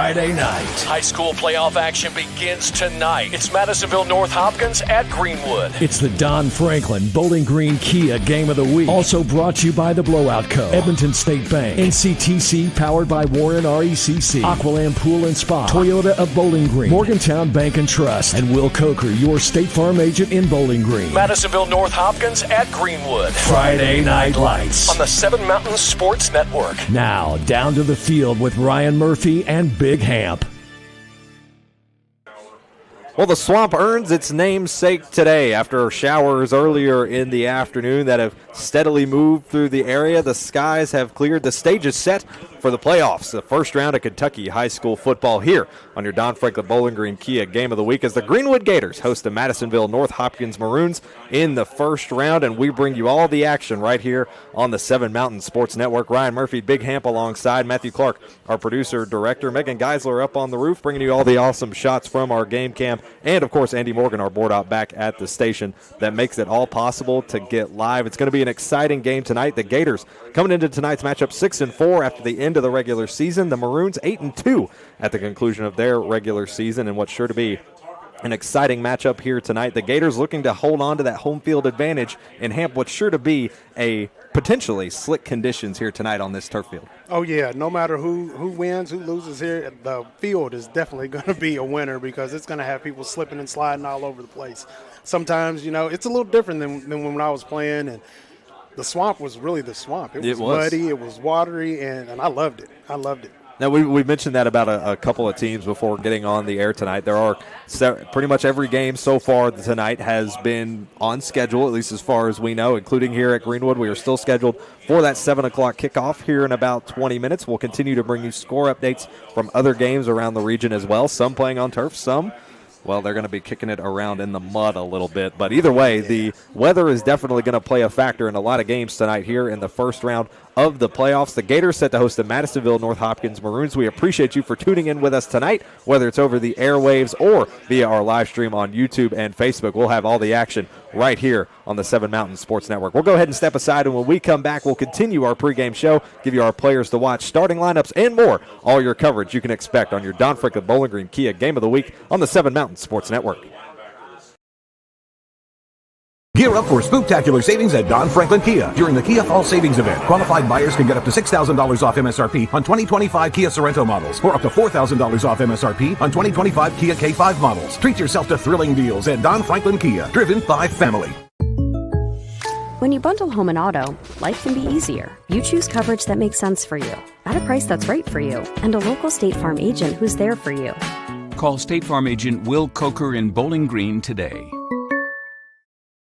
Friday night. High school playoff action begins tonight. It's Madisonville-North Hopkins at Greenwood. It's the Don Franklin Bowling Green Kia Game of the Week. Also brought to you by the Blowout Co., Edmonton State Bank, NCTC powered by Warren RECC, Aqualand Pool and Spa, Toyota of Bowling Green, Morgantown Bank and Trust, and Will Coker, your State Farm agent in Bowling Green. Madisonville-North Hopkins at Greenwood. Friday Night Lights on the Seven Mountains Sports Network. Now, down to the field with Ryan Murphy and Big Hamp. Well, the Swamp earns its namesake today after showers earlier in the afternoon that have steadily moved through the area. The skies have cleared. The stage is set for the playoffs, the first round of Kentucky high school football here on your Don Franklin Bowling Green Kia Game of the Week as the Greenwood Gators host the Madisonville-North Hopkins Maroons in the first round, and we bring you all the action right here on the Seven Mountains Sports Network. Ryan Murphy, Big Hamp alongside Matthew Clark, our producer, director. Megan Geisler up on the roof, bringing you all the awesome shots from our game cam, and of course Andy Morgan, our board op back at the station that makes it all possible to get live. It's going to be an exciting game tonight. The Gators coming into tonight's matchup 6-4 after the end of the regular season. The Maroons 8-2 at the conclusion of their regular season, and what's sure to be an exciting matchup here tonight. The Gators looking to hold on to that home field advantage in Hamp, what's sure to be a potentially slick conditions here tonight on this turf field. Oh, yeah. No matter who wins, who loses here, the field is definitely going to be a winner because it's going to have people slipping and sliding all over the place. Sometimes, it's a little different than when I was playing, and the swamp was really the swamp. It was muddy, it was watery, and I loved it. I loved it. Now, we mentioned that about a couple of teams before getting on the air tonight. There are pretty much every game so far tonight has been on schedule, at least as far as we know, including here at Greenwood. We are still scheduled for that 7 o'clock kickoff here in about 20 minutes. We'll continue to bring you score updates from other games around the region as well, some playing on turf, some well, they're going to be kicking it around in the mud a little bit. But either way, the weather is definitely going to play a factor in a lot of games tonight here in the first round of the playoffs. The Gators set to host the Madisonville-North Hopkins Maroons. We appreciate you for tuning in with us tonight, whether it's over the airwaves or via our live stream on YouTube and Facebook. We'll have all the action right here on the Seven Mountains Sports Network. We'll go ahead and step aside, and when we come back, we'll continue our pregame show, give you our players to watch, starting lineups, and more. All your coverage you can expect on your Don Franklin Bowling Green Kia Game of the Week on the Seven Mountains Sports Network. Gear up for spooktacular savings at Don Franklin Kia during the Kia Fall Savings Event. Qualified buyers can get up to $6,000 off MSRP on 2025 Kia Sorento models or up to $4,000 off MSRP on 2025 Kia K5 models. Treat yourself to thrilling deals at Don Franklin Kia, driven by family. When you bundle home and auto, life can be easier. You choose coverage that makes sense for you, at a price that's right for you, and a local State Farm agent who's there for you. Call State Farm agent Will Coker in Bowling Green today.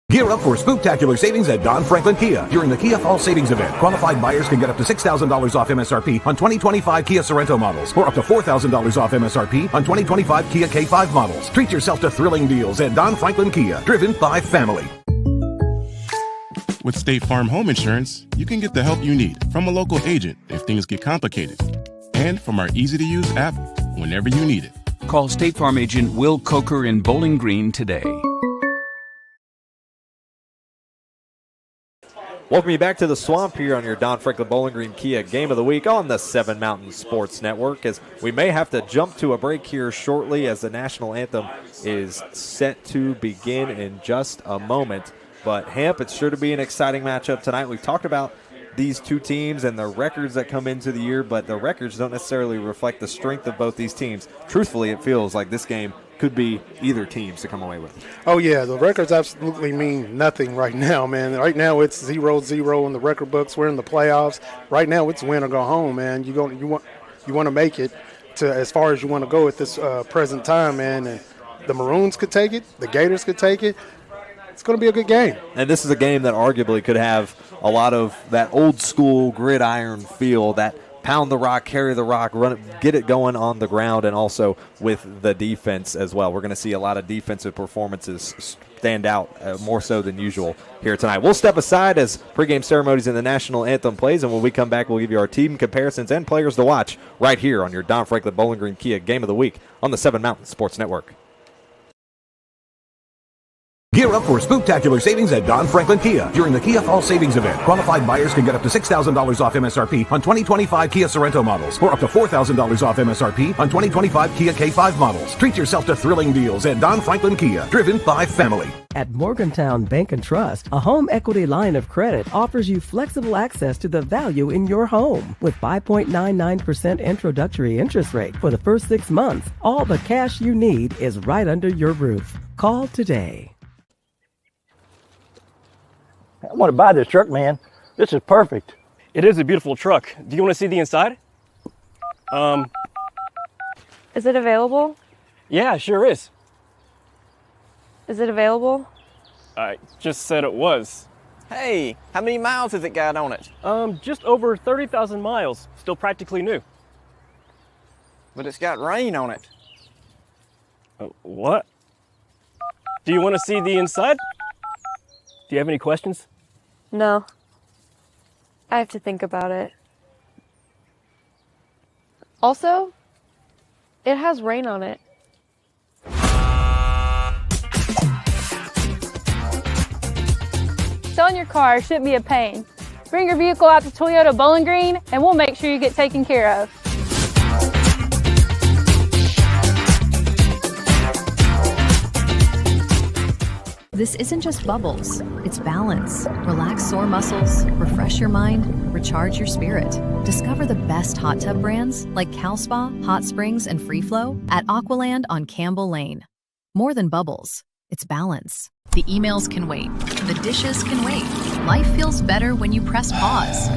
Gear up for spooktacular savings at Don Franklin Kia during the Kia Fall Savings Event. Qualified buyers can get up to $6,000 off MSRP on 2025 Kia Sorento models or up to $4,000 off MSRP on 2025 Kia K5 models. Treat yourself to thrilling deals at Don Franklin Kia, driven by family. With State Farm Home Insurance, you can get the help you need from a local agent if things get complicated, and from our easy-to-use app whenever you need it. Call State Farm agent Will Coker in Bowling Green today. Welcome you back to the Swamp here on your Don Franklin Bowling Green Kia Game of the Week on the Seven Mountains Sports Network, as we may have to jump to a break here shortly as the national anthem is set to begin in just a moment. But Hamp, it's sure to be an exciting matchup tonight. We've talked about these two teams and the records that come into the year, but the records don't necessarily reflect the strength of both these teams. Truthfully, it feels like this game could be either teams to come away with. Oh, yeah, the records absolutely mean nothing right now, man. Right now it's 0-0 in the record books. We're in the playoffs. Right now it's win or go home, man. You want to make it to as far as you want to go at this present time, man. And the Maroons could take it. The Gators could take it. It's going to be a good game. And this is a game that arguably could have a lot of that old school gridiron feel, that pound the rock, carry the rock, run it, get it going on the ground, and also with the defense as well. We're going to see a lot of defensive performances stand out more so than usual here tonight. We'll step aside as pregame ceremonies and the national anthem plays, and when we come back, we'll give you our team comparisons and players to watch right here on your Don Franklin Bowling Green Kia Game of the Week on the Seven Mountains Sports Network. Gear up for spooktacular savings at Don Franklin Kia during the Kia Fall Savings Event. Qualified buyers can get up to $6,000 off MSRP on 2025 Kia Sorento models or up to $4,000 off MSRP on 2025 Kia K5 models. Treat yourself to thrilling deals at Don Franklin Kia, driven by family. At Morgantown Bank and Trust, a home equity line of credit offers you flexible access to the value in your home. With 5.99% introductory interest rate for the first 6 months, all the cash you need is right under your roof. Call today. I want to buy this truck, man. This is perfect. It is a beautiful truck. Do you want to see the inside? Is it available? Yeah, sure is. Is it available? I just said it was. Hey, how many miles has it got on it? Just over 30,000 miles. Still practically new. But it's got rain on it. What? Do you want to see the inside? Do you have any questions? No. I have to think about it. Also, it has rain on it. Selling your car shouldn't be a pain. Bring your vehicle out to Toyota Bowling Green and we'll make sure you get taken care of. This isn't just bubbles, it's balance. Relax sore muscles, refresh your mind, recharge your spirit. Discover the best hot tub brands like CalSpa, Hot Springs, and Free Flow at Aqualand on Campbell Lane. More than bubbles, it's balance. The emails can wait, the dishes can wait. Life feels better when you press pause.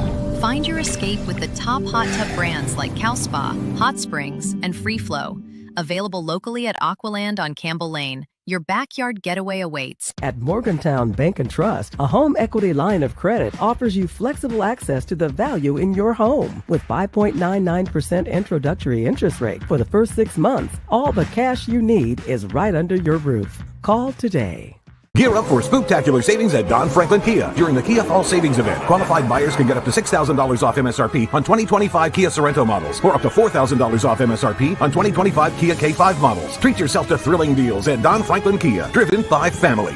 Find your escape with the top hot tub brands like CalSpa, Hot Springs, and Free Flow. Available locally at Aqualand on Campbell Lane. Your backyard getaway awaits. At Morgantown Bank and Trust, a home equity line of credit offers you flexible access to the value in your home. With 5.99% introductory interest rate for the first 6 months, all the cash you need is right under your roof. Call today. Gear up for spooktacular savings at Don Franklin Kia during the Kia Fall Savings Event. Qualified buyers can get up to $6,000 off MSRP on 2025 Kia Sorento models or up to $4,000 off MSRP on 2025 Kia K5 models. Treat yourself to thrilling deals at Don Franklin Kia, driven by family.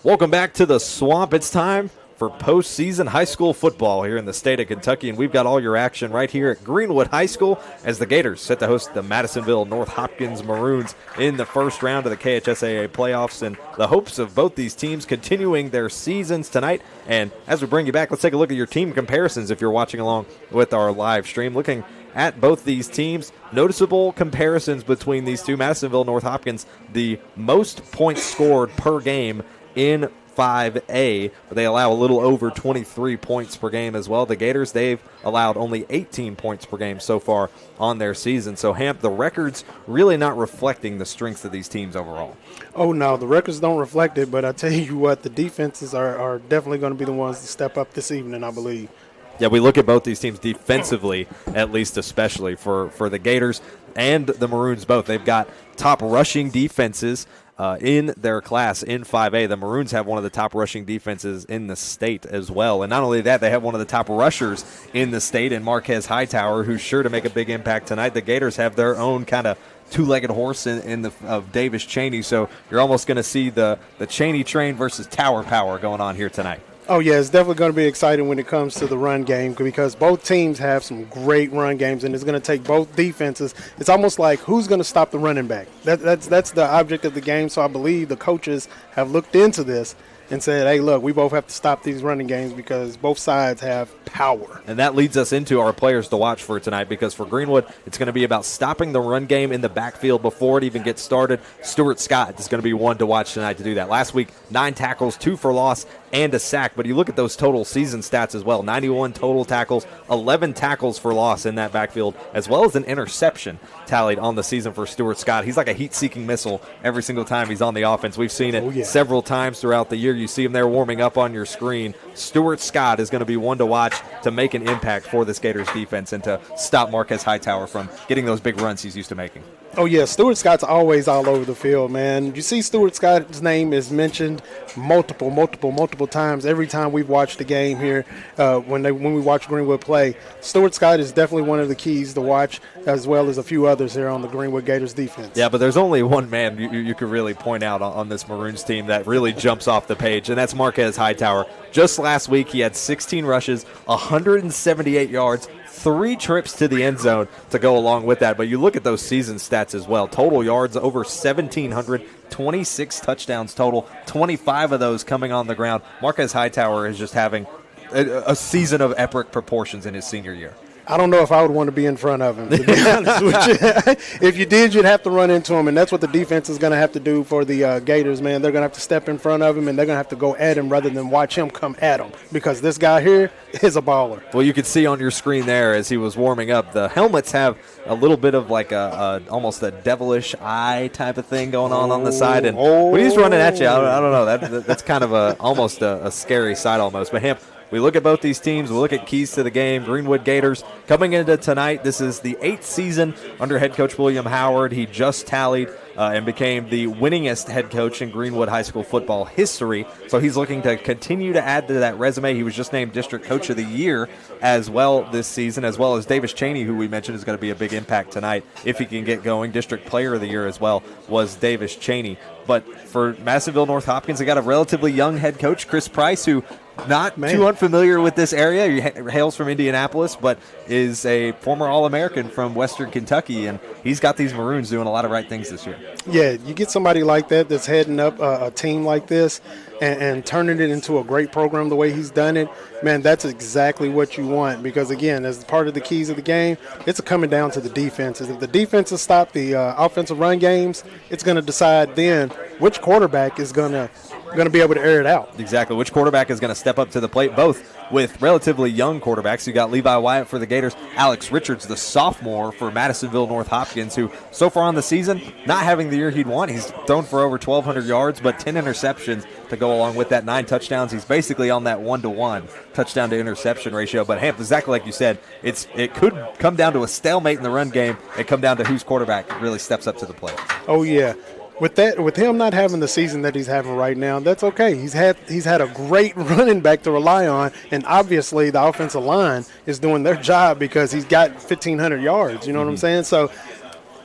Welcome back to the Swamp. It's time for postseason high school football here in the state of Kentucky, and we've got all your action right here at Greenwood High School as the Gators set to host the Madisonville-North Hopkins Maroons in the first round of the KHSAA playoffs, and the hopes of both these teams continuing their seasons tonight. And as we bring you back, let's take a look at your team comparisons if you're watching along with our live stream. Looking at both these teams, noticeable comparisons between these two. Madisonville-North Hopkins, the most points scored per game in 5A, but they allow a little over 23 points per game as well. The Gators, they've allowed only 18 points per game so far on their season. So, Hamp, the records really not reflecting the strengths of these teams overall. Oh, no, the records don't reflect it, but I tell you what, the defenses are definitely going to be the ones to step up this evening, I believe. Yeah, we look at both these teams defensively, at least especially for the Gators and the Maroons both. They've got top rushing defenses in their class in 5A. The Maroons have one of the top rushing defenses in the state as well. And not only that, they have one of the top rushers in the state in Marquez Hightower, who's sure to make a big impact tonight. The Gators have their own kind of two-legged horse of Davis Cheney. So you're almost going to see the Cheney train versus Tower Power going on here tonight. Oh, yeah, it's definitely going to be exciting when it comes to the run game because both teams have some great run games, and it's going to take both defenses. It's almost like who's going to stop the running back. That's the object of the game, so I believe the coaches have looked into this and said, hey, look, we both have to stop these running games because both sides have power. And that leads us into our players to watch for tonight because for Greenwood, it's going to be about stopping the run game in the backfield before it even gets started. Stuart Scott is going to be one to watch tonight to do that. Last week, 9 tackles, 2 for loss, and a sack. But you look at those total season stats as well. 91 total tackles, 11 tackles for loss in that backfield, as well as an interception tallied on the season for Stuart Scott. He's like a heat-seeking missile every single time he's on the offense. We've seen it several times throughout the year. You see him there warming up on your screen Stuart Scott is going to be one to watch to make an impact for this Gators defense and to stop Marquez Hightower from getting those big runs he's used to making. Oh, yeah, Stuart Scott's always all over the field, man. You see Stuart Scott's name is mentioned multiple times every time we've watched the game here when we watch Greenwood play. Stuart Scott is definitely one of the keys to watch, as well as a few others here on the Greenwood Gators defense. Yeah, but there's only one man you could really point out on this Maroons team that really jumps off the page, and that's Marquez Hightower. Just last week, he had 16 rushes, 178 yards, 3 trips to the end zone to go along with that. But you look at those season stats as well. Total yards over 1,700, 26 touchdowns total, 25 of those coming on the ground. Marquez Hightower is just having a season of epic proportions in his senior year. I don't know if I would want to be in front of him, to be honest with you. If you did, you'd have to run into him, and that's what the defense is going to have to do for the Gators, man. They're going to have to step in front of him, and they're going to have to go at him rather than watch him come at him, because this guy here is a baller. Well, you could see on your screen there as he was warming up, the helmets have a little bit of like almost a devilish eye type of thing going on the side, and when he's running at you, I don't know, that's kind of almost a scary sight almost. But Hamp, we look at both these teams. We look at keys to the game. Greenwood Gators coming into tonight. This is the 8th season under head coach William Howard. He just tallied and became the winningest head coach in Greenwood High School football history. So he's looking to continue to add to that resume. He was just named District Coach of the Year as well this season, as well as Davis Cheney, who we mentioned is going to be a big impact tonight if he can get going. District Player of the Year as well was Davis Cheney. But for Madisonville-North Hopkins, they got a relatively young head coach, Chris Price, who not too unfamiliar with this area. He hails from Indianapolis, but is a former All-American from Western Kentucky, and he's got these Maroons doing a lot of right things this year. Yeah, you get somebody like that that's heading up a team like this and turning it into a great program the way he's done it, man, that's exactly what you want, because, again, as part of the keys of the game, it's coming down to the defenses. If the defenses stop the offensive run games, it's going to decide then which quarterback is going to be able to air it out. Exactly. Which quarterback is going to step up to the plate, both with relatively young quarterbacks. You got Levi Wyatt for the Gators, Alex Richards, the sophomore for Madisonville-North Hopkins, who so far on the season, not having the year he'd want. He's thrown for over 1,200 yards, but 10 interceptions to go along with that, 9 touchdowns. He's basically on that 1-to-1 touchdown to interception ratio. But Hamp, exactly like you said, it could come down to a stalemate in the run game and come down to whose quarterback really steps up to the plate. Oh, yeah. With him not having the season that he's having right now, that's okay. He's had a great running back to rely on, and obviously the offensive line is doing their job because he's got 1,500 yards. You know what I'm saying? So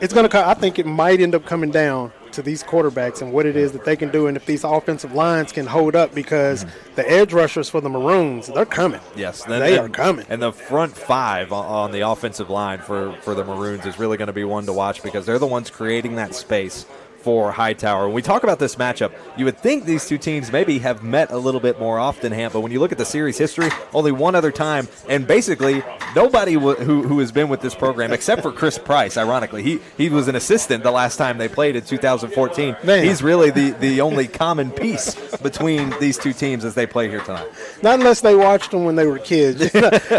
it's going to. I think it might end up coming down to these quarterbacks and what it is that they can do, and if these offensive lines can hold up, because the edge rushers for the Maroons, they're coming. Yes, they are coming. And the front 5 on the offensive line for the Maroons is really going to be one to watch, because they're the ones creating that space for Hightower. When we talk about this matchup, you would think these two teams maybe have met a little bit more often, Hamp, but when you look at the series history, only one other time, and basically nobody who has been with this program, except for Chris Price, ironically. He was an assistant the last time they played in 2014. Man. He's really the only common piece between these two teams as they play here tonight. Not unless they watched them when they were kids.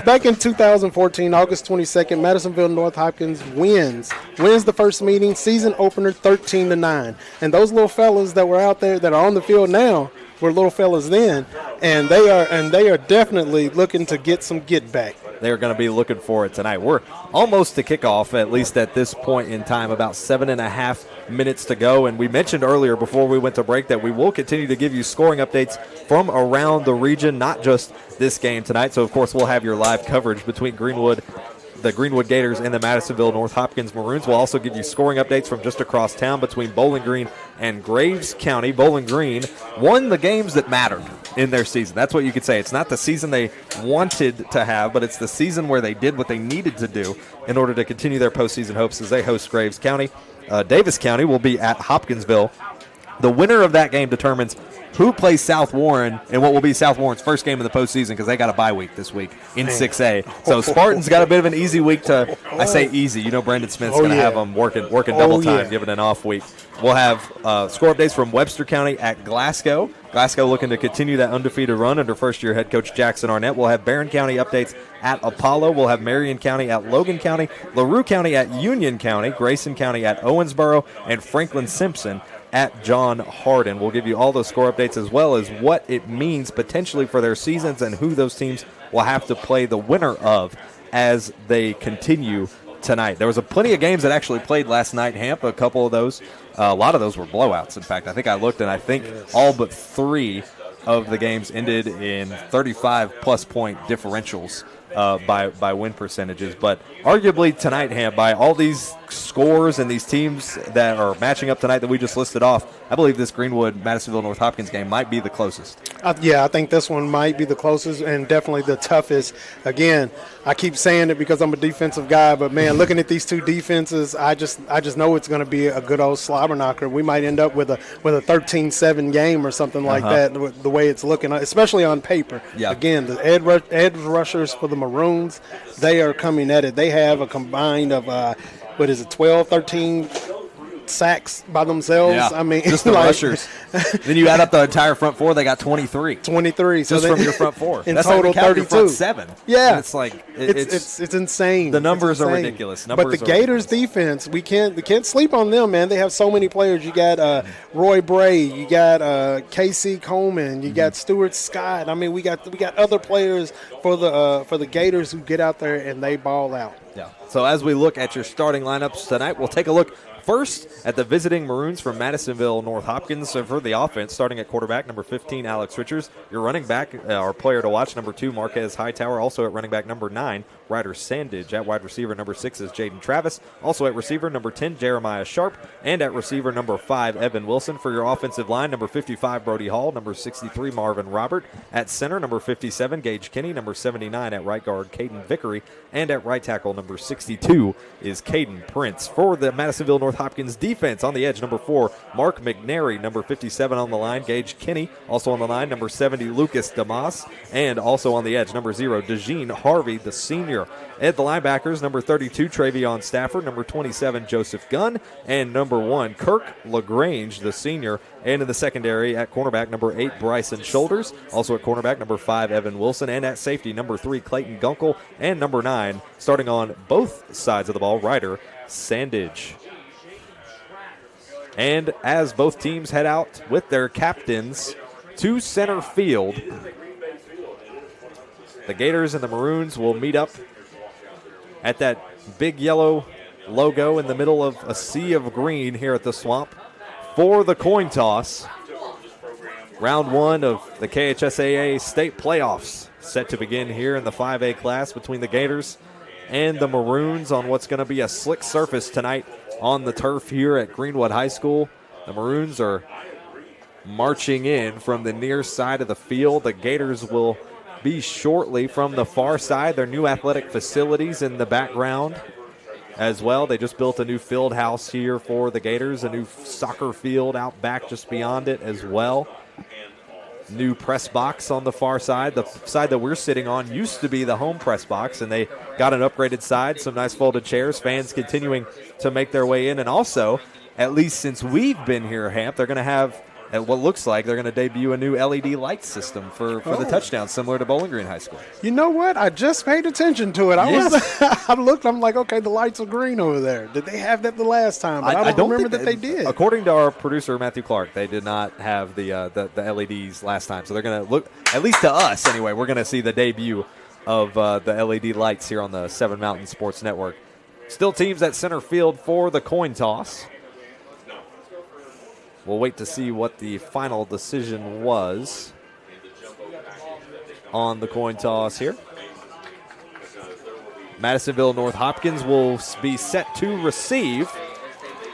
Back in 2014, August 22nd, Madisonville-North Hopkins wins the first meeting, season opener 13-9. And those little fellas that were out there that are on the field now were little fellas then, and they are definitely looking to get some get back. They're going to be looking for it tonight. We're almost to kickoff, at least at this point in time, about 7.5 minutes to go. And we mentioned earlier before we went to break that we will continue to give you scoring updates from around the region, not just this game tonight. So, of course, we'll have your live coverage between the Greenwood Gators and the Madisonville-North Hopkins Maroons. We'll also give you scoring updates from just across town between Bowling Green and Graves County. Bowling Green won the games that mattered in their season. That's what you could say. It's not the season they wanted to have, but it's the season where they did what they needed to do in order to continue their postseason hopes as they host Graves County. Davis County will be at Hopkinsville. The winner of that game determines who plays South Warren and what will be South Warren's first game of the postseason, because they got a bye week this week in 6A. So Spartans got a bit of an easy week to – I say easy. You know Brandon Smith's going to have them working double time, giving an off week. We'll have score updates from Webster County at Glasgow. Glasgow looking to continue that undefeated run under first-year head coach Jackson Arnett. We'll have Barron County updates at Apollo. We'll have Marion County at Logan County, LaRue County at Union County, Grayson County at Owensboro, and Franklin Simpson at John Hardin. We'll give you all those score updates as well as what it means potentially for their seasons and who those teams will have to play the winner of as they continue tonight. There was plenty of games that actually played last night, Hamp. A couple of those, a lot of those were blowouts. In fact, I think I looked, and I think all but 3 of the games ended in 35-plus point differentials by win percentages. But arguably tonight, Ham, by all these scores and these teams that are matching up tonight that we just listed off, I believe this Greenwood Madisonville-North Hopkins game might be the closest. I think this one might be the closest and definitely the toughest. Again, I keep saying it because I'm a defensive guy, but man, looking at these two defenses, I just know it's going to be a good old slobber knocker. We might end up with a 13-7 game or something like that, the way it's looking, especially on paper. Yeah. Again, the edge rushers for the Maroons, they are coming at it. They have a combined of 12, 13 sacks by themselves. Yeah. I mean, just the rushers. Then you add up the entire front four, they got 23. 23. Just from your front four. In That's total, like 32. Front 7. Yeah. And it's like it's insane. The numbers are ridiculous. But the Gators defense, we can't sleep on them, man. They have so many players. You got Roy Bray, you got Casey Coleman, you got Stuart Scott. I mean, we got other players for the Gators who get out there and they ball out. Yeah. So as we look at your starting lineups tonight, we'll take a look first at the visiting Maroons from Madisonville-North Hopkins. So for the offense, starting at quarterback, number 15, Alex Richards. Your running back, our player to watch, number 2, Marquez Hightower. Also at running back, number 9, Ryder Sandage. At wide receiver, number 6 is Jaden Travis. Also at receiver, number 10, Jeremiah Sharp. And at receiver, number 5, Evan Wilson. For your offensive line, number 55, Brody Hall. Number 63, Marvin Robert. At center, number 57, Gage Kinney. Number 79 at right guard, Caden Vickery. And at right tackle, number 62 is Caden Prince. For the Madisonville-North Hopkins defense, on the edge, number 4, Mark McNary. Number 57 on the line, Gage Kinney. Also on the line, number 70, Lucas Damas. And also on the edge, number 0, DeJean Harvey, the senior. At the linebackers, number 32, Travion Stafford. Number 27, Joseph Gunn. And number 1, Kirk LaGrange, the senior. And in the secondary, at cornerback, number 8, Bryson Shoulders. Also at cornerback, number 5, Evan Wilson. And at safety, number 3, Clayton Gunkel. And number 9, starting on both sides of the ball, Ryder Sandage. And as both teams head out with their captains to center field, the Gators and the Maroons will meet up at that big yellow logo in the middle of a sea of green here at the Swamp for the coin toss. Round 1 of the KHSAA state playoffs set to begin here in the 5A class between the Gators and the Maroons on what's going to be a slick surface tonight on the turf here at Greenwood High School. The Maroons are marching in from the near side of the field. The Gators will be shortly from the far side. Their new athletic facilities in the background as well. They just built a new field house here for the Gators, a new soccer field out back just beyond it as well. New press box on the far side. The side that we're sitting on used to be the home press box, and they got an upgraded side, some nice folded chairs. Fans continuing to make their way in. And also, at least since we've been here, Hamp, they're going to have, at what looks like, they're going to debut a new LED light system for the touchdown, similar to Bowling Green High School. You know what? I just paid attention to it. I looked, I'm like, okay, the lights are green over there. Did they have that the last time? But I don't remember that they did. According to our producer, Matthew Clark, they did not have the LEDs last time. So they're going to look, at least to us anyway, we're going to see the debut of the LED lights here on the Seven Mountain Sports Network. Still teams at center field for the coin toss. We'll wait to see what the final decision was on the coin toss here. Madisonville-North Hopkins will be set to receive,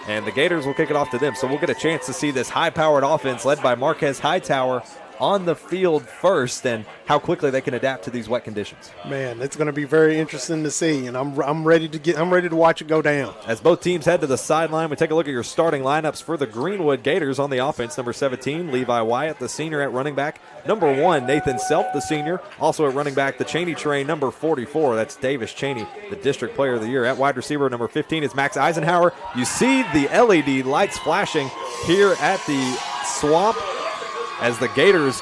and the Gators will kick it off to them. So we'll get a chance to see this high-powered offense led by Marquez Hightower on the field first, and how quickly they can adapt to these wet conditions. Man, it's going to be very interesting to see, and I'm ready to watch it go down. As both teams head to the sideline, we take a look at your starting lineups for the Greenwood Gators. On the offense, number 17, Levi Wyatt, the senior at running back. Number 1, Nathan Self, the senior. Also at running back, the Cheney train, number 44. That's Davis Cheney, the district player of the year. At wide receiver, number 15 is Max Eisenhower. You see the LED lights flashing here at the Swamp as the Gators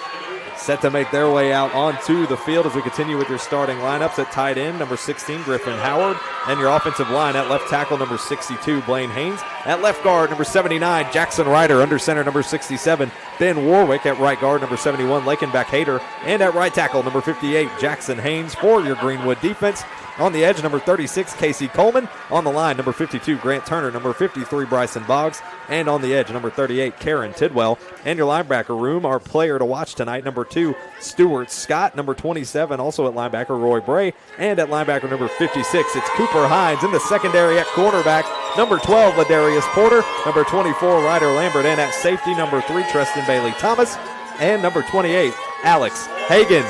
set to make their way out onto the field as we continue with your starting lineups. At tight end, number 16, Griffin Howard, and your offensive line at left tackle, number 62, Blaine Haynes. At left guard, number 79, Jackson Ryder. Under center, number 67, Ben Warwick. At right guard, number 71, Lakenback Hayter. And at right tackle, number 58, Jackson Haynes for your Greenwood defense. On the edge, number 36, Casey Coleman. On the line, number 52, Grant Turner. Number 53, Bryson Boggs. And on the edge, number 38, Karen Tidwell. And your linebacker room, our player to watch tonight, number 2, Stuart Scott. Number 27, also at linebacker, Roy Bray. And at linebacker, number 56, it's Cooper Hines. In the secondary at cornerback, number 12, Ladarius Porter. Number 24, Ryder Lambert. And at safety, number 3, Treston Bailey Thomas. And number 28, Alex Hagan.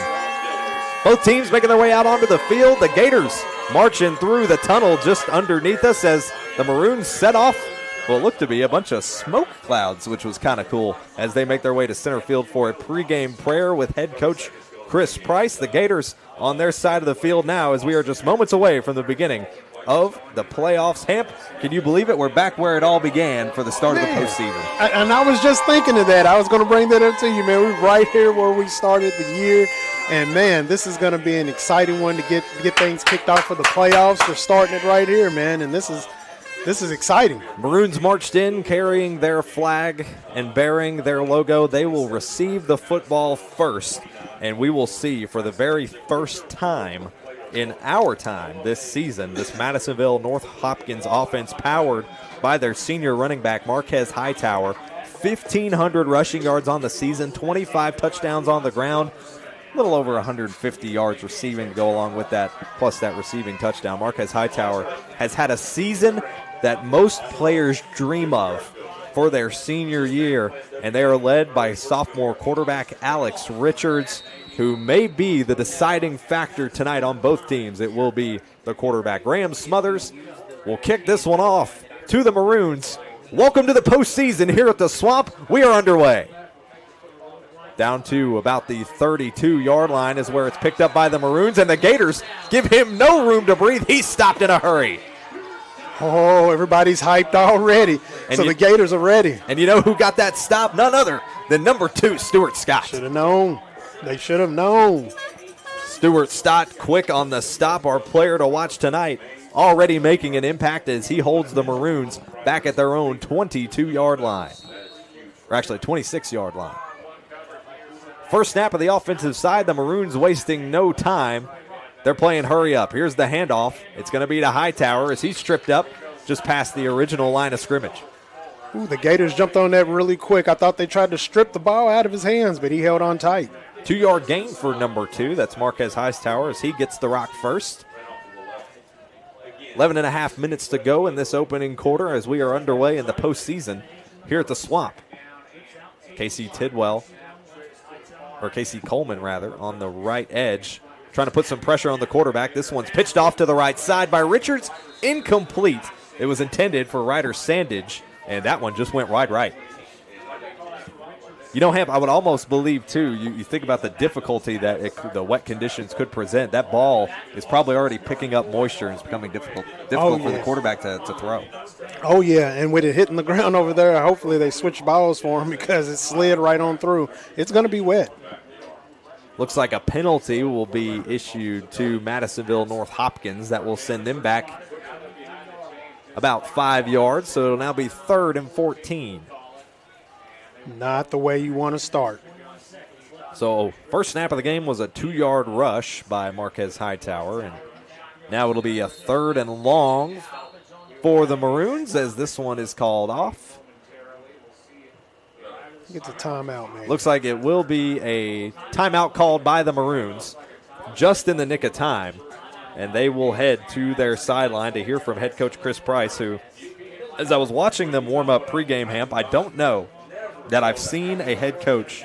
Both teams making their way out onto the field. The Gators marching through the tunnel just underneath us as the Maroons set off what looked to be a bunch of smoke clouds, which was kind of cool as they make their way to center field for a pregame prayer with head coach Chris Price. The Gators on their side of the field now as we are just moments away from the beginning of the playoffs. Hamp, can you believe it? We're back where it all began for the start of the postseason. And I was just thinking of that. I was going to bring that up to you, man. We're right here where we started the year. And, man, this is going to be an exciting one to get things kicked off for the playoffs. We're starting it right here, man, and this is exciting. Maroons marched in carrying their flag and bearing their logo. They will receive the football first, and we will see for the very first time in our time this season, this Madisonville-North Hopkins offense powered by their senior running back, Marquez Hightower. 1,500 rushing yards on the season, 25 touchdowns on the ground, a little over 150 yards receiving to go along with that, plus that receiving touchdown. Marquez Hightower has had a season that most players dream of for their senior year, and they are led by sophomore quarterback Alex Richards, who may be the deciding factor tonight on both teams. It will be the quarterback. Graham Smothers will kick this one off to the Maroons. Welcome to the postseason here at the Swamp. We are underway. Down to about the 32-yard line is where it's picked up by the Maroons, and the Gators give him no room to breathe. He's stopped in a hurry. Oh, everybody's hyped already. And the Gators are ready. And you know who got that stop? None other than number 2, Stuart Scott. Should have known. They should have known. Stuart Stott quick on the stop, our player to watch tonight, already making an impact as he holds the Maroons back at their own 22-yard line. Or actually 26-yard line. First snap of the offensive side, the Maroons wasting no time. They're playing hurry up. Here's the handoff. It's going to be to Hightower as he's tripped up just past the original line of scrimmage. Ooh, the Gators jumped on that really quick. I thought they tried to strip the ball out of his hands, but he held on tight. 2-yard gain for number 2. That's Marquez Hightower as he gets the rock first. 11 and a half minutes to go in this opening quarter as we are underway in the postseason here at the Swamp. Casey Coleman on the right edge, trying to put some pressure on the quarterback. This one's pitched off to the right side by Richards. Incomplete. It was intended for Ryder Sandage, and that one just went wide right. You know, Hamp, I would almost believe, too, you think about the difficulty that the wet conditions could present. That ball is probably already picking up moisture and it's becoming difficult for the quarterback to throw. Oh, yeah, and with it hitting the ground over there, hopefully they switch balls for him because it slid right on through. It's going to be wet. Looks like a penalty will be issued to Madisonville-North Hopkins. That will send them back about 5 yards, so it'll now be 3rd and 14. Not the way you want to start. So first snap of the game was a 2-yard rush by Marquez Hightower, and now it'll be a 3rd and long for the Maroons as this one is called off. It's a timeout, man. Looks like it will be a timeout called by the Maroons just in the nick of time, and they will head to their sideline to hear from head coach Chris Price, who, as I was watching them warm up pregame, Hamp, I don't know that I've seen a head coach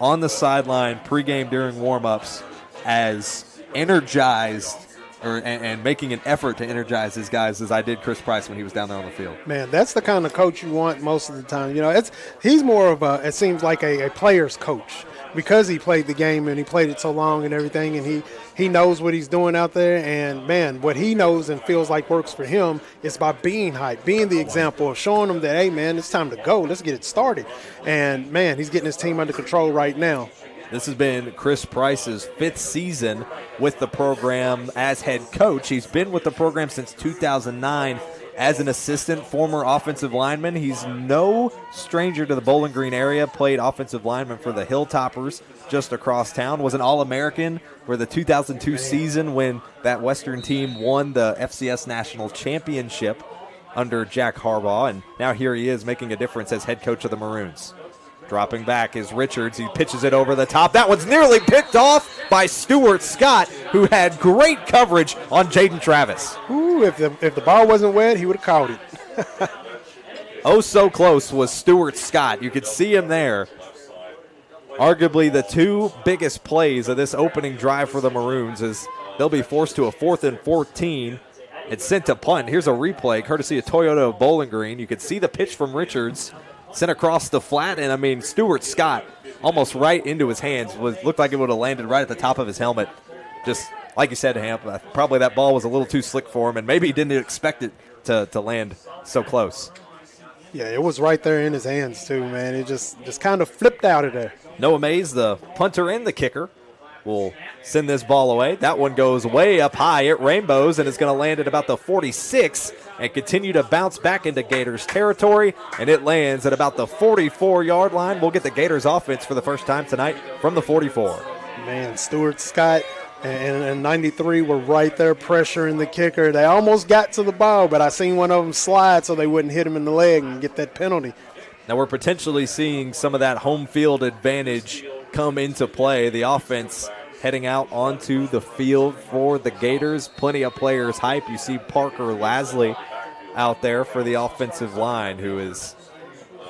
on the sideline pregame during warm-ups as energized and making an effort to energize his guys as I did Chris Price when he was down there on the field. Man, that's the kind of coach you want most of the time. You know, he's more of it seems like a player's coach because he played the game and he played it so long and everything, and he knows what he's doing out there. And, man, what he knows and feels like works for him is by being hype, being the example, showing them that, hey, man, it's time to go. Let's get it started. And, man, he's getting his team under control right now. This has been Chris Price's 5th season with the program as head coach. He's been with the program since 2009 as an assistant, former offensive lineman. He's no stranger to the Bowling Green area, played offensive lineman for the Hilltoppers just across town, was an All-American for the 2002 season when that Western team won the FCS National Championship under Jack Harbaugh, and now here he is making a difference as head coach of the Maroons. Dropping back is Richards. He pitches it over the top. That one's nearly picked off by Stuart Scott, who had great coverage on Jaden Travis. Ooh, if the ball wasn't wet, he would have caught it. Oh, so close was Stuart Scott. You could see him there. Arguably the two biggest plays of this opening drive for the Maroons as they'll be forced to a 4th and 14. It's sent to punt. Here's a replay courtesy of Toyota of Bowling Green. You could see the pitch from Richards sent across the flat, and I mean, Stuart Scott almost right into his hands. Looked like it would have landed right at the top of his helmet. Just like you said, Hamp, probably that ball was a little too slick for him, and maybe he didn't expect it to land so close. Yeah, it was right there in his hands too, man. It just kind of flipped out of there. Noah Mays, the punter and the kicker, will send this ball away. That one goes way up high. It rainbows, and it's going to land at about the 46 and continue to bounce back into Gators territory, and it lands at about the 44-yard line. We'll get the Gators offense for the first time tonight from the 44. Man, Stuart Scott and 93 were right there pressuring the kicker. They almost got to the ball, but I seen one of them slide so they wouldn't hit him in the leg and get that penalty. Now we're potentially seeing some of that home field advantage come into play. The offense heading out onto the field for the Gators. Plenty of players hype. You see Parker Lasley out there for the offensive line, who is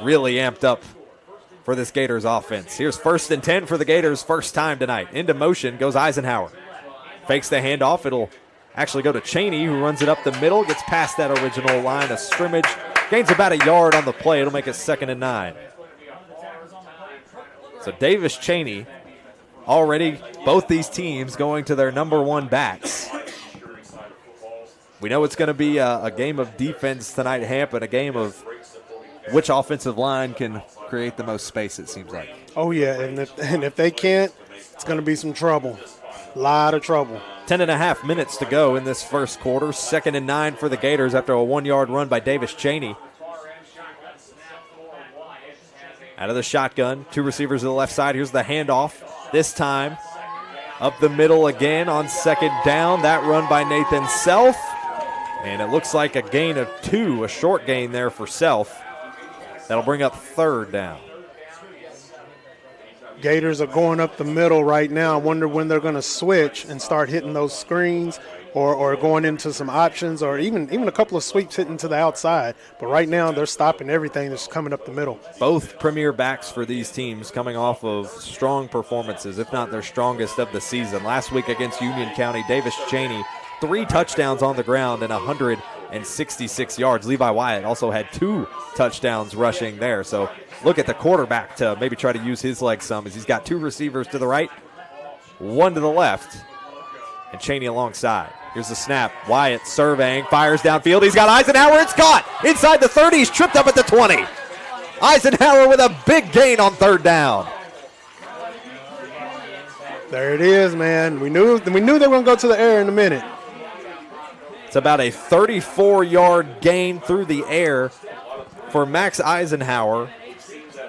really amped up for this Gators offense. Here's 1st and 10 for the Gators, first time tonight. Into motion goes Eisenhower. Fakes the handoff. It'll actually go to Cheney, who runs it up the middle, gets past that original line of scrimmage, gains about a yard on the play. It'll make it 2nd and 9. So Davis Cheney, already both these teams going to their number 1 backs. We know it's going to be a game of defense tonight, Hamp, and a game of which offensive line can create the most space, it seems like. Oh, yeah, and if they can't, it's going to be some trouble. A lot of trouble. 10.5 minutes to go in this first quarter. 2nd and 9 for the Gators after a 1-yard run by Davis Cheney. Out of the shotgun, 2 receivers to the left side. Here's the handoff. This time up the middle again on 2nd down. That run by Nathan Self. And it looks like a gain of 2, a short gain there for Self. That'll bring up 3rd down. Gators are going up the middle right now. I wonder when they're going to switch and start hitting those screens or going into some options or even a couple of sweeps hitting to the outside. But right now they're stopping everything that's coming up the middle. Both premier backs for these teams coming off of strong performances, if not their strongest of the season. Last week against Union County, Davis Cheney, 3 touchdowns on the ground and 166 yards. Levi Wyatt also had 2 touchdowns rushing there. So look at the quarterback to maybe try to use his legs some, as he's got 2 receivers to the right, 1 to the left, and Cheney alongside. Here's the snap. Wyatt surveying, fires downfield. He's got Eisenhower. It's caught inside the 30. He's tripped up at the 20. Eisenhower with a big gain on 3rd down. There it is, man. We knew they were going to go to the air in a minute. It's about a 34-yard gain through the air for Max Eisenhower,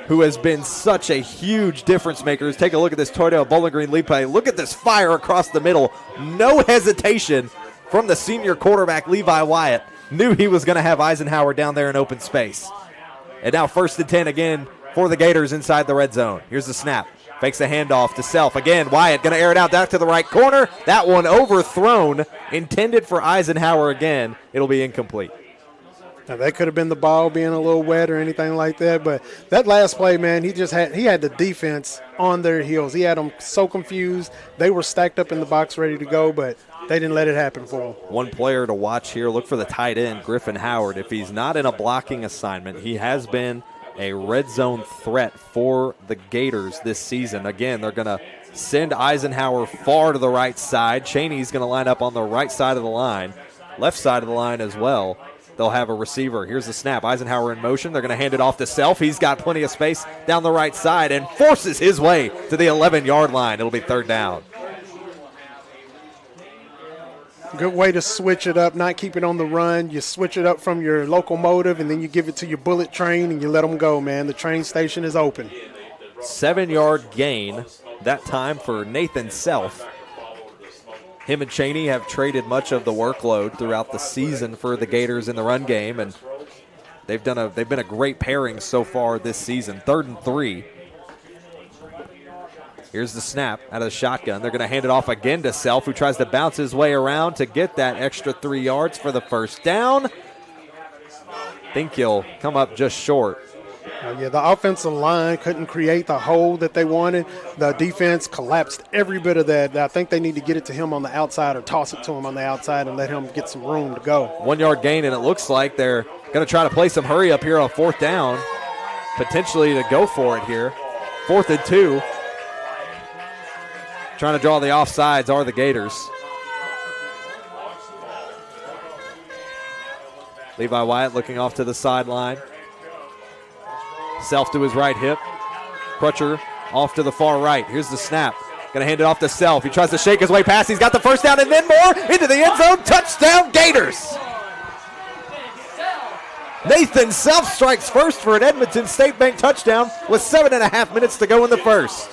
who has been such a huge difference maker. Take a look at this Toyota Bowling Green lead play. Look at this fire across the middle. No hesitation from the senior quarterback, Levi Wyatt. Knew he was going to have Eisenhower down there in open space. And now 1st and 10 again for the Gators inside the red zone. Here's the snap. Fakes the handoff to Self. Again, Wyatt going to air it out back to the right corner. That one overthrown, intended for Eisenhower again. It'll be incomplete. Now, that could have been the ball being a little wet or anything like that, but that last play, man, he had the defense on their heels. He had them so confused. They were stacked up in the box ready to go, but they didn't let it happen for him. One player to watch here, look for the tight end, Griffin Howard. If he's not in a blocking assignment, he has been a red zone threat for the Gators this season. Again, they're going to send Eisenhower far to the right side. Cheney's going to line up on the right side of the line, left side of the line as well. they'll have a receiver. Here's the snap. Eisenhower in motion. They're going to hand it off to Self. He's got plenty of space down the right side and forces his way to the 11-yard line. It'll be third down. Good way to switch it up, not keep it on the run. You switch it up from your locomotive, and then you give it to your bullet train, and you let them go, man. The train station is open. 7-yard gain that time for Nathan Self. Him and Cheney have traded much of the workload throughout the season for the Gators in the run game, and they've been a great pairing so far this season. 3rd and 3. Here's the snap out of the shotgun. They're going to hand it off again to Self, who tries to bounce his way around to get that extra 3 yards for the first down. Think he'll come up just short. Yeah, the offensive line couldn't create the hole that they wanted. The defense collapsed every bit of that. I think they need to get it to him on the outside or toss it to him on the outside and let him get some room to go. 1 yard gain, and it looks like they're going to try to play some hurry up here on 4th down, potentially to go for it here. 4th and 2. Trying to draw the offsides are the Gators. Levi Wyatt looking off to the sideline. Self to his right hip. Crutcher off to the far right. Here's the snap. Going to hand it off to Self. He tries to shake his way past. He's got the first down and then more into the end zone. Touchdown Gators. Nathan Self strikes first for an Edmonton State Bank touchdown with 7.5 minutes to go in the first.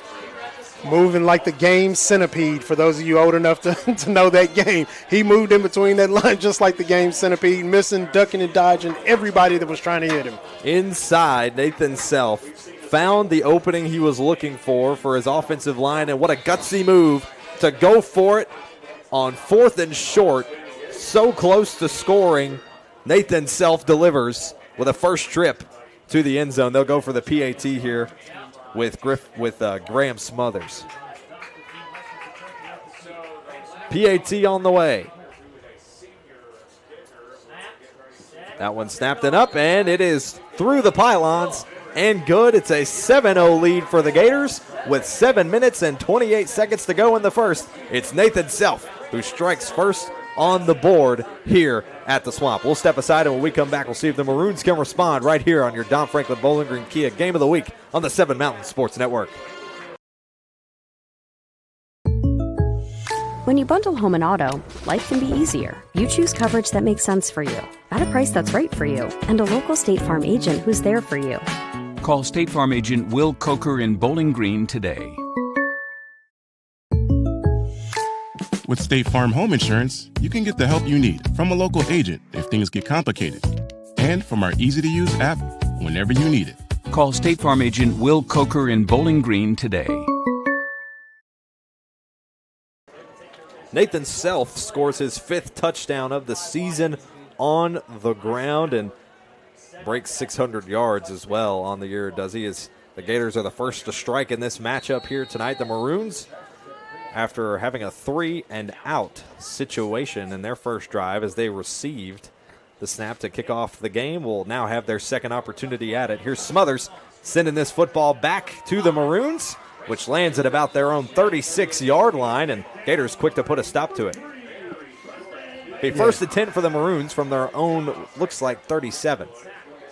Moving like the game centipede, for those of you old enough to know that game. He moved in between that line just like the game centipede, missing, ducking, and dodging everybody that was trying to hit him. Inside, Nathan Self found the opening he was looking for his offensive line, and what a gutsy move to go for it on 4th and short. So close to scoring. Nathan Self delivers with a first trip to the end zone. They'll go for the PAT here with Graham Smothers. PAT on the way. That one snapped and up, and it is through the pylons and good. It's a 7-0 lead for the Gators with 7 minutes and 28 seconds to go in the first. It's Nathan Self who strikes first on the board here at the Swamp. We'll step aside, and when we come back, we'll see if the Maroons can respond right here on your Don Franklin Bowling Green Kia Game of the Week on the 7 Mountain Sports Network. When you bundle home and auto, life can be easier. You choose coverage that makes sense for you, at a price that's right for you, and a local State Farm agent who's there for you. Call State Farm agent Will Coker in Bowling Green today. With State Farm Home Insurance, you can get the help you need from a local agent if things get complicated, and from our easy-to-use app whenever you need it. Call State Farm agent Will Coker in Bowling Green today. Nathan Self scores his 5th touchdown of the season on the ground and breaks 600 yards as well on the year, does he? As the Gators are the first to strike in this matchup here tonight. The Maroons, after having a 3-and-out situation in their first drive as they received the snap to kick off the game, will now have their second opportunity at it. Here's Smothers sending this football back to the Maroons, which lands at about their own 36-yard line, and Gators quick to put a stop to it. A first and 10 for the Maroons from their own, looks like 37.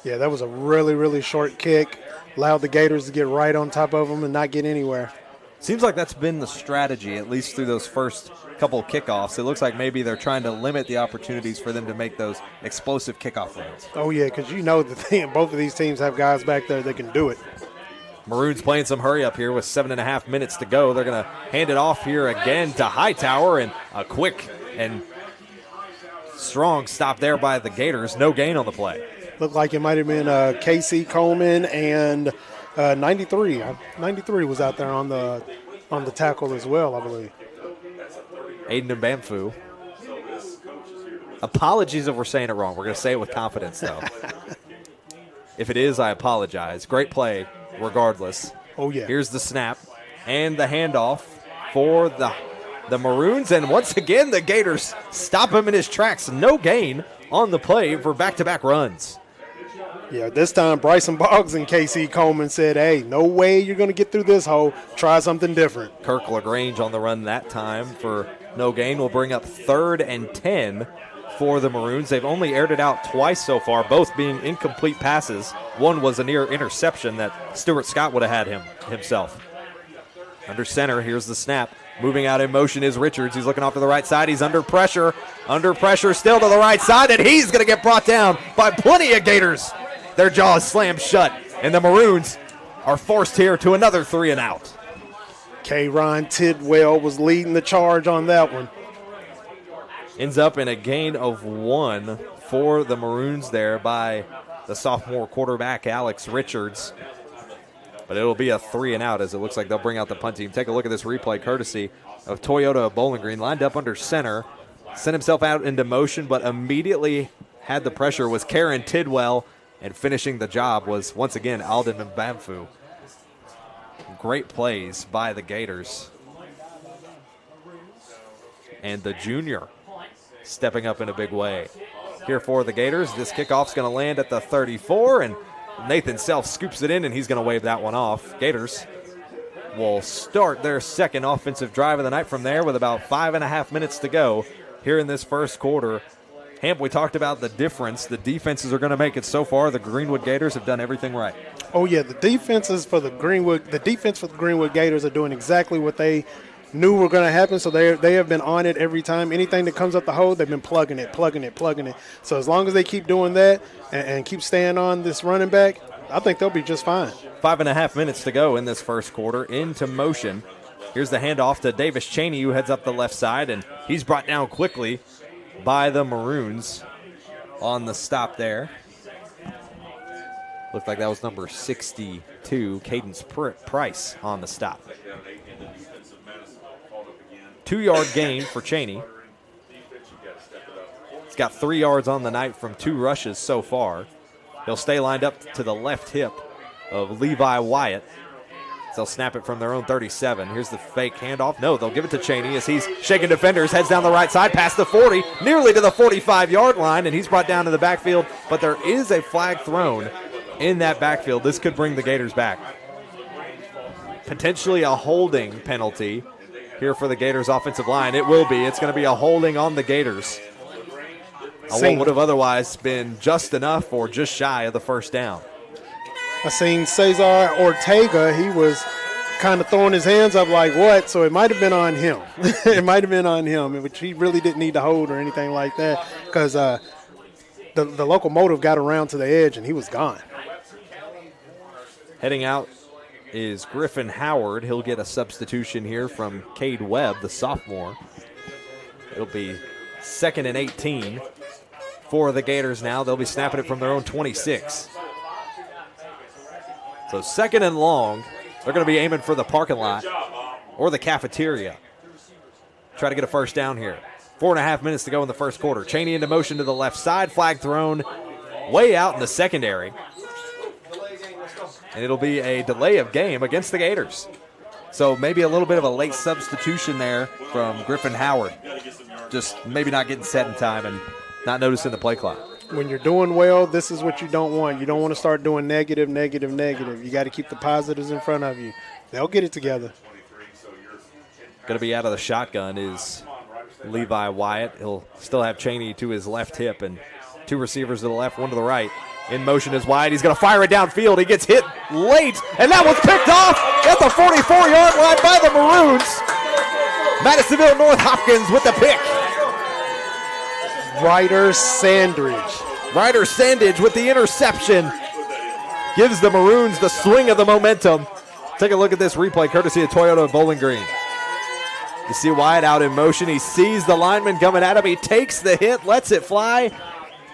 Yeah, that was a really, really short kick. Allowed the Gators to get right on top of them and not get anywhere. Seems like that's been the strategy, at least through those first couple of kickoffs. It looks like maybe they're trying to limit the opportunities for them to make those explosive kickoff runs. Oh, yeah, because you know that both of these teams have guys back there that can do it. Maroons playing some hurry up here with 7.5 minutes to go. They're going to hand it off here again to Hightower, and a quick and strong stop there by the Gators. No gain on the play. Looked like it might have been Casey Coleman and 93. 93 was out there on the tackle as well, I believe. Aiden Mbamfu. Apologies if we're saying it wrong. We're going to say it with confidence, though. If it is, I apologize. Great play regardless. Oh, yeah. Here's the snap and the handoff for the Maroons. And once again, the Gators stop him in his tracks. No gain on the play for back-to-back runs. Yeah, this time Bryson Boggs and KC Coleman said, hey, no way you're going to get through this hole. Try something different. Kirk LaGrange on the run that time for no gain will bring up 3rd and 10 for the Maroons. They've only aired it out twice so far, both being incomplete passes. One was a near interception that Stuart Scott would have had himself. Under center, here's the snap. Moving out in motion is Richards. He's looking off to the right side. He's under pressure. Under pressure still to the right side, and he's going to get brought down by plenty of Gators. Their jaws slammed shut, and the Maroons are forced here to another 3 and out. K-Ron Tidwell was leading the charge on that one. Ends up in a gain of 1 for the Maroons there by the sophomore quarterback, Alex Richards. But it'll be a 3 and out as it looks like they'll bring out the punt team. Take a look at this replay courtesy of Toyota of Bowling Green. Lined up under center, sent himself out into motion, but immediately had the pressure was Karen Tidwell, and finishing the job was once again Alden Mbamfu. Great plays by the Gators. And the junior stepping up in a big way. Here for the Gators, this kickoff's going to land at the 34, and Nathan Self scoops it in, and he's going to wave that one off. Gators will start their second offensive drive of the night from there with about 5.5 minutes to go here in this first quarter. Hamp, we talked about the difference the defenses are going to make it so far. The Greenwood Gators have done everything right. Oh, yeah, the defense for the Greenwood Gators are doing exactly what they knew were going to happen, so they have been on it every time. Anything that comes up the hole, they've been plugging it. So as long as they keep doing that and keep staying on this running back, I think they'll be just fine. 5.5 minutes to go in this first quarter. Into motion. Here's the handoff to Davis Cheney, who heads up the left side, and he's brought down quickly by the Maroons on the stop there. Looked like that was number 62, Cadence Price, on the stop. 2-yard gain for Cheney. He's got 3 yards on the night from 2 rushes so far. He'll stay lined up to the left hip of Levi Wyatt. They'll snap it from their own 37. Here's the fake handoff. No, they'll give it to Cheney as he's shaking defenders, heads down the right side, past the 40, nearly to the 45-yard line, and he's brought down to the backfield. But there is a flag thrown in that backfield. This could bring the Gators back. Potentially a holding penalty here for the Gators offensive line. It will be. It's going to be a holding on the Gators. What would have otherwise been just enough or just shy of the first down. I seen Cesar Ortega. He was kind of throwing his hands up like, what? So it might have been on him. It might have been on him, which he really didn't need to hold or anything like that because the locomotive got around to the edge and he was gone. Heading out is Griffin Howard. He'll get a substitution here from Cade Webb, the sophomore. It'll be 2nd and 18 for the Gators now. They'll be snapping it from their own 26. So 2nd and long. They're going to be aiming for the parking lot or the cafeteria. Try to get a first down here. 4.5 minutes to go in the first quarter. Cheney into motion to the left side. Flag thrown way out in the secondary. And it'll be a delay of game against the Gators. So maybe a little bit of a late substitution there from Griffin Howard. Just maybe not getting set in time and not noticing the play clock. When you're doing well, this is what you don't want. You don't want to start doing negative. You got to keep the positives in front of you. They'll get it together. Going to be out of the shotgun is Levi Wyatt. He'll still have Cheney to his left hip and 2 receivers to the left, 1 to the right. In motion is Wyatt. He's going to fire it downfield. He gets hit late, and that was picked off at the 44-yard line by the Maroons. Madisonville-North Hopkins with the pick. Ryder Sandridge with the interception. Gives the Maroons the swing of the momentum. Take a look at this replay courtesy of Toyota Bowling Green. You see Wyatt out in motion. He sees the lineman coming at him. He takes the hit, lets it fly,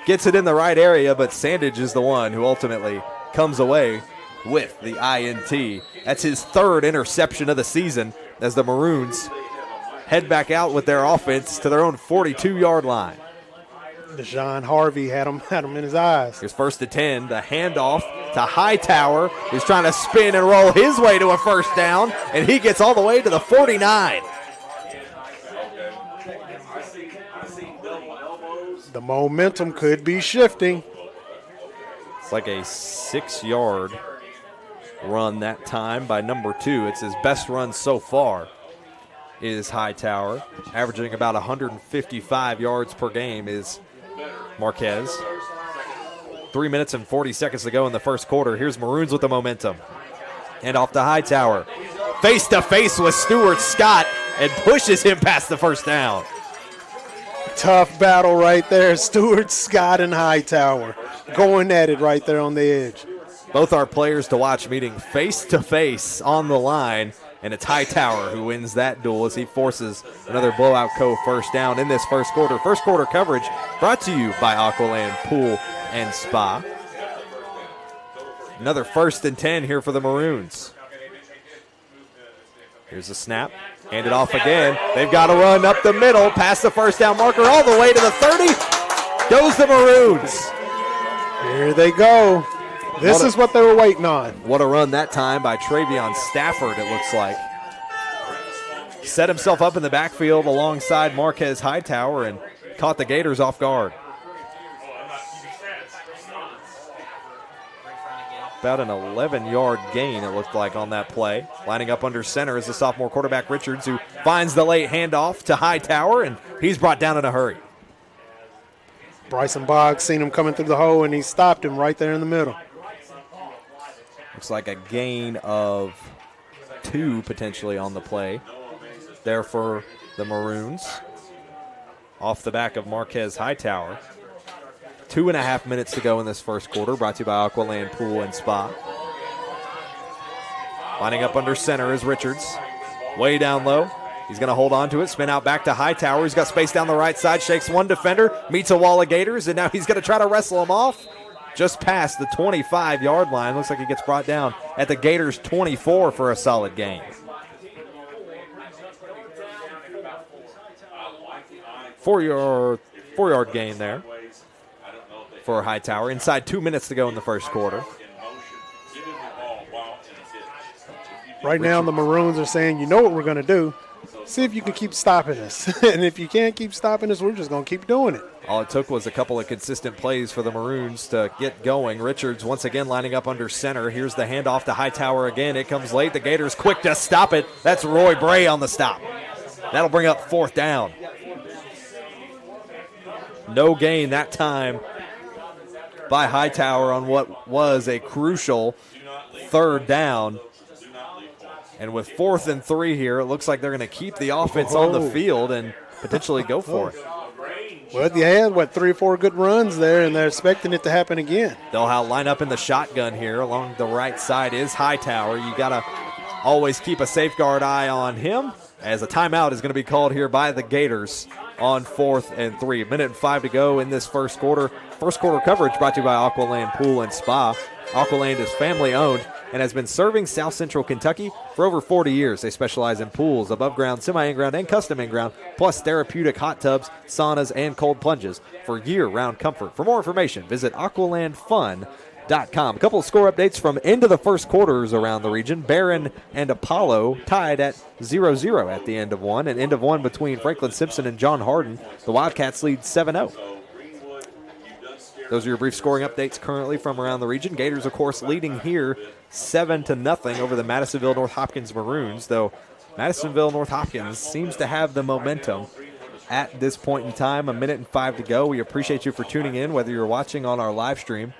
gets it in the right area, but Sandage is the one who ultimately comes away with the INT. That's his 3rd interception of the season as the Maroons head back out with their offense to their own 42-yard line. Deshaun Harvey had him in his eyes. Here's 1st and 10, the handoff to Hightower, who's trying to spin and roll his way to a first down, and he gets all the way to the 49. The momentum could be shifting. It's like a 6-yard run that time by number 2. It's his best run so far is Hightower, averaging about 155 yards per game is Marquez. 3 minutes and 40 seconds to go in the first quarter. Here's Maroons with the momentum. And off to Hightower. Face-to-face with Stuart Scott and pushes him past the first down. Tough battle right there. Stuart Scott and Hightower going at it right there on the edge. Both our players to watch meeting face-to-face on the line, and it's Hightower who wins that duel as he forces another blowout first down in this first quarter. First quarter coverage brought to you by Aqualand Pool and Spa. Another 1st and 10 here for the Maroons. Here's a snap. Hand it off again. They've got to run up the middle, past the first down marker, all the way to the 30. Goes the Maroons. Here they go. This is what they were waiting on. What a run that time by Travion Stafford, it looks like. Set himself up in the backfield alongside Marquez Hightower and caught the Gators off guard. About an 11-yard gain, it looked like, on that play. Lining up under center is the sophomore quarterback Richards, who finds the late handoff to Hightower, and he's brought down in a hurry. Bryson Boggs seen him coming through the hole, and he stopped him right there in the middle. Looks like a gain of 2 potentially on the play there for the Maroons. Off the back of Marquez Hightower. 2.5 minutes to go in this first quarter, brought to you by Aqualand Pool and Spa. Lining up under center is Richards. Way down low. He's going to hold on to it, spin out back to Hightower. He's got space down the right side, shakes one defender, meets a wall of Gators, and now he's going to try to wrestle him off. Just past the 25-yard line. Looks like he gets brought down at the Gators 24 for a solid gain. 4-yard gain there for Hightower. Inside 2 minutes to go in the first quarter. Right now the Maroons are saying, you know what we're going to do. See if you can keep stopping us. And if you can't keep stopping us, we're just going to keep doing it. All it took was a couple of consistent plays for the Maroons to get going. Richards once again lining up under center. Here's the handoff to Hightower again. It comes late. The Gators quick to stop it. That's Roy Bray on the stop. That'll bring up 4th down. No gain that time by Hightower on what was a crucial 3rd down. And with 4th and 3 here, it looks like they're going to keep the offense on the field and potentially go for it. Well, they had, 3 or 4 good runs there, and they're expecting it to happen again. They'll line up in the shotgun here. Along the right side is Hightower. You got to always keep a safeguard eye on him, as a timeout is going to be called here by the Gators on 4th and 3. 1:05 to go in this first quarter. First quarter coverage brought to you by Aqualand Pool and Spa. Aqualand is family owned and has been serving South Central Kentucky for over 40 years. They specialize in pools, above ground, semi-in-ground, and custom in-ground, plus therapeutic hot tubs, saunas, and cold plunges for year-round comfort. For more information, visit aqualandfun.com. A couple of score updates from end of the first quarters around the region. Barron and Apollo tied at 0-0 at the end of one, and end of one between Franklin Simpson and John Harden. The Wildcats lead 7-0. Those are your brief scoring updates currently from around the region. Gators, of course, leading here 7-0 over the Madisonville-North Hopkins Maroons, though Madisonville-North Hopkins seems to have the momentum at this point in time. 1:05 to go. We appreciate you for tuning in, whether you're watching on our live stream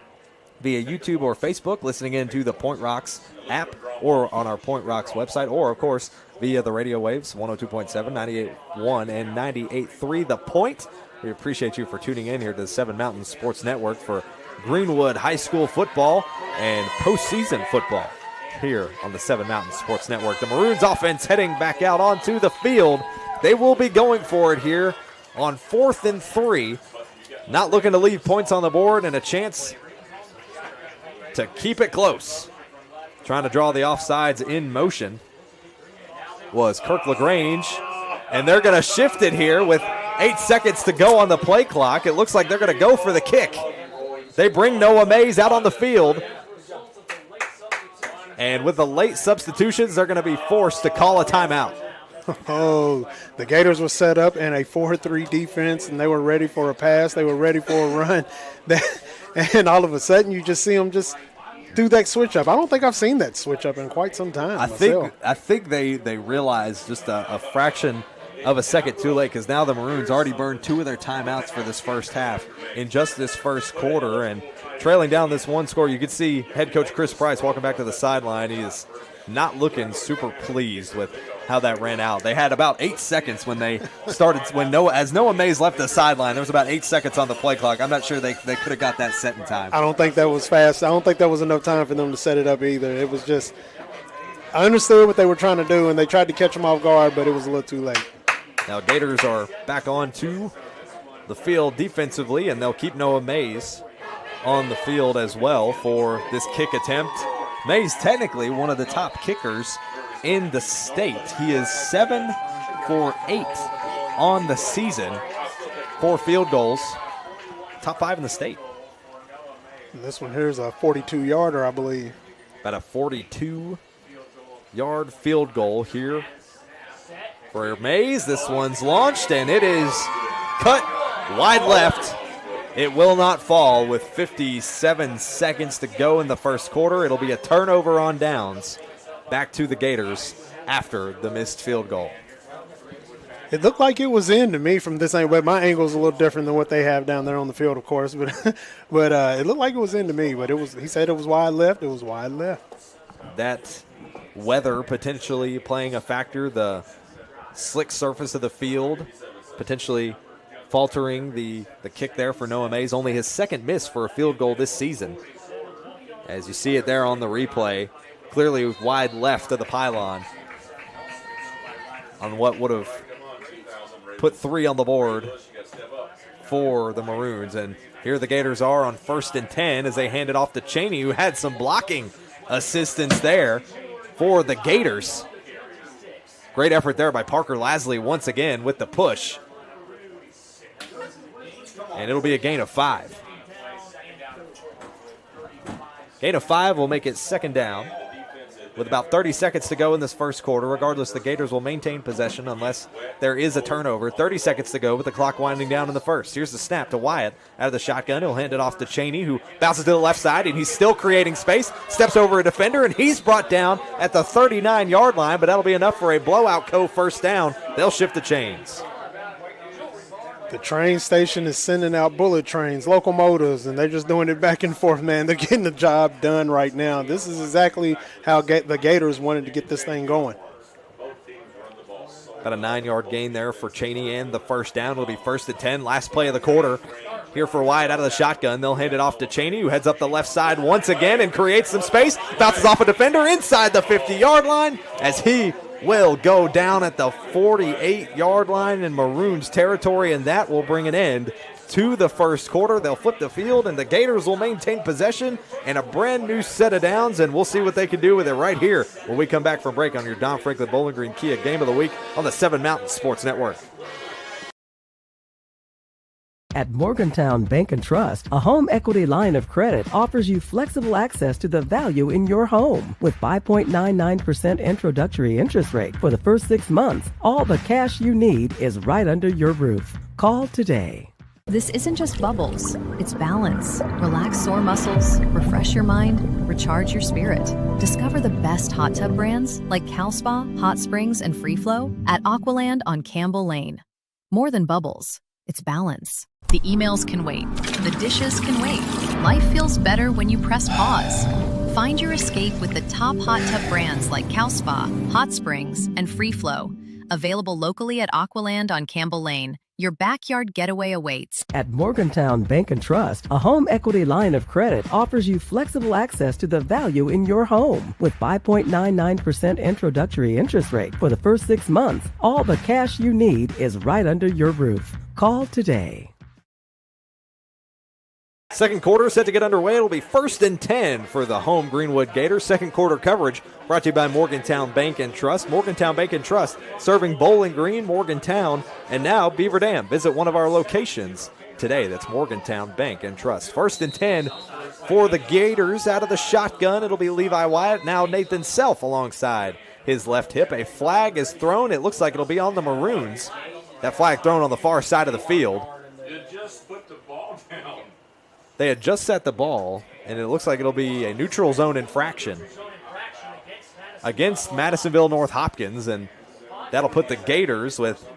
via YouTube or Facebook, listening in to the Point Rocks app or on our Point Rocks website, or, of course, via the radio waves, 102.7, 98.1, and 98.3 The Point. We appreciate you for tuning in here to the 7 Mountain Sports Network for Greenwood High School football and postseason football here on the 7 Mountain Sports Network. The Maroons offense heading back out onto the field. They will be going for it here on 4th and 3. Not looking to leave points on the board and a chance to keep it close. Trying to draw the offsides in motion was Kirk LaGrange, and they're going to shift it here with 8 seconds to go on the play clock. It looks like they're going to go for the kick. They bring Noah Mays out on the field. And with the late substitutions, they're going to be forced to call a timeout. Oh, the Gators were set up in a 4-3 defense, and they were ready for a pass. They were ready for a run. And all of a sudden, you just see them just do that switch up. I don't think I've seen that switch up in quite some time. I think they realized just a fraction of a second too late, because now the Maroons already burned 2 of their timeouts for this first half in just this first quarter. And trailing down this one score, you could see head coach Chris Price walking back to the sideline. He is not looking super pleased with how that ran out. They had about 8 seconds when they started, as Noah Mays left the sideline, there was about 8 seconds on the play clock. I'm not sure they could have got that set in time. I don't think that was fast. I don't think that was enough time for them to set it up either. It was just, I understood what they were trying to do, and they tried to catch them off guard, but it was a little too late. Now Gators are back onto the field defensively, and they'll keep Noah Mays on the field as well for this kick attempt. Mays technically one of the top kickers in the state. He is 7 for 8 on the season, 4 field goals, top 5 in the state. And this one here is a 42-yarder, I believe. About a 42-yard field goal here for Mays. This one's launched, and it is cut wide left. It will not fall with 57 seconds to go in the first quarter. It'll be a turnover on downs back to the Gators after the missed field goal. It looked like it was in to me from this angle. My angle is a little different than what they have down there on the field, of course. But it looked like it was in to me. But it was. He said it was wide left. It was wide left. That weather potentially playing a factor. The slick surface of the field potentially faltering the kick there for Noah Mays. Only his second miss for a field goal this season. As you see it there on the replay, clearly wide left of the pylon on what would have put 3 on the board for the Maroons. And here the Gators are on 1st and 10 as they hand it off to Cheney, who had some blocking assistance there for the Gators. Great effort there by Parker Lasley once again with the push. And it'll be a gain of 5. Gain of 5 will make it 2nd down. With about 30 seconds to go in this first quarter, regardless, the Gators will maintain possession unless there is a turnover. 30 seconds to go with the clock winding down in the first. Here's the snap to Wyatt out of the shotgun. He'll hand it off to Cheney, who bounces to the left side, and he's still creating space. Steps over a defender, and he's brought down at the 39-yard line, but that'll be enough for a blowout first down. They'll shift the chains. The train station is sending out bullet trains, locomotives, and they're just doing it back and forth, man. They're getting the job done right now. This is exactly how the Gators wanted to get this thing going. About a 9-yard gain there for Cheney and the first down. It'll be 1st and 10, last play of the quarter. Here for Wyatt out of the shotgun. They'll hand it off to Cheney, who heads up the left side once again and creates some space. Bounces off a defender inside the 50-yard line as he will go down at the 48-yard line in Maroons territory, and that will bring an end to the first quarter. They'll flip the field, and the Gators will maintain possession and a brand new set of downs, and we'll see what they can do with it right here when we come back from break on your Don Franklin Bowling Green Kia Game of the Week on the 7 Mountain Sports Network. At Morgantown Bank and Trust, a home equity line of credit offers you flexible access to the value in your home. With 5.99% introductory interest rate for the first 6 months, all the cash you need is right under your roof. Call today. This isn't just bubbles, it's balance. Relax sore muscles, refresh your mind, recharge your spirit. Discover the best hot tub brands like Cal Spa, Hot Springs, and Free Flow at Aqualand on Campbell Lane. More than bubbles, it's balance. The emails can wait. The dishes can wait. Life feels better when you press pause. Find your escape with the top hot tub brands like Cal Spa, Hot Springs, and Free Flow. Available locally at Aqualand on Campbell Lane. Your backyard getaway awaits. At Morgantown Bank and Trust, a home equity line of credit offers you flexible access to the value in your home. With 5.99% introductory interest rate for the first 6 months, all the cash you need is right under your roof. Call today. Second quarter set to get underway. It'll be 1st and 10 for the home Greenwood Gators. Second quarter coverage brought to you by Morgantown Bank and Trust. Morgantown Bank and Trust serving Bowling Green, Morgantown, and now Beaver Dam. Visit one of our locations today. That's Morgantown Bank and Trust. 1st and 10 for the Gators out of the shotgun. It'll be Levi Wyatt. Now Nathan Self alongside his left hip. A flag is thrown. It looks like it'll be on the Maroons. That flag thrown on the far side of the field. They had just set the ball, and it looks like it'll be a neutral zone infraction against Madisonville-North Hopkins, and that'll put the Gators with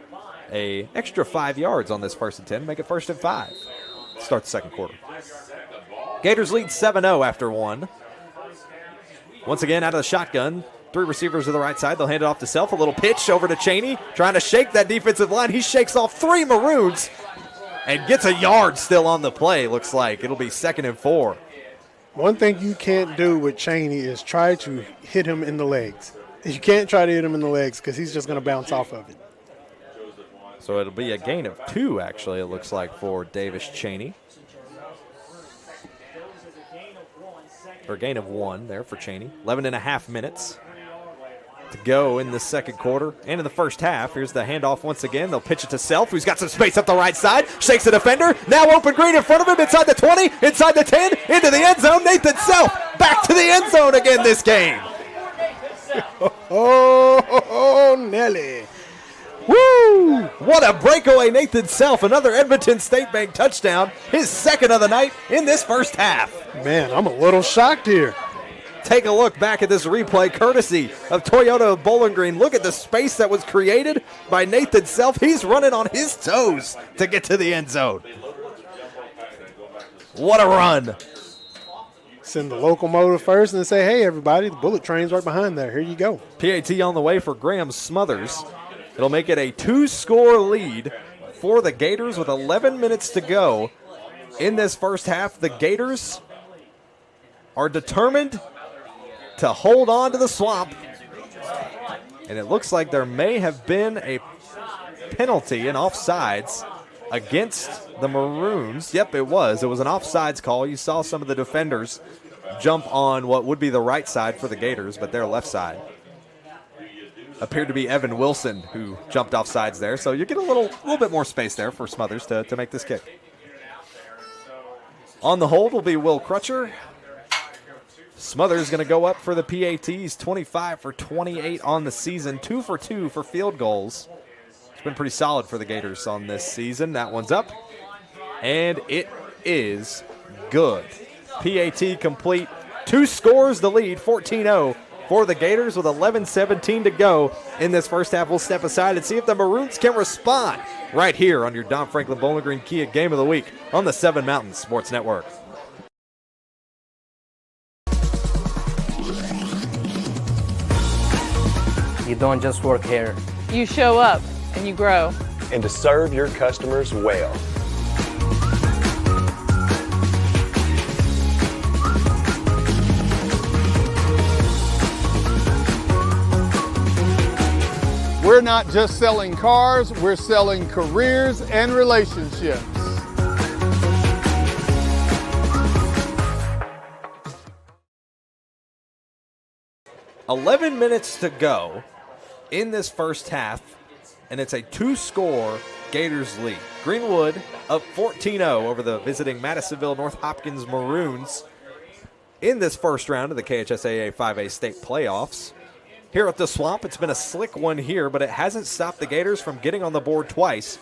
a extra 5 yards on this 1st and 10, make it 1st and 5. Start the second quarter. Gators lead 7-0 after 1. Once again, out of the shotgun, 3 receivers to the right side. They'll hand it off to Self. A little pitch over to Cheney, trying to shake that defensive line. He shakes off 3 Maroons and gets a yard still on the play, looks like. It'll be 2nd and 4. One thing you can't do with Cheney is try to hit him in the legs. You can't try to hit him in the legs because he's just going to bounce off of it. So it'll be a gain of 2, actually, it looks like, for Davis Cheney. Or gain of 1 there for Cheney. 11.5 minutes to go in the second quarter and in the first half. Here's the handoff once again. They'll pitch it to Self, who's got some space up the right side. Shakes the defender. Now open green in front of him, inside the 20, inside the 10, into the end zone. Nathan Self back to the end zone again this game. Oh, Nelly. Woo! What a breakaway, Nathan Self. Another Edmonton State Bank touchdown. His 2nd of the night in this first half. Man, I'm a little shocked here. Take a look back at this replay, courtesy of Toyota of Bowling Green. Look at the space that was created by Nathan Self. He's running on his toes to get to the end zone. What a run. Send the locomotive first and say, hey, everybody, the bullet train's right behind there. Here you go. PAT on the way for Graham Smothers. It'll make it a 2-score lead for the Gators with 11 minutes to go in this first half. The Gators are determined to hold on to the swamp. And it looks like there may have been a penalty in offsides against the Maroons. Yep, it was. It was an offsides call. You saw some of the defenders jump on what would be the right side for the Gators, but their left side. Appeared to be Evan Wilson who jumped off sides there. So you get a little bit more space there for Smothers to make this kick. On the hold will be Will Crutcher. Smothers going to go up for the PATs, 25 for 28 on the season, 2 for 2 for field goals. It's been pretty solid for the Gators on this season. That one's up, and it is good. PAT complete, 2 scores the lead, 14-0. For the Gators with 11:17 to go in this first half. We'll step aside and see if the Maroons can respond right here on your Don Franklin Bowling Green Kia Game of the Week on the 7 Mountain Sports Network. You don't just work here. You show up and you grow. And to serve your customers well. We're not just selling cars, we're selling careers and relationships. "11 minutes to go in this first half, and it's a 2-score Gators lead. Greenwood up 14-0 over the visiting Madisonville-North Hopkins Maroons in this first round of the KHSAA 5A state playoffs. Here at the Swamp, it's been a slick one here, but it hasn't stopped the Gators from getting on the board twice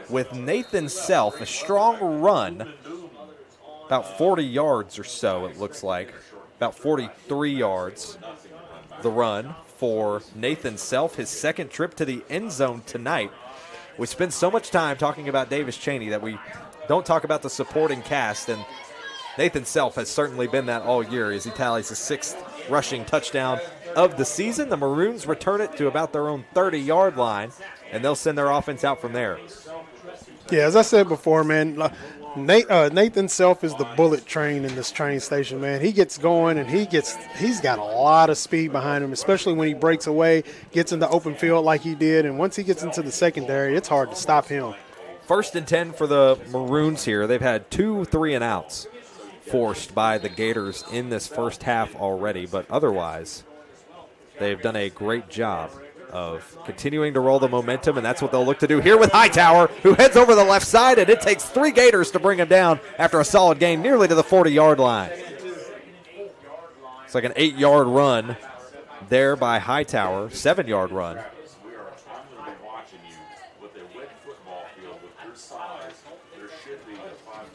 with Nathan Self, a strong run, about 40 yards or so it looks like, about 43 yards, the run for Nathan Self, his 2nd trip to the end zone tonight. We spend so much time talking about Davis Cheney that we don't talk about the supporting cast, and Nathan Self has certainly been that all year as he tallies his 6th rushing touchdown of the season. The Maroons return it to about their own 30-yard line, and they'll send their offense out from there. Yeah, as I said before, man, Nathan Self is the bullet train in this train station, man. He gets going, and he's got a lot of speed behind him, especially when he breaks away, gets in the open field like he did, and once he gets into the secondary, it's hard to stop him. 1st and 10 for the Maroons here. They've had 2 3-and-outs forced by the Gators in this first half already, but otherwise they've done a great job of continuing to roll the momentum, and that's what they'll look to do here with Hightower, who heads over the left side, and it takes 3 Gators to bring him down after a solid gain nearly to the 40-yard line. It's like an 8-yard run there by Hightower, 7-yard run.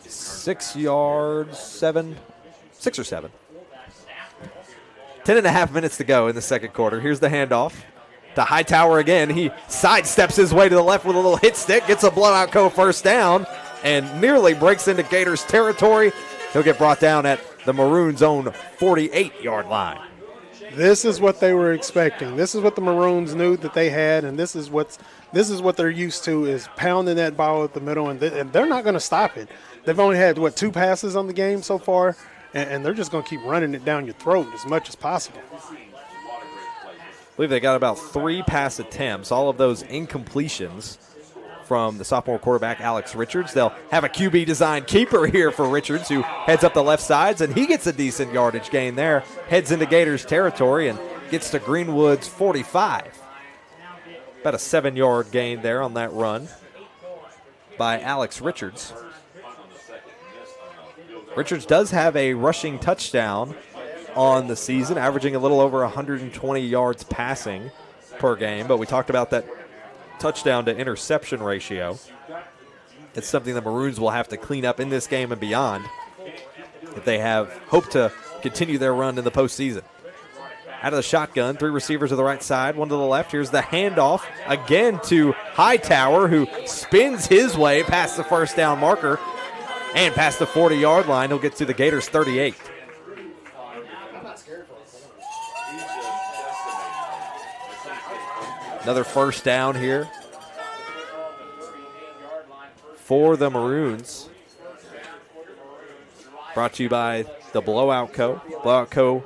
Six yards, 6 or 7. 10.5 minutes to go in the second quarter. Here's the handoff. to Hightower again. He sidesteps his way to the left with a little hit stick, gets a blowout first down, and nearly breaks into Gators territory. He'll get brought down at the Maroons' own 48-yard line. This is what they were expecting. This is what the Maroons knew that they had, and this is what they're used to, is pounding that ball at the middle, and they're not going to stop it. They've only had, 2 passes on the game so far, and they're just going to keep running it down your throat as much as possible. I believe they got about 3 pass attempts, all of those incompletions from the sophomore quarterback, Alex Richards. They'll have a QB-designed keeper here for Richards, who heads up the left sides, and he gets a decent yardage gain there, heads into Gators territory, and gets to Greenwood's 45. About a 7-yard gain there on that run by Alex Richards. Richards does have a rushing touchdown on the season, averaging a little over 120 yards passing per game, but we talked about that touchdown to interception ratio. It's something the Maroons will have to clean up in this game and beyond if they have hope to continue their run in the postseason. Out of the shotgun, 3 receivers to the right side, 1 to the left. Here's the handoff again to Hightower, who spins his way past the first down marker and past the 40-yard line. He'll get to the Gators 38. Another first down here for the Maroons. Brought to you by the Blowout Co. Blowout Co.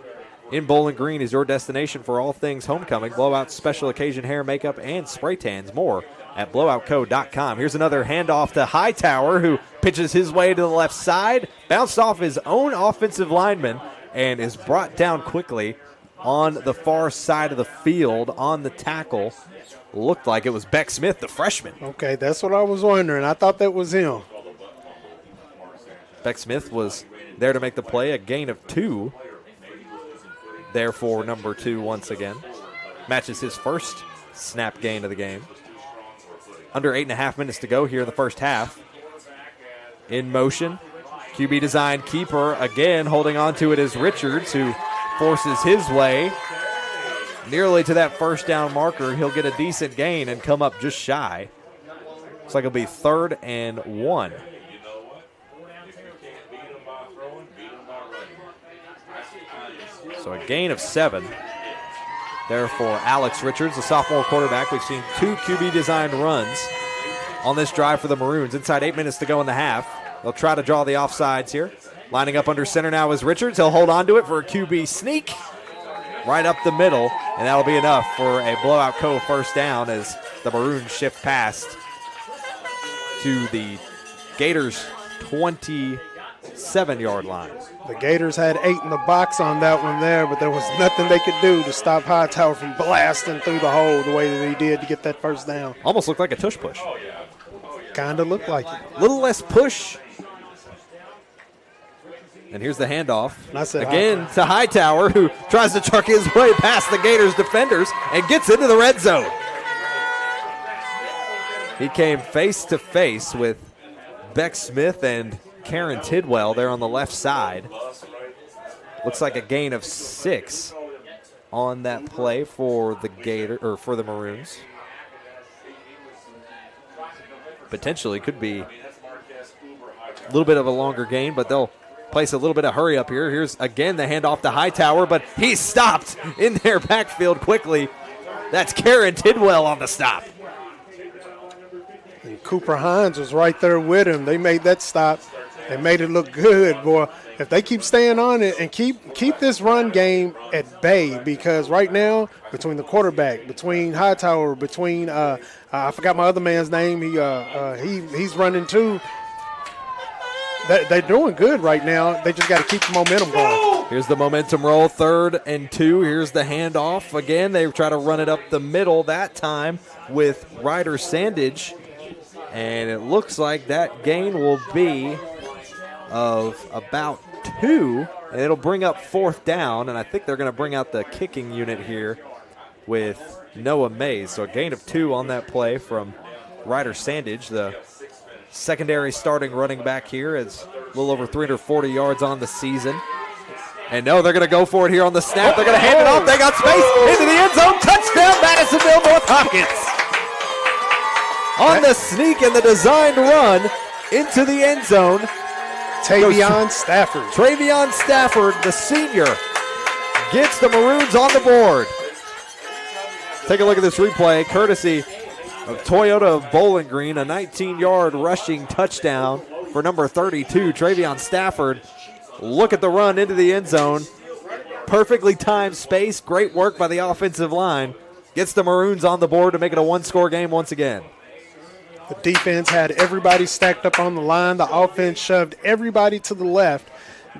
in Bowling Green is your destination for all things homecoming. Blowout, special occasion hair, makeup, and spray tans. More at blowoutco.com. Here's another handoff to Hightower, who pitches his way to the left side, bounced off his own offensive lineman, and is brought down quickly on the far side of the field on the tackle. Looked like it was Beck Smith, the freshman. Okay, that's what I was wondering. I thought that was him. Beck Smith was there to make the play, a gain of 2. Therefore, number 2 once again. Matches his first snap gain of the game. Under 8.5 minutes to go here in the first half. In motion, QB design keeper again, holding on to it is Richards, who forces his way nearly to that first down marker. He'll get a decent gain and come up just shy. Looks like it'll be 3rd and 1. So a gain of 7 there for Alex Richards, the sophomore quarterback. We've seen 2 QB-designed runs on this drive for the Maroons. Inside 8 minutes to go in the half. They'll try to draw the offsides here. Lining up under center now is Richards. He'll hold on to it for a QB sneak right up the middle, and that'll be enough for a Blowout Co. first down as the Maroons shift past to the Gators' 27-yard line. The Gators had 8 in the box on that one there, but there was nothing they could do to stop Hightower from blasting through the hole the way that he did to get that first down. Almost looked like a tush push. Kind of looked like it. A little less push. And here's the handoff again to Hightower, who tries to truck his way past the Gators defenders and gets into the red zone. He came face to face with Beck Smith and Karen Tidwell there on the left side. Looks like a gain of 6 on that play for the for the Maroons. Potentially could be a little bit of a longer gain, but they'll place a little bit of hurry up here. Here's again the handoff to Hightower, but he's stopped in their backfield quickly. That's Karen Tidwell on the stop. And Cooper Hines was right there with him. They made that stop. They made it look good, boy. If they keep staying on it and keep this run game at bay, because right now, between the quarterback, between Hightower, between I forgot my other man's name. He's running too. They're doing good right now. They just got to keep the momentum going. Here's the momentum roll, 3rd and 2. Here's the handoff. Again, they try to run it up the middle that time with Ryder Sandage. And it looks like that gain will be of about 2. And it'll bring up 4th down. And I think they're going to bring out the kicking unit here with Noah Mays. So a gain of 2 on that play from Ryder Sandage, the secondary starting running back here. Is a little over 340 yards on the season. And no, they're going to go for it here on the snap. They're going to hand it off. They got space into the end zone. Touchdown, Madisonville-North Hopkins. On the sneak and the designed run into the end zone. Travion Stafford, the senior, gets the Maroons on the board. Take a look at this replay, courtesy of Toyota of Bowling Green, a 19-yard rushing touchdown for number 32, Travion Stafford. Look at the run into the end zone. Perfectly timed space. Great work by the offensive line. Gets the Maroons on the board to make it a one-score game once again. The defense had everybody stacked up on the line. The offense shoved everybody to the left,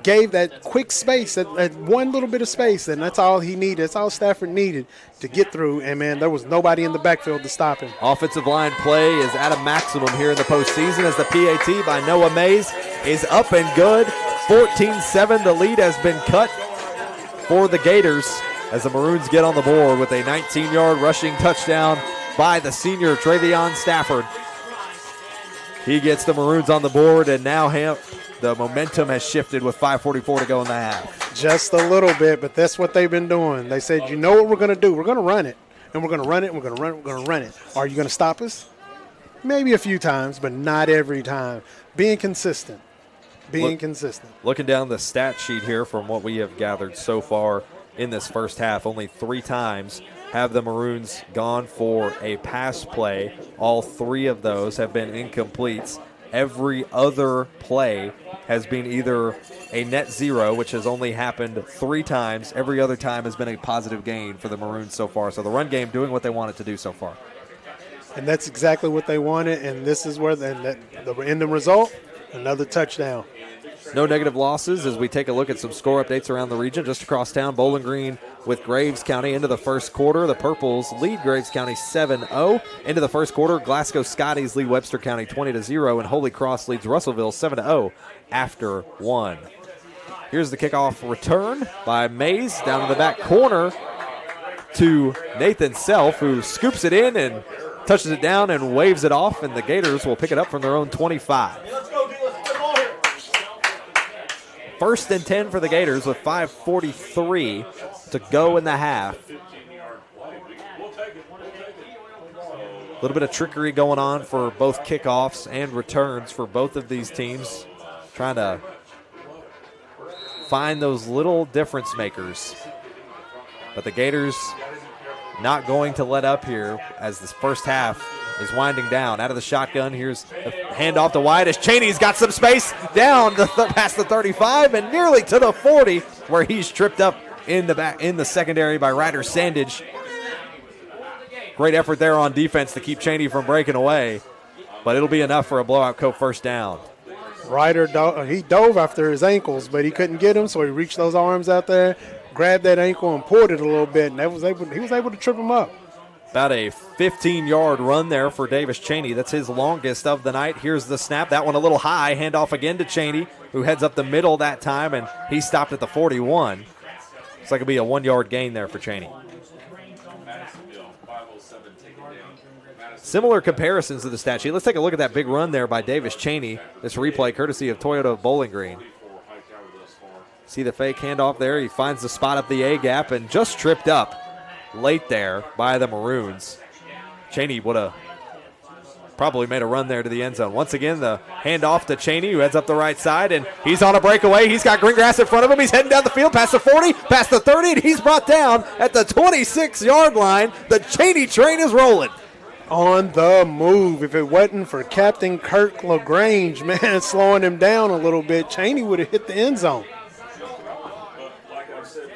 gave that quick space, that one little bit of space, and that's all he needed. That's all Stafford needed to get through, and, man, there was nobody in the backfield to stop him. Offensive line play is at a maximum here in the postseason as the PAT by Noah Mays is up and good. 14-7, the lead has been cut for the Gators as the Maroons get on the board with a 19-yard rushing touchdown by the senior Travion Stafford. He gets the Maroons on the board, and now the momentum has shifted with 5:44 to go in the half. Just a little bit, but that's what they've been doing. They said, you know what we're going to do? We're going to run it, and we're going to run it, and we're going to run it, we're going to run it. Are you going to stop us? Maybe a few times, but not every time. Being consistent. Looking down the stat sheet here from what we have gathered so far in this first half, only 3 times have the Maroons gone for a pass play. All 3 of those have been incompletes. Every other play has been either a net zero, which has only happened 3 times. Every other time has been a positive gain for the Maroons so far. So the run game doing what they want it to do so far. And that's exactly what they wanted, and this is where the end result, another touchdown. No negative losses as we take a look at some score updates around the region. Just across town, Bowling Green with Graves County into the first quarter. The Purples lead Graves County 7-0. Into the first quarter, Glasgow Scotties lead Webster County 20-0, and Holy Cross leads Russellville 7-0 after 1. Here's the kickoff return by Mays down in the back corner to Nathan Self, who scoops it in and touches it down and waves it off, and the Gators will pick it up from their own 25. First and 10 for the Gators with 5:43 to go in the half. A little bit of trickery going on for both kickoffs and returns for both of these teams, trying to find those little difference makers. But the Gators not going to let up here as this first half is winding down. Out of the shotgun, here's a handoff to Wyatt as Cheney's got some space down past the 35 and nearly to the 40, where he's tripped up in the secondary by Ryder Sandage. Great effort there on defense to keep Cheney from breaking away, but it'll be enough for a blowout Cope first down. Ryder, he dove after his ankles, but he couldn't get him, so he reached those arms out there, grabbed that ankle and pulled it a little bit, and he was able to trip him up. About a 15-yard run there for Davis Cheney. That's his longest of the night. Here's the snap. That one a little high. Handoff again to Cheney, who heads up the middle that time, and he stopped at the 41. Looks like it'll be a 1-yard gain there for Cheney. Similar comparisons to the stat sheet. Let's take a look at that big run there by Davis Cheney. This replay courtesy of Toyota of Bowling Green. See the fake handoff there. He finds the spot up the A-gap and just tripped up late there by the Maroons. Cheney would have probably made a run there to the end zone. Once again, the handoff to Cheney, who heads up the right side, and he's on a breakaway. He's got green grass in front of him. He's heading down the field past the 40, past the 30, and he's brought down at the 26-yard line. The Cheney train is rolling. On the move. If it wasn't for Captain Kirk LaGrange, man, slowing him down a little bit, Cheney would have hit the end zone.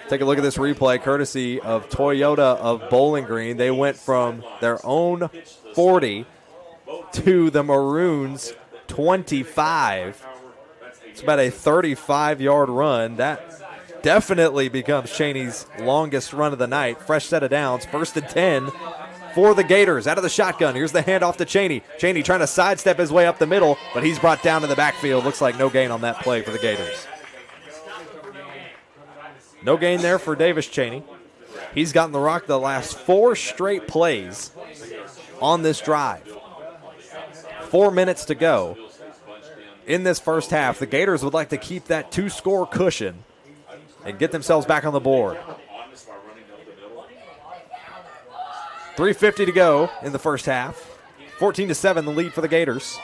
Take a look at this replay courtesy of Toyota of Bowling Green. They went from their own 40 to the Maroons 25. It's about a 35-yard run. That definitely becomes Cheney's longest run of the night. Fresh set of downs. First and 10 for the Gators. Out of the shotgun. Here's the handoff to Cheney. Cheney trying to sidestep his way up the middle, but he's brought down in the backfield. Looks like no gain on that play for the Gators. No gain there for Davis Cheney. He's gotten the rock the last 4 straight plays on this drive. 4 minutes to go in this first half. The Gators would like to keep that 2-score cushion and get themselves back on the board. 3:50 to go in the first half. 14-7 the lead for the Gators.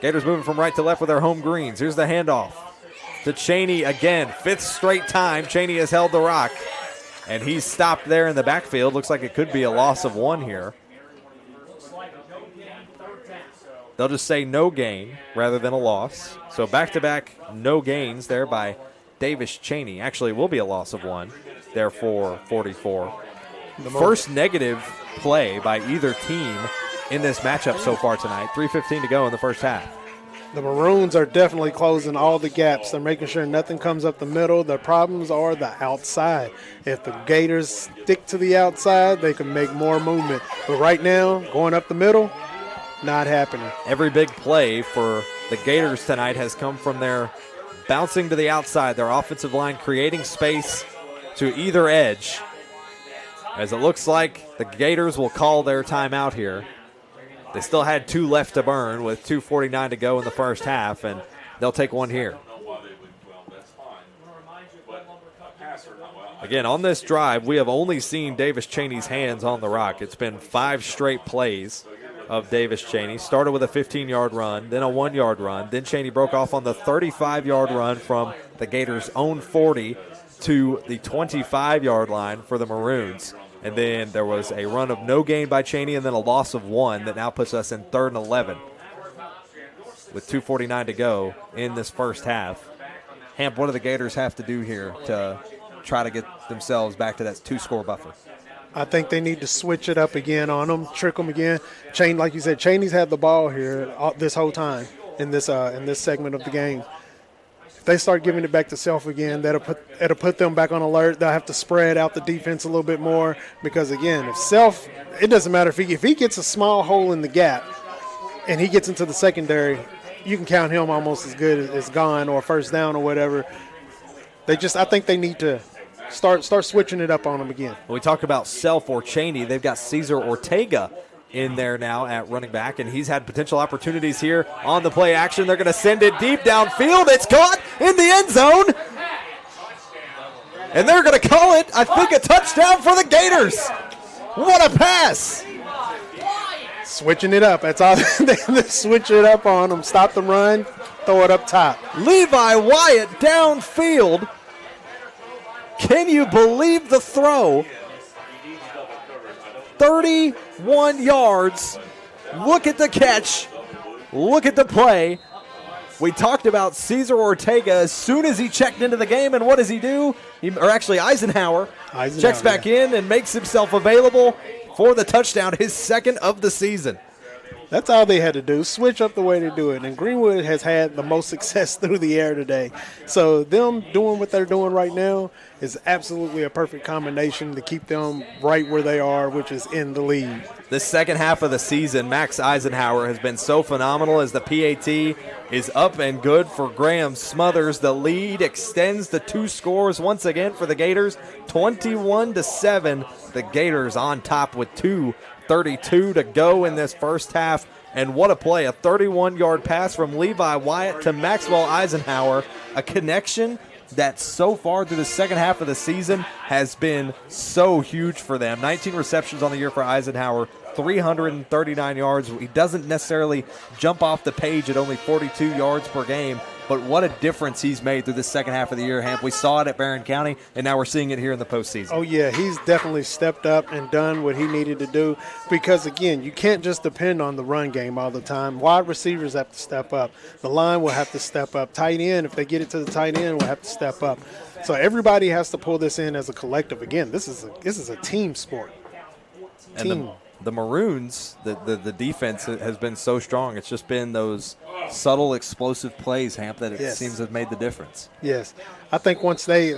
Gators moving from right to left with their home greens. Here's the handoff to Cheney again. 5th straight time Cheney has held the rock. And he's stopped there in the backfield. Looks like it could be a loss of 1 here. They'll just say no gain rather than a loss. So back-to-back no gains there by Davis Cheney. Actually, it will be a loss of 1, therefore 44. The first negative play by either team in this matchup so far tonight. 3:15 to go in the first half. The Maroons are definitely closing all the gaps. They're making sure nothing comes up the middle. The problems are the outside. If the Gators stick to the outside, they can make more movement. But right now, going up the middle, not happening. Every big play for the Gators tonight has come from their bouncing to the outside, their offensive line creating space to either edge. As it looks like the Gators will call their timeout here. They still had 2 left to burn with 2:49 to go in the first half, and they'll take 1 here. Again, on this drive, we have only seen Davis Cheney's hands on the rock. It's been 5 straight plays of Davis Cheney. Started with a 15-yard run, then a 1-yard run. Then Cheney broke off on the 35-yard run from the Gators' own 40 to the 25-yard line for the Maroons. And then there was a run of no gain by Cheney and then a loss of 1 that now puts us in 3rd and 11 with 2:49 to go in this first half. Hamp, what do the Gators have to do here to try to get themselves back to that 2-score buffer? I think they need to switch it up again on them, trick them again. Like you said, Cheney's had the ball here this whole time in this segment of the game. If they start giving it back to Self again, it'll put them back on alert. They'll have to spread out the defense a little bit more because, again, if Self, it doesn't matter if he gets a small hole in the gap and he gets into the secondary, you can count him almost as good as gone or first down or whatever. I think they need to start switching it up on them again. When we talk about Self or Cheney, they've got Cesar Ortega in there now at running back, and he's had potential opportunities here on the play action. They're going to send it deep downfield. It's caught in the end zone, and they're going to call it, I think, a touchdown for the Gators. What a pass. Switching it up. That's all. They switch it up on them. Stop the run, throw it up top. Levi Wyatt downfield. Can you believe the throw? 31 yards. Look at the catch. Look at the play. We talked about Cesar Ortega as soon as he checked into the game, and what does he do? Eisenhower checks back in and makes himself available for the touchdown, his 2nd of the season. That's all they had to do, switch up the way they do it. And Greenwood has had the most success through the air today. So them doing what they're doing right now is absolutely a perfect combination to keep them right where they are, which is in the lead. This second half of the season, Max Eisenhower has been so phenomenal as the PAT is up and good for Graham Smothers. The lead extends to 2 scores once again for the Gators, 21-7. The Gators on top with 2:32 to go in this first half. And what a play, a 31-yard pass from Levi Wyatt to Maxwell Eisenhower, a connection that so far through the second half of the season has been so huge for them. 19 receptions on the year for Eisenhower, 339 yards. He doesn't necessarily jump off the page at only 42 yards per game, but what a difference he's made through the second half of the year, Hamp. We saw it at Barron County, and now we're seeing it here in the postseason. Oh, yeah, he's definitely stepped up and done what he needed to do because, again, you can't just depend on the run game all the time. Wide receivers have to step up. The line will have to step up. Tight end, if they get it to the tight end, will have to step up. So everybody has to pull this in as a collective. Again, this is a team sport. And the Maroons, the defense has been so strong. It's just been those subtle, explosive plays, Hamp, that it seems to have made the difference. Yes. I think once they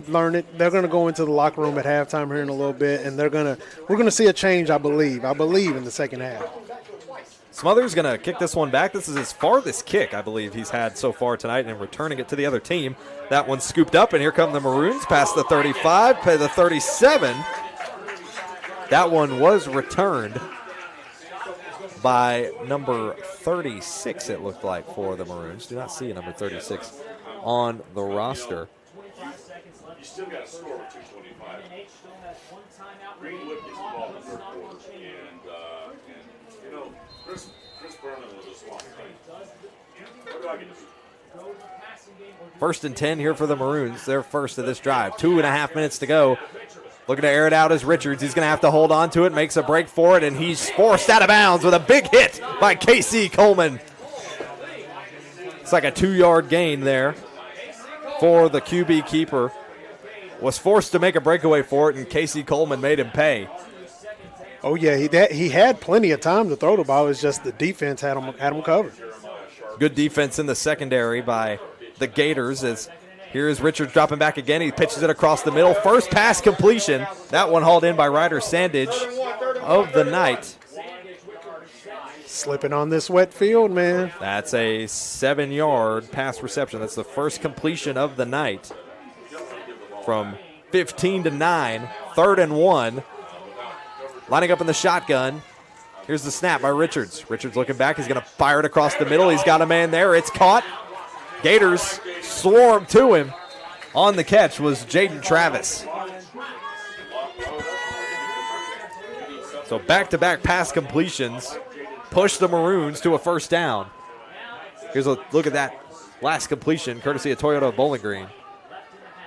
learn it, they're going to go into the locker room at halftime here in a little bit, and we're going to see a change, I believe in the second half. Smothers going to kick this one back. This is his farthest kick, I believe, he's had so far tonight, and returning it to the other team. That one's scooped up, and here come the Maroons past the 35, to the 37. That one was returned by number 36, it looked like, for the Maroons. Do not see a number 36 on the roster. still got to score with 2:25. Greenwood gets the ball in the third quarter, and you know, Chris Berman was a swamp, right? What do I get to do? First and 10 here for the Maroons. Their first of this drive. 2.5 minutes to go. Looking to air it out is Richards. He's going to have to hold on to it, makes a break for it, and he's forced out of bounds with a big hit by Casey Coleman. It's like a 2-yard gain there for the QB keeper. Was forced to make a breakaway for it, and Casey Coleman made him pay. Oh, yeah, he had plenty of time to throw the ball. It's just the defense had him covered. Good defense in the secondary by the Gators. As here's Richards dropping back again. He pitches it across the middle. First pass completion. That one hauled in by Ryder Sandage of the night. Slipping on this wet field, man. That's a 7-yard pass reception. That's the first completion of the night. From 15 to 9, 3rd and 1. Lining up in the shotgun. Here's the snap by Richards. Richards looking back. He's going to fire it across the middle. He's got a man there. It's caught. Gators swarm to him. On the catch was Jaden Travis. So back-to-back pass completions push the Maroons to a first down. Here's a look at that last completion, courtesy of Toyota of Bowling Green.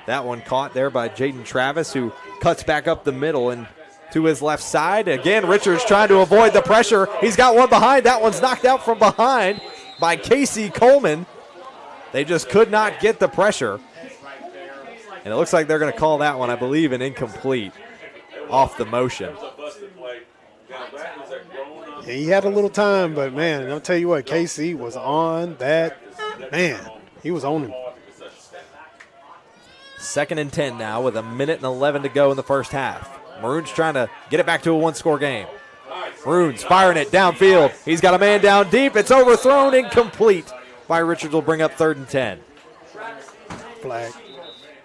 That one caught there by Jaden Travis, who cuts back up the middle and to his left side. Again, Richards trying to avoid the pressure. He's got one behind. That one's knocked out from behind by Casey Coleman. They just could not get the pressure. And it looks like they're going to call that one, I believe, an incomplete off the motion. Yeah, he had a little time, but, man, I'll tell you what, KC was on that. Man, he was on him. 2nd and 10 now with 1:11 to go in the first half. Maroons trying to get it back to a one-score game. Maroons firing it downfield. He's got a man down deep. It's overthrown, incomplete by Richards. Will bring up 3rd and 10.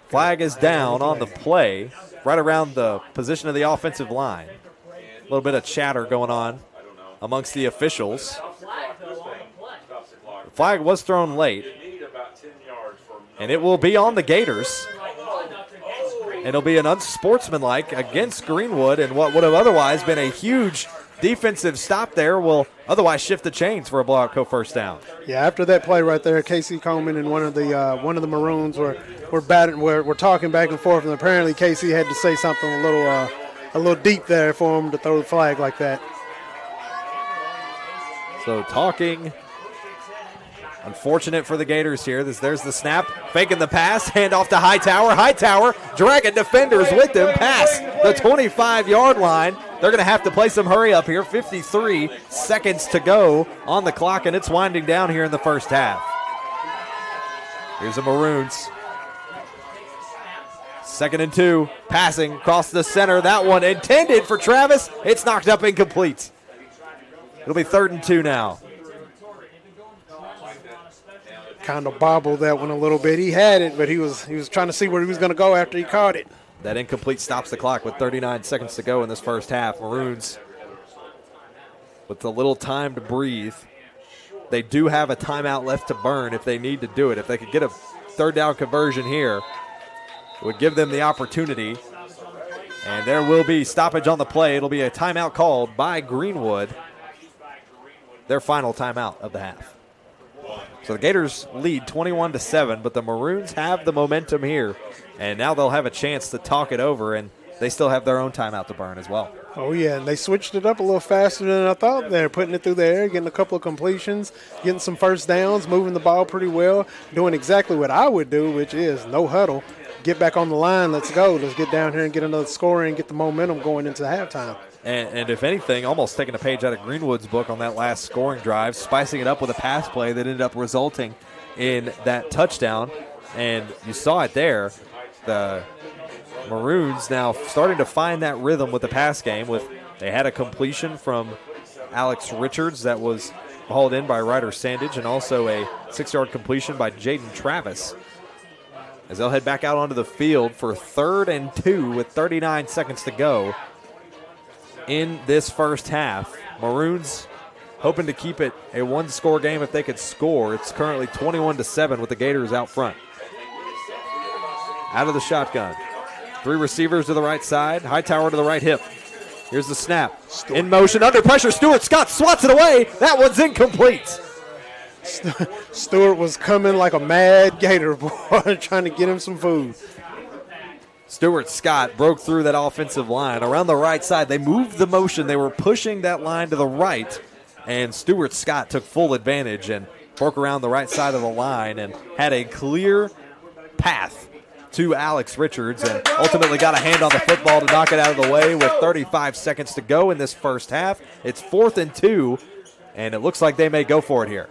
Flag is down on the play, right around the position of the offensive line. A little bit of chatter going on amongst the officials. The flag was thrown late, and it will be on the Gators. And it'll be an unsportsmanlike against Greenwood, and what would have otherwise been a huge defensive stop there will otherwise shift the chains for a blowout first down. Yeah, after that play right there, Casey Coleman and one of the Maroons were talking back and forth, and apparently Casey had to say something a little deep there for him to throw the flag like that. So talking. Unfortunate for the Gators here. There's the snap, faking the pass, hand off to Hightower. Hightower dragging defenders with him past the 25-yard line. They're going to have to play some hurry up here. 53 seconds to go on the clock, and it's winding down here in the first half. Here's the Maroons. 2nd and 2, passing across the center. That one intended for Travis. It's knocked up incomplete. It'll be 3rd and 2 now. Kind of bobbled that one a little bit. He had it, but he was trying to see where he was going to go after he caught it. That incomplete stops the clock with 39 seconds to go in this first half. Maroons with a little time to breathe. They do have a timeout left to burn if they need to do it. If they could get a 3rd down conversion here, it would give them the opportunity. And there will be stoppage on the play. It'll be a timeout called by Greenwood. Their final timeout of the half. So the Gators lead 21-7, but the Maroons have the momentum here, and now they'll have a chance to talk it over, and they still have their own timeout to burn as well. Oh, yeah, and they switched it up a little faster than I thought. They're putting it through the air, getting a couple of completions, getting some first downs, moving the ball pretty well, doing exactly what I would do, which is no huddle. Get back on the line. Let's go. Let's get down here and get another score and get the momentum going into halftime. And if anything, almost taking a page out of Greenwood's book on that last scoring drive, spicing it up with a pass play that ended up resulting in that touchdown. And you saw it there. The Maroons now starting to find that rhythm with the pass game. They had a completion from Alex Richards that was hauled in by Ryder Sandage, and also a 6-yard completion by Jaden Travis. As they'll head back out onto the field for 3rd and 2 with 39 seconds to go in this first half. Maroons hoping to keep it a one-score game if they could score. It's currently 21-7 with the Gators out front. Out of the shotgun. Three receivers to the right side, Hightower to the right hip. Here's the snap. In motion, under pressure, Stewart Scott swats it away. That one's incomplete. Stewart was coming like a mad gator boy, trying to get him some food. Stewart Scott broke through that offensive line. Around the right side, they moved the motion. They were pushing that line to the right, and Stewart Scott took full advantage and broke around the right side of the line and had a clear path to Alex Richards and ultimately got a hand on the football to knock it out of the way with 35 seconds to go in this first half. It's 4th and 2, and it looks like they may go for it here.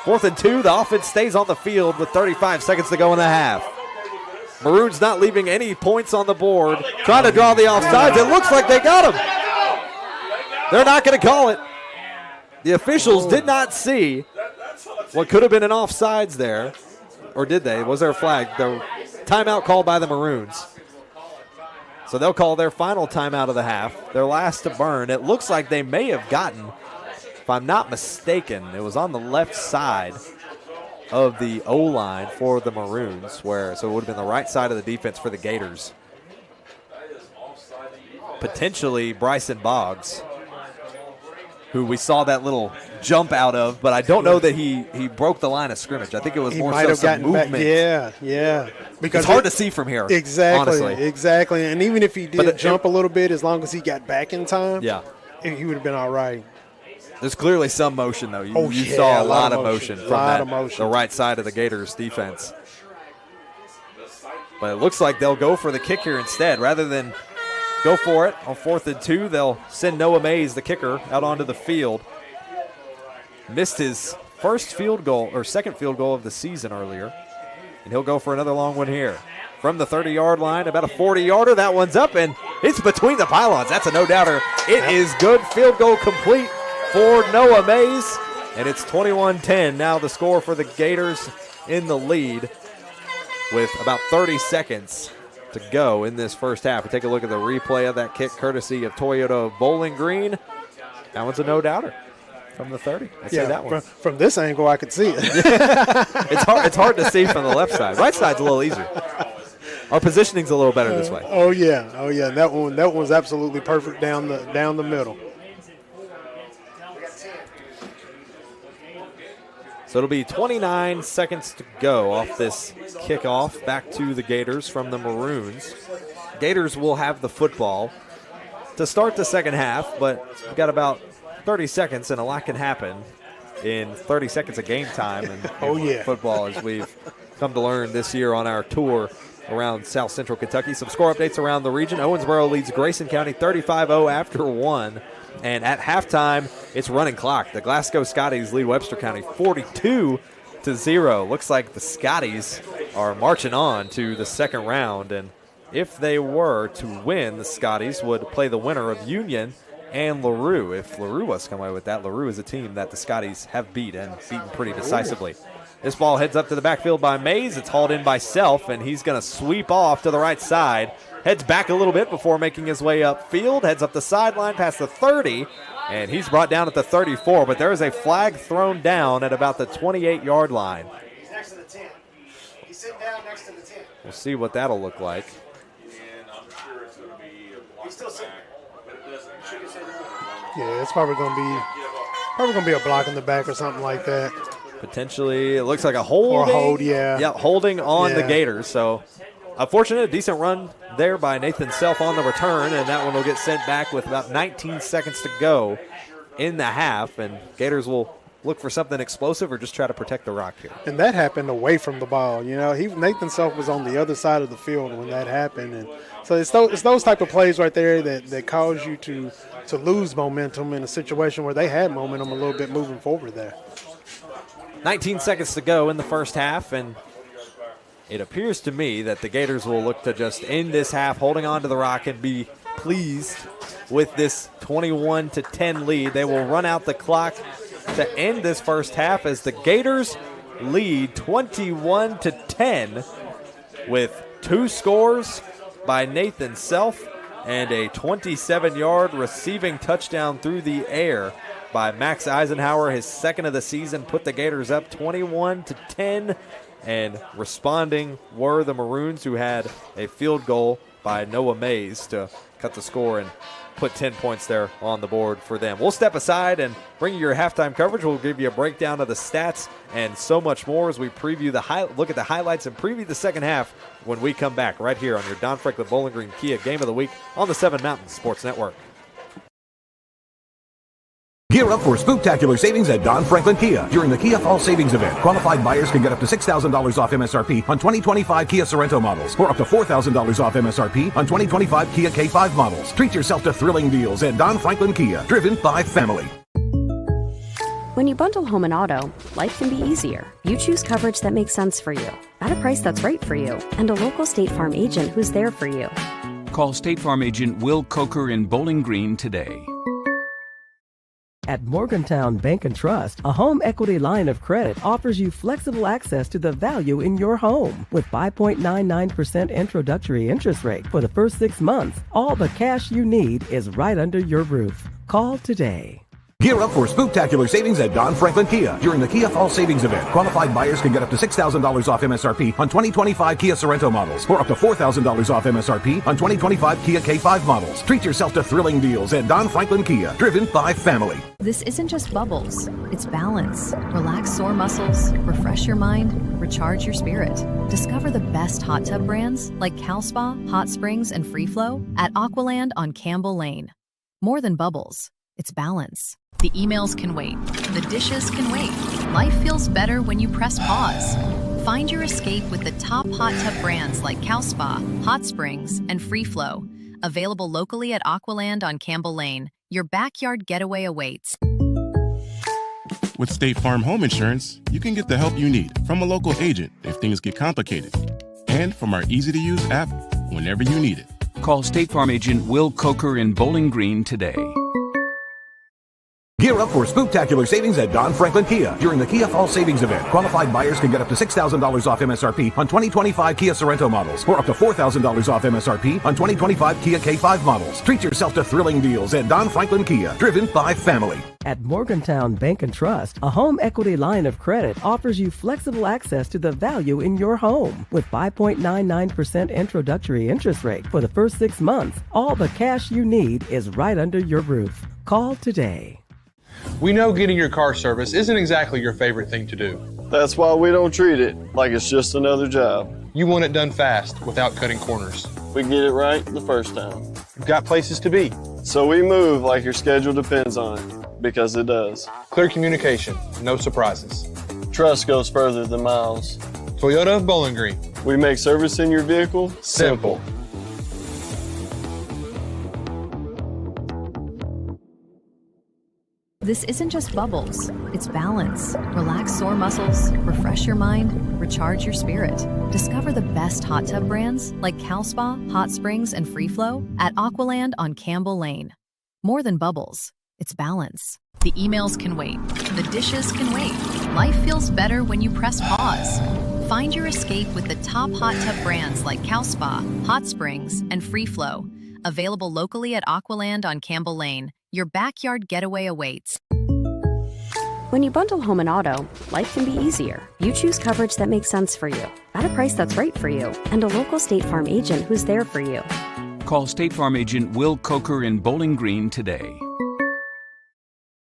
4th and 2, the offense stays on the field with 35 seconds to go in the half. Maroons not leaving any points on the board, trying to draw the offsides. It looks like they got him. They're not going to call it. The officials did not see what could have been an offsides there, or did they? Was there a flag? The timeout called by the Maroons. So they'll call their final timeout of the half, their last to burn. It looks like they may have gotten, if I'm not mistaken, it was on the left side of the O-line for the Maroons, so it would have been the right side of the defense for the Gators. Potentially Bryson Boggs, who we saw that little jump out of, but I don't know that he broke the line of scrimmage. I think it was more so some movement. Yeah. Because it's hard to see from here, honestly. Exactly. And even if he did jump a little bit, as long as he got back in time, he would have been all right. There's clearly some motion, though. You saw a lot of motion from the right side of the Gators defense. But it looks like they'll go for the kick here instead. Rather than go for it on 4th and 2, they'll send Noah Mays, the kicker, out onto the field. Missed his first field goal or second field goal of the season earlier. And he'll go for another long one here. From the 30-yard line, about a 40-yarder. That one's up, and it's between the pylons. That's a no-doubter. It is good. Field goal complete for Noah Mays, and it's 21-10. Now the score for the Gators in the lead with about 30 seconds to go in this first half. We take a look at the replay of that kick courtesy of Toyota of Bowling Green. That one's a no-doubter from the 30. I'd say that one. From this angle, I could see it. It's hard to see from the left side. Right side's a little easier. Our positioning's a little better this way. Oh yeah. That one was absolutely perfect down the middle. So it'll be 29 seconds to go off this kickoff back to the Gators from the Maroons. Gators will have the football to start the second half, but we've got about 30 seconds, and a lot can happen in 30 seconds of game time in football, as we've come to learn this year on our tour around South Central Kentucky. Some score updates around the region. Owensboro leads Grayson County 35-0 after one. And at halftime, it's running clock. The Glasgow Scotties lead Webster County 42-0. Looks like the Scotties are marching on to the second round. And if they were to win, the Scotties would play the winner of Union and LaRue. If LaRue was to come away with that, LaRue is a team that the Scotties have beat and beaten pretty decisively. This ball heads up to the backfield by Mays. It's hauled in by Self, and he's going to sweep off to the right side. Heads back a little bit before making his way upfield. Heads up the sideline past the 30, and he's brought down at the 34. But there is a flag thrown down at about the 28-yard line. He's next to the 10. He's sitting down next to the 10. We'll see what that'll look like. He's still sitting there. Yeah, it's probably going to be a block in the back or something like that. Potentially, it looks like a holding. Or a hold, yeah. Yeah, holding on the Gators. So, a decent run there by Nathan Self on the return, and that one will get sent back with about 19 seconds to go in the half, and Gators will look for something explosive or just try to protect the rock here. And that happened away from the ball. You know, Nathan Self was on the other side of the field when that happened, and so it's those type of plays right there that cause you to lose momentum in a situation where they had momentum a little bit moving forward there. 19 seconds to go in the first half, and it appears to me that the Gators will look to just end this half holding on to the rock and be pleased with this 21-10 lead. They will run out the clock to end this first half as the Gators lead 21-10 with two scores by Nathan Self and a 27-yard receiving touchdown through the air by Max Eisenhower. His second of the season put the Gators up 21-10 and responding were the Maroons, who had a field goal by Noah Mays to cut the score and put 10 points there on the board for them. We'll step aside and bring you your halftime coverage. We'll give you a breakdown of the stats and so much more as we preview look at the highlights and preview the second half when we come back right here on your Don Franklin Bowling Green Kia Game of the Week on the 7 Mountain Sports Network. Gear up for spooktacular savings at Don Franklin Kia during the Kia Fall Savings Event. Qualified buyers can get up to $6,000 off MSRP on 2025 Kia Sorento models, or up to $4,000 off MSRP on 2025 Kia K5 models. Treat yourself to thrilling deals at Don Franklin Kia, driven by family. When you bundle home and auto, life can be easier. You choose coverage that makes sense for you, at a price that's right for you, and a local State Farm agent who's there for you. Call State Farm agent Will Coker in Bowling Green today. At Morgantown Bank and Trust, a home equity line of credit offers you flexible access to the value in your home. With 5.99% introductory interest rate for the first 6 months, all the cash you need is right under your roof. Call today. Gear up for spooktacular savings at Don Franklin Kia during the Kia Fall Savings Event. Qualified buyers can get up to $6,000 off MSRP on 2025 Kia Sorento models, or up to $4,000 off MSRP on 2025 Kia K5 models. Treat yourself to thrilling deals at Don Franklin Kia, driven by family. This isn't just bubbles, it's balance. Relax sore muscles, refresh your mind, recharge your spirit. Discover the best hot tub brands like Cal Spa, Hot Springs, and Free Flow at Aqualand on Campbell Lane. More than bubbles, it's balance. The emails can wait. The dishes can wait. Life feels better when you press pause. Find your escape with the top hot tub brands like Cal Spa, Hot Springs, and Free Flow. Available locally at Aqualand on Campbell Lane. Your backyard getaway awaits. With State Farm Home Insurance, you can get the help you need from a local agent if things get complicated. And from our easy-to-use app whenever you need it. Call State Farm agent Will Coker in Bowling Green today. Gear up for spooktacular savings at Don Franklin Kia during the Kia Fall Savings Event. Qualified buyers can get up to $6,000 off MSRP on 2025 Kia Sorento models, or up to $4,000 off MSRP on 2025 Kia K5 models. Treat yourself to thrilling deals at Don Franklin Kia, driven by family. At Morgantown Bank and Trust, a home equity line of credit offers you flexible access to the value in your home. With 5.99% introductory interest rate for the first 6 months, all the cash you need is right under your roof. Call today. We know getting your car serviced isn't exactly your favorite thing to do. That's why we don't treat it like it's just another job. You want it done fast without cutting corners. We get it right the first time. You've got places to be. So we move like your schedule depends on it, because it does. Clear communication, no surprises. Trust goes further than miles. Toyota of Bowling Green. We make servicing your vehicle simple. This isn't just bubbles, it's balance. Relax sore muscles, refresh your mind, recharge your spirit. Discover the best hot tub brands like Cal Spa, Hot Springs, and Free Flow at Aqualand on Campbell Lane. More than bubbles, it's balance. The emails can wait. The dishes can wait. Life feels better when you press pause. Find your escape with the top hot tub brands like Cal Spa, Hot Springs, and Free Flow. Available locally at Aqualand on Campbell Lane. Your backyard getaway awaits. When you bundle home and auto, life can be easier. You choose coverage that makes sense for you, at a price that's right for you, and a local State Farm agent who's there for you. Call State Farm agent Will Coker in Bowling Green today.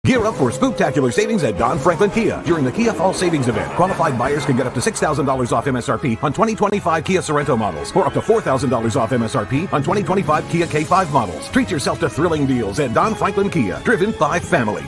Gear up for spooktacular savings at Don Franklin Kia during the Kia Fall Savings Event. Qualified buyers can get up to $6,000 off MSRP on 2025 Kia Sorento models, or up to $4,000 off MSRP on 2025 Kia K5 models. Treat yourself to thrilling deals at Don Franklin Kia, driven by family.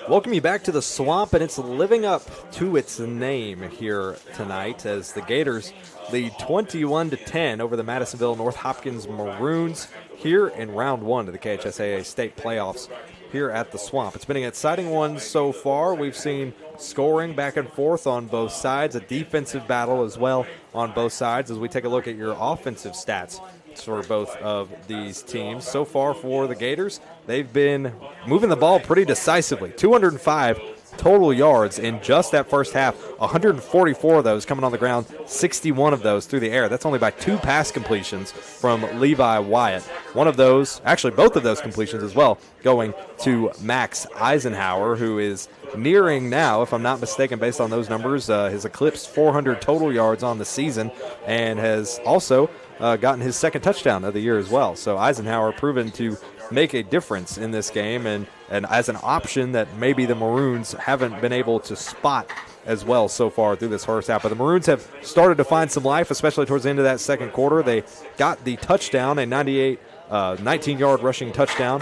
Welcome you back to the Swamp, and it's living up to its name here tonight as the Gators lead 21-10 over the Madisonville-North Hopkins Maroons here in round one of the KHSAA state playoffs here at the Swamp. It's been an exciting one so far. We've seen scoring back and forth on both sides, a defensive battle as well on both sides as we take a look at your offensive stats for both of these teams. So far for the Gators, they've been moving the ball pretty decisively. 205 total yards in just that first half, 144 of those coming on the ground, 61 of those through the air. That's only by 2 pass completions from Levi Wyatt. One of those, actually both of those completions as well, going to Max Eisenhower, who is nearing now, if I'm not mistaken, based on those numbers, has eclipsed 400 total yards on the season and has also gotten his second touchdown of the year as well. So Eisenhower proven to make a difference in this game and as an option that maybe the Maroons haven't been able to spot as well so far through this first half. But the Maroons have started to find some life, especially towards the end of that second quarter. They got the touchdown, a 19-yard rushing touchdown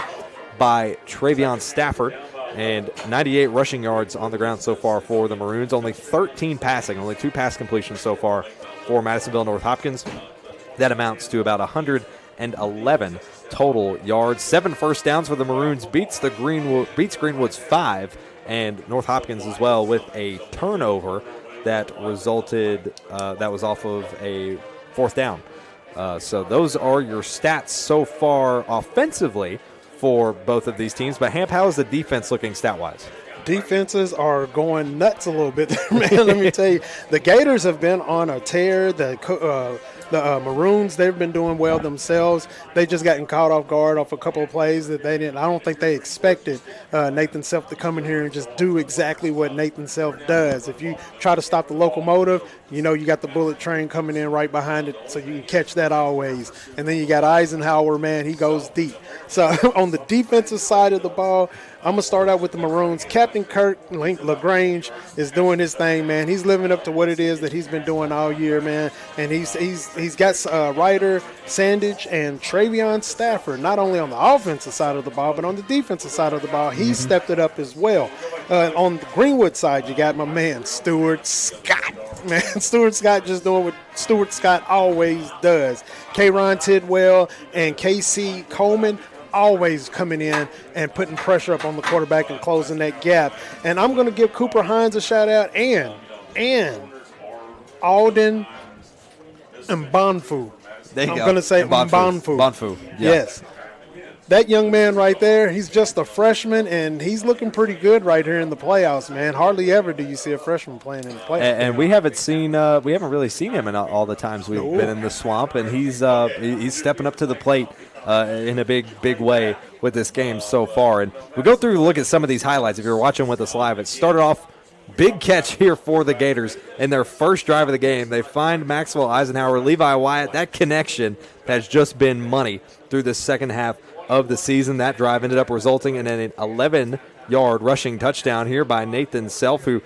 by Travion Stafford, and 98 rushing yards on the ground so far for the Maroons. Only 13 passing, only 2 pass completions so far for Madisonville-North Hopkins. That amounts to about 111 total yards. 7 first downs for the Maroons, beats Greenwood's 5, and North Hopkins as well with a turnover that resulted, that was off of a 4th down. So those are your stats so far offensively for both of these teams. But Hamp, how is the defense looking stat-wise? Defenses are going nuts a little bit there, man. Let me tell you, the Gators have been on a tear. The Maroons, they've been doing well themselves. They just gotten caught off guard off a couple of plays that they didn't. I don't think they expected Nathan Self to come in here and just do exactly what Nathan Self does. If you try to stop the locomotive, you know you got the bullet train coming in right behind it, so you can catch that always. And then you got Eisenhower, man, he goes deep. So on the defensive side of the ball, I'm going to start out with the Maroons. Captain Kirk LaGrange is doing his thing, man. He's living up to what it is that he's been doing all year, man. And he's got Ryder Sandage and Travion Stafford, not only on the offensive side of the ball, but on the defensive side of the ball. He stepped it up as well. On the Greenwood side, you got my man, Stuart Scott. Man, Stuart Scott just doing what Stuart Scott always does. K-Ron Tidwell and KC Coleman always coming in and putting pressure up on the quarterback and closing that gap. And I'm going to give Cooper Hines a shout-out and Alden Mbonfu. There you go. I'm going to say Mbonfu. Yep. Yes. That young man right there, he's just a freshman, and he's looking pretty good right here in the playoffs, man. Hardly ever do you see a freshman playing in the playoffs. And we haven't really seen him in all the times we've been in the swamp, and he's stepping up to the plate in a big way with this game so far. And we go through and look at some of these highlights. If you're watching with us live, it started off big catch here for the Gators in their first drive of the game. They find Maxwell Eisenhower, Levi Wyatt. That connection has just been money through the second half of the season. That drive ended up resulting in an 11-yard rushing touchdown here by Nathan Self, who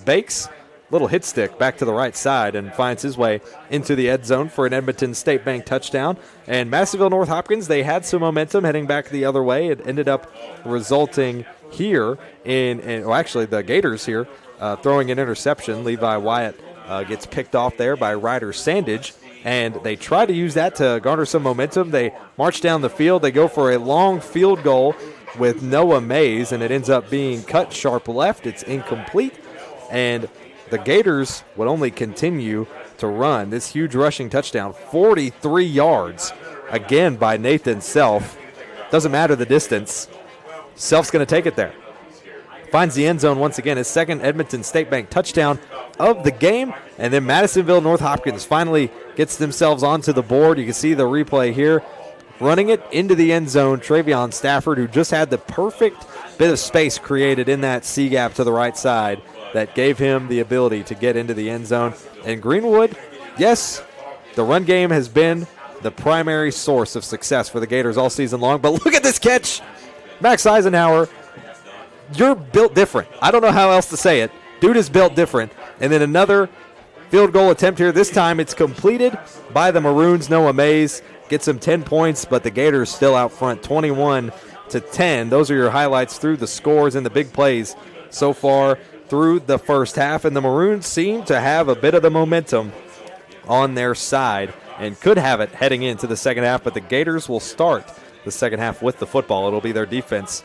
bakes, little hit stick back to the right side and finds his way into the end zone for an Edmonton State Bank touchdown. And Madisonville-North Hopkins, they had some momentum heading back the other way. It ended up resulting here actually the Gators here throwing an interception. Levi Wyatt gets picked off there by Ryder Sandage, and they try to use that to garner some momentum. They march down the field. They go for a long field goal with Noah Mays, and it ends up being cut sharp left. It's incomplete, and the Gators would only continue to run. This huge rushing touchdown, 43 yards, again by Nathan Self. Doesn't matter the distance. Self's going to take it there. Finds the end zone once again, his second Edmonton State Bank touchdown of the game. And then Madisonville-North Hopkins finally gets themselves onto the board. You can see the replay here. Running it into the end zone, Travion Stafford, who just had the perfect bit of space created in that C gap to the right side that gave him the ability to get into the end zone. And Greenwood, yes, the run game has been the primary source of success for the Gators all season long. But look at this catch. Max Eisenhower, you're built different. I don't know how else to say it. Dude is built different. And then another field goal attempt here. This time it's completed by the Maroons. Noah Mays gets him 10 points, but the Gators still out front 21-10. Those are your highlights through the scores and the big plays so far through the first half. And the Maroons seem to have a bit of the momentum on their side and could have it heading into the second half, but the Gators will start the second half with the football. It'll be their defense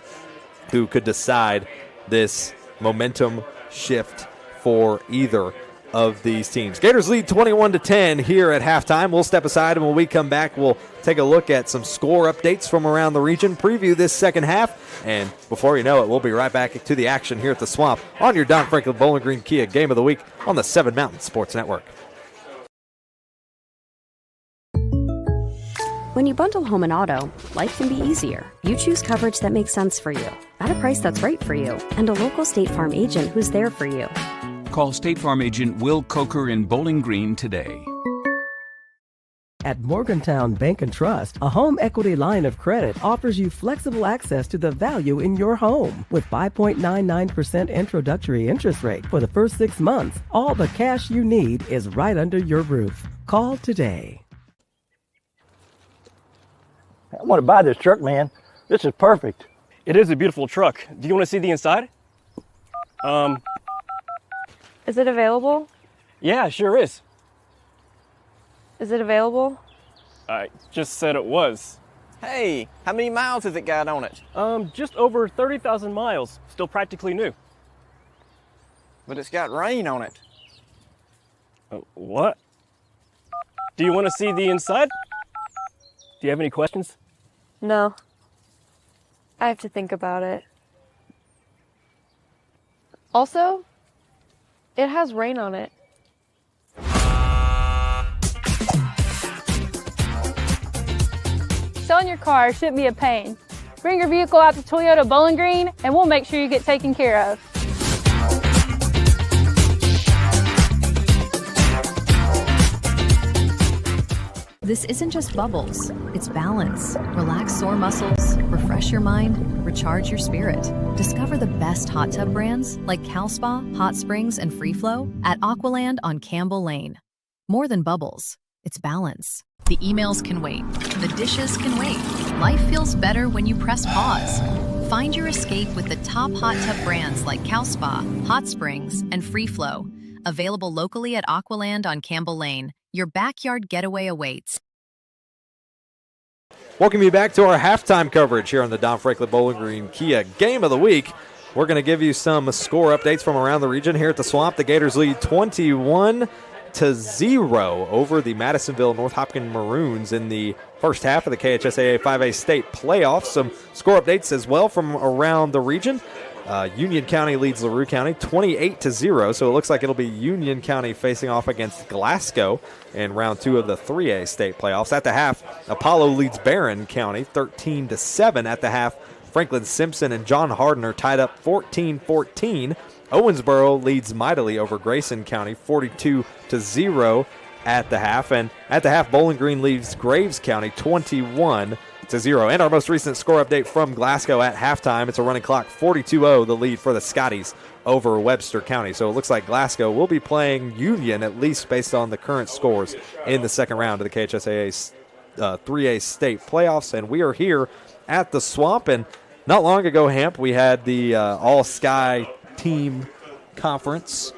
who could decide this momentum shift for either of these teams. Gators lead 21-10 here at halftime. We'll step aside, and when we come back, we'll take a look at some score updates from around the region, preview this second half, and before you know it, we'll be right back to the action here at the Swamp on your Don Franklin Bowling Green Kia Game of the Week on the 7 Mountain Sports Network. When you bundle home and auto, life can be easier. You choose coverage that makes sense for you, at a price that's right for you, and a local State Farm agent who's there for you. Call State Farm agent Will Coker in Bowling Green today. At Morgantown Bank and Trust, a home equity line of credit offers you flexible access to the value in your home. With 5.99% introductory interest rate for the first 6 months, all the cash you need is right under your roof. Call today. I want to buy this truck, man. This is perfect. It is a beautiful truck. Do you want to see the inside? Is it available? Yeah, sure is. Is it available? I just said it was. Hey, how many miles has it got on it? Just over 30,000 miles. Still practically new. But it's got rain on it. What? Do you want to see the inside? Do you have any questions? No. I have to think about it. Also, it has rain on it. Selling your car shouldn't be a pain. Bring your vehicle out to Toyota Bowling Green and we'll make sure you get taken care of. This isn't just bubbles, it's balance. Relax sore muscles, refresh your mind, recharge your spirit. Discover the best hot tub brands like Cal Spa, Hot Springs, and Free Flow at Aqualand on Campbell Lane. More than bubbles, it's balance. The emails can wait, the dishes can wait. Life feels better when you press pause. Find your escape with the top hot tub brands like Cal Spa, Hot Springs, and Free Flow. Available locally at Aqualand on Campbell Lane. Your backyard getaway awaits. Welcome you back to our halftime coverage here on the Don Franklin Bowling Green Kia Game of the Week. We're going to give you some score updates from around the region. Here at the Swamp, the Gators lead 21-0 over the Madisonville-North Hopkins Maroons in the first half of the KHSAA 5A state playoffs. Some score updates as well from around the region. Union County leads LaRue County 28-0, so it looks like it'll be Union County facing off against Glasgow in round 2 of the 3A state playoffs. At the half, Apollo leads Barron County 13-7. At the half, Franklin Simpson and John Harden are tied up 14-14. Owensboro leads mightily over Grayson County 42-0 at the half. And at the half, Bowling Green leads Graves County 21-0. And our most recent score update from Glasgow at halftime, it's a running clock 42-0, the lead for the Scotties over Webster County. So it looks like Glasgow will be playing Union, at least based on the current scores in the second round of the KHSAA 3A state playoffs. And we are here at the Swamp. And not long ago, Hamp, we had the All-Sky team conference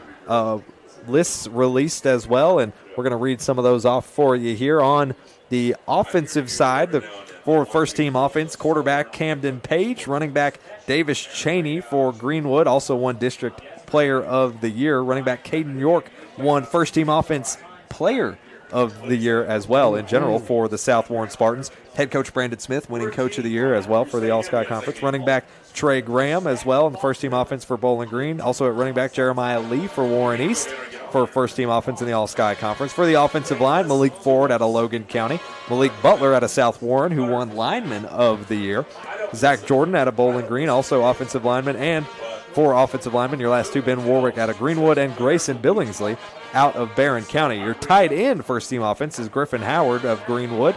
lists released as well. And we're going to read some of those off for you here. On the offensive side, for first-team offense, quarterback Camden Page, running back Davis Cheney for Greenwood, also won District Player of the Year. Running back Caden York won first-team offense Player of the Year as well in general for the South Warren Spartans. Head coach Brandon Smith winning Coach of the Year as well for the All-Sky Conference. Running back Trey Graham as well in the first-team offense for Bowling Green. Also at running back Jeremiah Lee for Warren East for first-team offense in the All-Sky Conference. For the offensive line, Malik Ford out of Logan County. Malik Butler out of South Warren, who won Lineman of the Year. Zach Jordan out of Bowling Green, also offensive lineman. And for offensive linemen, your last two, Ben Warwick out of Greenwood and Grayson Billingsley out of Barron County. Your tight end first-team offense is Griffin Howard of Greenwood.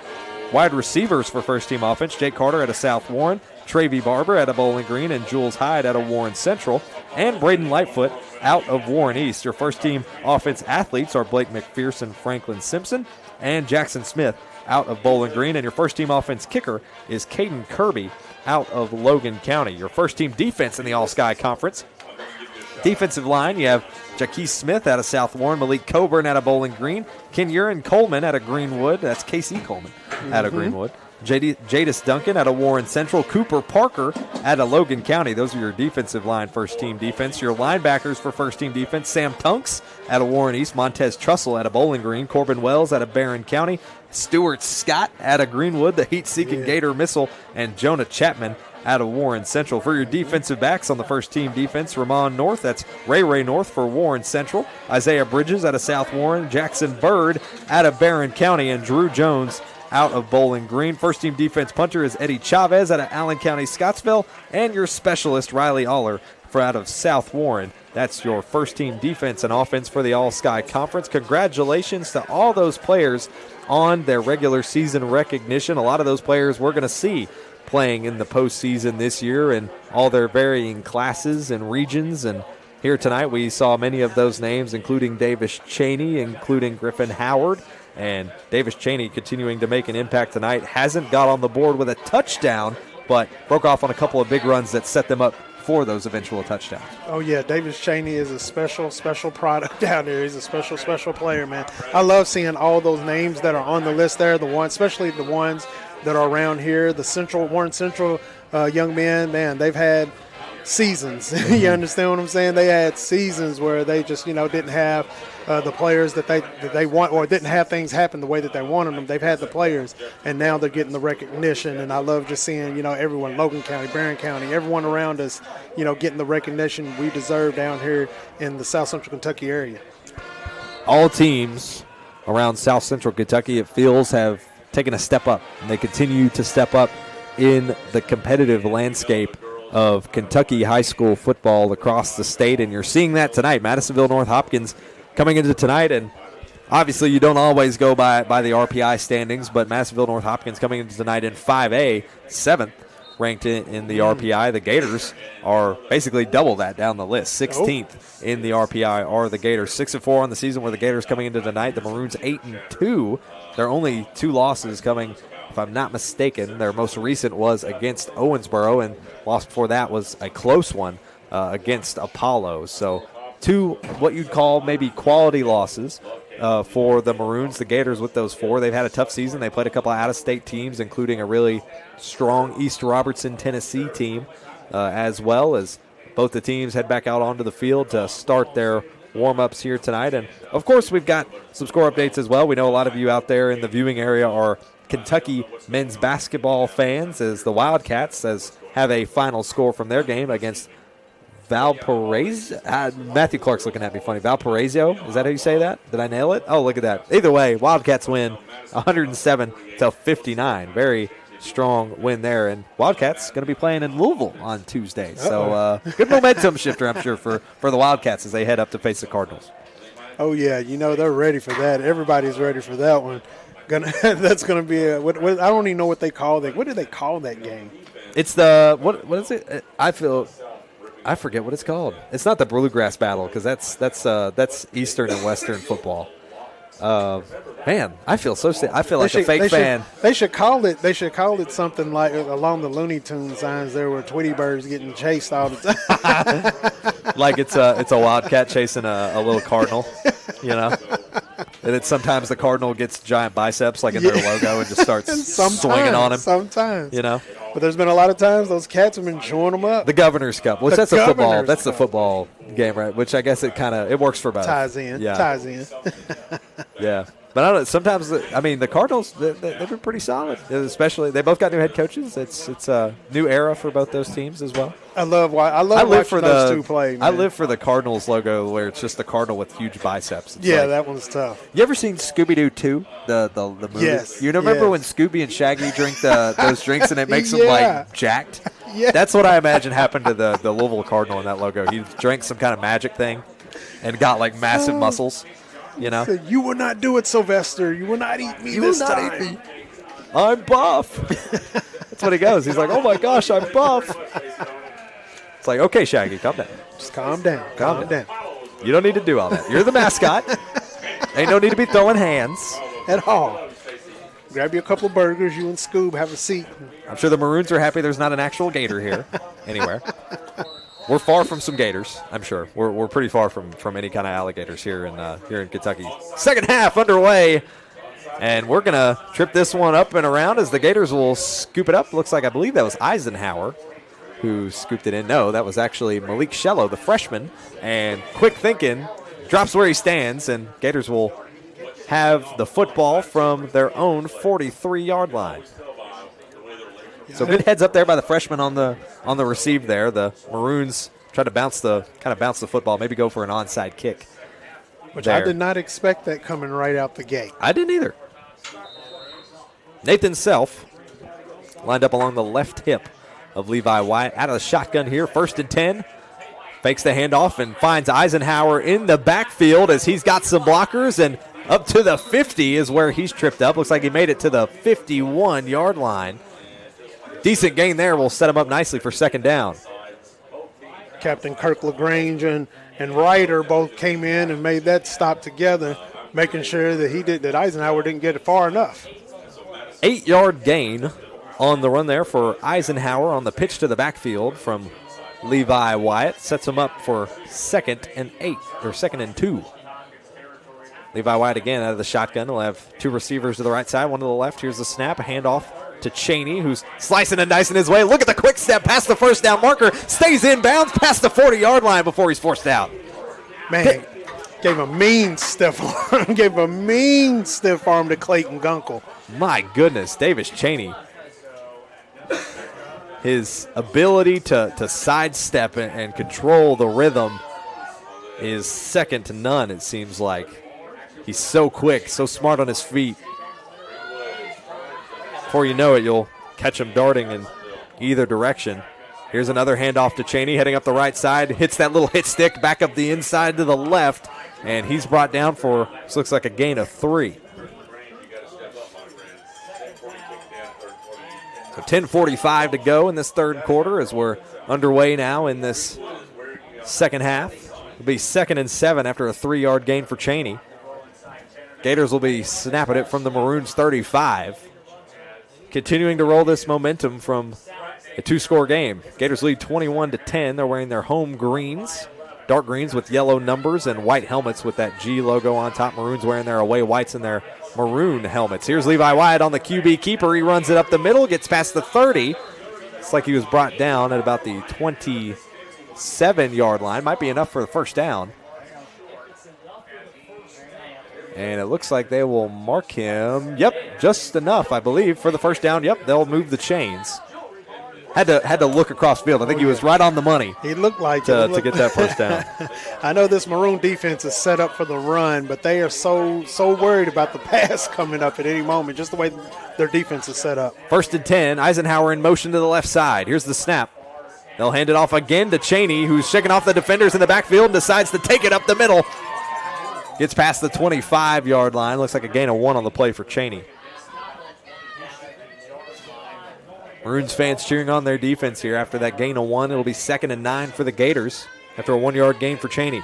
Wide receivers for first-team offense, Jake Carter out of South Warren, Travie Barber out of Bowling Green, and Jules Hyde out of Warren Central, and Braden Lightfoot out of Warren East. Your first-team offense athletes are Blake McPherson, Franklin Simpson, and Jackson Smith out of Bowling Green. And your first-team offense kicker is Caden Kirby out of Logan County. Your first-team defense in the All-Sky Conference. Defensive line, you have Jaquise Smith out of South Warren, Malik Coburn out of Bowling Green, Kenyon Coleman out of Greenwood, that's KC Coleman out of Greenwood, Jadis Duncan out of Warren Central, Cooper Parker out of Logan County. Those are your defensive line first-team defense. Your linebackers for first-team defense, Sam Tunks out of Warren East, Montez Trussell out of Bowling Green, Corbin Wells out of Barron County, Stuart Scott out of Greenwood, the heat-seeking Gator Missile, and Jonah Chapman out of Warren Central. For your defensive backs on the first-team defense, Ramon North, that's Ray North for Warren Central, Isaiah Bridges out of South Warren, Jackson Bird out of Barron County, and Drew Jones out of Bowling Green. First team defense punter is Eddie Chavez out of Allen County, Scottsville, and your specialist, Riley Aller, out of South Warren. That's your first team defense and offense for the All-Sky Conference. Congratulations to all those players on their regular season recognition. A lot of those players we're going to see playing in the postseason this year in all their varying classes and regions. And here tonight we saw many of those names, including Davis Cheney, including Griffin Howard. And Davis Cheney continuing to make an impact tonight. Hasn't got on the board with a touchdown, but broke off on a couple of big runs that set them up for those eventual touchdowns. Oh, yeah, Davis Cheney is a special product down there. He's a special player, man. I love seeing all those names that are on the list there, especially the ones that are around here. The Warren Central young men, man, they've had seasons. You understand what I'm saying? They had seasons where they just, didn't have the players that they want, or didn't have things happen the way that they wanted them. They've had the players, and now they're getting the recognition. And I love just seeing, everyone, Logan County, Barron County, everyone around us, getting the recognition we deserve down here in the South Central Kentucky area. All teams around South Central Kentucky, it feels, have taken a step up, and they continue to step up in the competitive landscape of Kentucky high school football across the state, and you're seeing that tonight. Madisonville-North Hopkins coming into tonight, and obviously you don't always go by the RPI standings, but Madisonville-North Hopkins coming into tonight in 5A, 7th ranked in the RPI. The Gators are basically double that down the list. 16th in the RPI are the Gators. 6-4 on the season where the Gators coming into tonight. The Maroons 8-2. Their only 2 losses coming, if I'm not mistaken, their most recent was against Owensboro, and loss before that was a close one against Apollo. So 2 what you'd call maybe quality losses for the Maroons. The Gators with those 4. They've had a tough season. They played a couple of out-of-state teams, including a really strong East Robertson, Tennessee team, as well as both the teams head back out onto the field to start their warm-ups here tonight. And, of course, we've got some score updates as well. We know a lot of you out there in the viewing area are Kentucky men's basketball fans, as the Wildcats have a final score from their game against Valparaiso. Matthew Clark's looking at me funny. Valparaiso, is that how you say that? Did I nail it? Oh, look at that. Either way, Wildcats win 107-59. Very strong win there. And Wildcats going to be playing in Louisville on Tuesday. So good momentum shifter, I'm sure, for the Wildcats as they head up to face the Cardinals. Oh, yeah, they're ready for that. Everybody's ready for that one. That's going to be I don't even know what they call that. What do they call that game? It's the what is it? I forget what it's called. It's not the Bluegrass Battle, because that's Eastern and Western football. Man, I feel like a fake fan. They should call it something like along the Looney Tunes signs there, where Tweety Bird's getting chased all the time. Like it's a wildcat chasing a little cardinal, And then sometimes the cardinal gets giant biceps, like in their logo, and just starts swinging on him. Sometimes, But there's been a lot of times those cats have been chewing them up. The Governor's Cup, which that's the football game, right? Which I guess it works for both. Ties in. Yeah. But I don't know. Sometimes, the Cardinals, they've been pretty solid. Especially, they both got new head coaches. It's a new era for both those teams as well. I love watching those two play, man. I live for the Cardinals logo, where it's just the Cardinal with huge biceps. It's that one's tough. You ever seen Scooby-Doo 2, the movie? Yes. You remember when Scooby and Shaggy drink those drinks and it makes them jacked? Yeah. That's what I imagine happened to the Louisville Cardinal in that logo. He drank some kind of magic thing and got massive muscles. Said, you will not do it, Sylvester. You will not eat me this time. I'm buff. That's what he goes. He's like, oh my gosh, I'm buff. It's like, okay, Shaggy, calm down. Just calm down. Calm down. You don't need to do all that. You're the mascot. Ain't no need to be throwing hands at all. Grab you a couple of burgers. You and Scoob have a seat. I'm sure the Maroons are happy there's not an actual gator here anywhere. We're far from some gators, I'm sure. We're pretty far from any kind of alligators here in Kentucky. Second half underway, and we're going to trip this one up and around as the Gators will scoop it up. Looks like, I believe that was Eisenhower who scooped it in. No, that was actually Malik Shello, the freshman, and quick thinking, drops where he stands, and Gators will have the football from their own 43-yard line. So good heads up there by the freshman on the receive there. The Maroons try to bounce the football, maybe go for an onside kick. Which I did not expect that coming right out the gate. I didn't either. Nathan Self lined up along the left hip of Levi Wyatt. Out of the shotgun here, 1st and 10. Fakes the handoff and finds Eisenhower in the backfield as he's got some blockers, and up to the 50 is where he's tripped up. Looks like he made it to the 51-yard line. Decent gain there will set him up nicely for 2nd down. Captain Kirk LaGrange and Ryder both came in and made that stop together, making sure that Eisenhower didn't get it far enough. 8-yard gain on the run there for Eisenhower on the pitch to the backfield from Levi Wyatt. Sets him up for 2nd and 8, or 2nd and 2. Levi Wyatt again out of the shotgun. He'll have 2 receivers to the right side, 1 to the left. Here's the snap, a handoff to Cheney, who's slicing and dicing his way. Look at the quick step past the 1st down marker. Stays in bounds past the 40-yard line before he's forced out. Man, gave a mean stiff arm. Gave a mean stiff arm to Clayton Gunkel. My goodness, Davis Cheney. His ability to sidestep and control the rhythm is second to none, it seems like. He's so quick, so smart on his feet. Before you know it, you'll catch him darting in either direction. Here's another handoff to Cheney, heading up the right side. Hits that little hit stick back up the inside to the left, and he's brought down for, this looks like a gain of 3. So 10:45 to go in this 3rd quarter as we're underway now in this 2nd half. It'll be 2nd and 7 after a 3-yard gain for Cheney. Gators will be snapping it from the Maroons 35. Continuing to roll this momentum from a 2-score game. Gators lead 21-10. They're wearing their home greens, dark greens with yellow numbers and white helmets with that G logo on top. Maroons wearing their away whites and their maroon helmets. Here's Levi Wyatt on the QB keeper. He runs it up the middle, gets past the 30. It's like he was brought down at about the 27-yard line. Might be enough for the 1st down. And it looks like they will mark him. Yep, just enough, I believe, for the 1st down. Yep, they'll move the chains. Had to look across field. I think he was right on the money. He looked like to get that 1st down. I know this Maroon defense is set up for the run, but they are so worried about the pass coming up at any moment, just the way their defense is set up. 1st and 10, Eisenhower in motion to the left side. Here's the snap. They'll hand it off again to Cheney, who's shaking off the defenders in the backfield and decides to take it up the middle. Gets past the 25-yard line. Looks like a gain of 1 on the play for Cheney. Maroons fans cheering on their defense here after that gain of 1. It'll be 2nd and 9 for the Gators after a 1-yard gain for Cheney.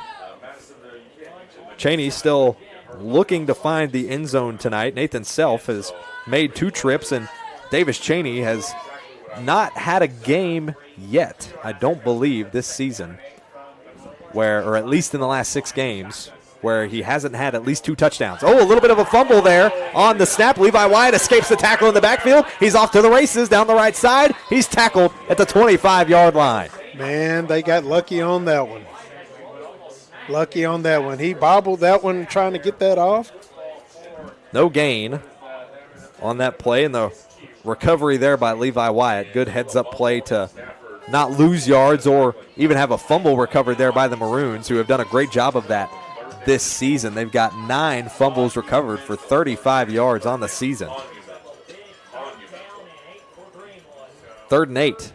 Cheney still looking to find the end zone tonight. Nathan Self has made 2 trips, and Davis Cheney has not had a game yet, I don't believe, this season, or at least in the last 6 games, where he hasn't had at least 2 touchdowns. Oh, a little bit of a fumble there on the snap. Levi Wyatt escapes the tackle in the backfield. He's off to the races down the right side. He's tackled at the 25-yard line. Man, they got lucky on that one. Lucky on that one. He bobbled that one trying to get that off. No gain on that play, and the recovery there by Levi Wyatt. Good heads-up play to not lose yards or even have a fumble recovered there by the Maroons, who have done a great job of that this season. They've got 9 fumbles recovered for 35 yards on the season. 3rd and 8.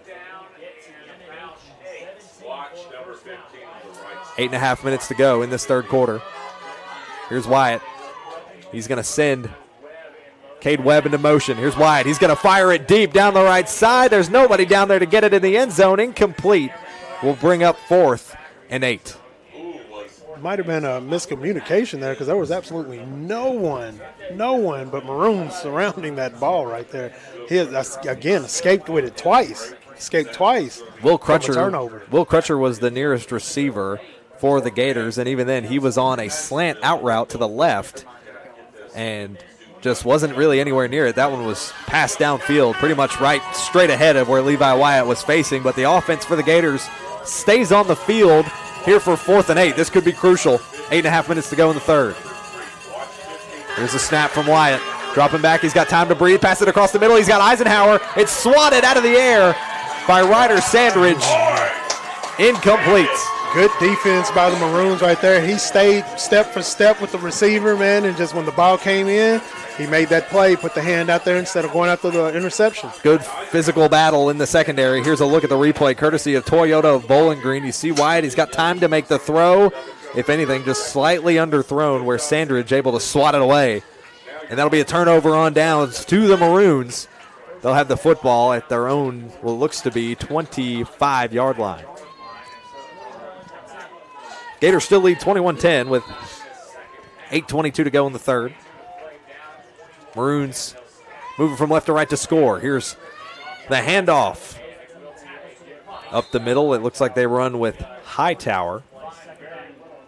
8.5 minutes to go in this 3rd quarter. Here's Wyatt. He's going to send Cade Webb into motion. Here's Wyatt. He's going to fire it deep down the right side. There's nobody down there to get it in the end zone. Incomplete. Will bring up 4th and 8. Might have been a miscommunication there because there was absolutely no one but Maroons surrounding that ball right there. He has, again, escaped with it twice. Will Crutcher was the nearest receiver for the Gators, and even then he was on a slant out route to the left and just wasn't really anywhere near it. That one was passed downfield, pretty much right straight ahead of where Levi Wyatt was facing, but the offense for the Gators stays on the field here for 4th and 8. This could be crucial. 8.5 minutes to go in the 3rd. Here's a snap from Wyatt. Dropping back. He's got time to breathe. Pass it across the middle. He's got Eisenhower. It's swatted out of the air by Ryder Sandridge. Incomplete. Good defense by the Maroons right there. He stayed step for step with the receiver, man, and just when the ball came in, he made that play, put the hand out there instead of going after the interception. Good physical battle in the secondary. Here's a look at the replay, courtesy of Toyota of Bowling Green. You see Wyatt, he's got time to make the throw. If anything, just slightly underthrown where Sandridge able to swat it away. And that'll be a turnover on downs to the Maroons. They'll have the football at their own, what looks to be 25-yard line. Gators still lead 21-10 with 8:22 to go in the third. Maroons moving from left to right to score. Here's the handoff. Up the middle, it looks like they run with Hightower.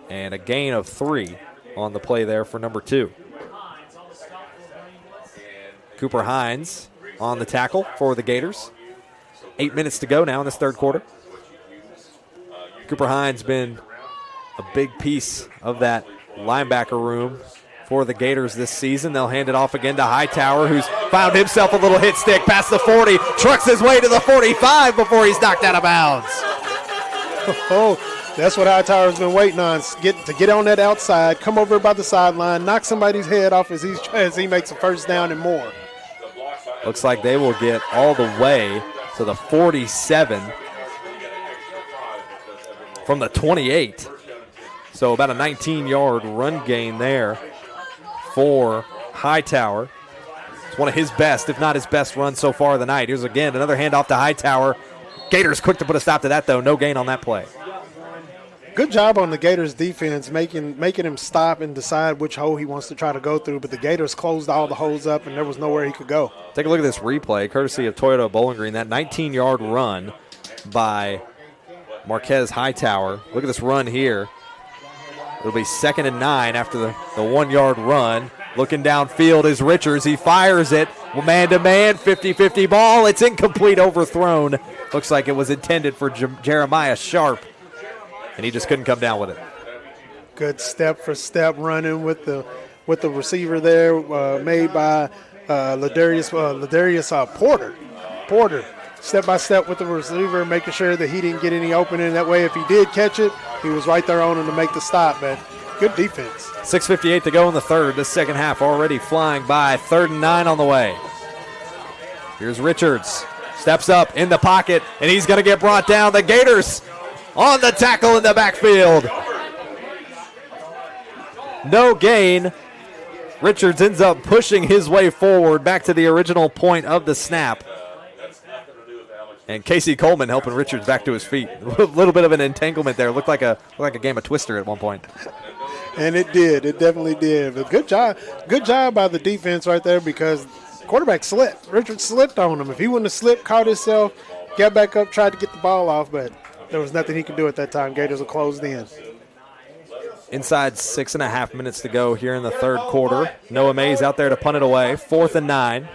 And a gain of 3 on the play there for number 2. Cooper Hines on the tackle for the Gators. 8 minutes to go now in this third quarter. Cooper Hines been a big piece of that linebacker room for the Gators this season. They'll hand it off again to Hightower, who's found himself a little hit stick past the 40, trucks his way to the 45 before he's knocked out of bounds. Oh, that's what Hightower's been waiting on, to get on that outside, come over by the sideline, knock somebody's head off as he makes a first down and more. Looks like they will get all the way to the 47 from the 28. So about a 19-yard run gain there for Hightower. It's one of his best, if not his best run so far of the night. Here's again another handoff to Hightower. Gators quick to put a stop to that, though. No gain on that play. Good job on the Gators defense, making him stop and decide which hole he wants to try to go through, but the Gators closed all the holes up and there was nowhere he could go. Take a look at this replay, courtesy of Toyota Bowling Green. That 19-yard run by Marquez Hightower. Look at this run here. It'll be 2nd and 9 after the 1-yard run. Looking downfield is Richards. He fires it. Man-to-man, 50-50 ball. It's incomplete, overthrown. Looks like it was intended for Jeremiah Sharp, and he just couldn't come down with it. Good step-for-step running with the receiver there, made by Ladarius Porter. Porter, step-by-step with the receiver, making sure that he didn't get any opening. That way, if he did catch it, he was right there on him to make the stop, man. Good defense. 6:58 to go in the third. The second half already flying by. 3rd and 9 on the way. Here's Richards. Steps up in the pocket, and he's going to get brought down. The Gators on the tackle in the backfield. No gain. Richards ends up pushing his way forward back to the original point of the snap. And Casey Coleman helping Richards back to his feet. A little bit of an entanglement there. Looked like a game of Twister at one point. And it did. It definitely did. But good job by the defense right there, because quarterback slipped. Richards slipped on him. If he wouldn't have slipped, caught himself, got back up, tried to get the ball off, but there was nothing he could do at that time. Gators were closed in. Inside 6.5 minutes to go here in the third quarter. Noah Mays out there to punt it away. 4th and 9.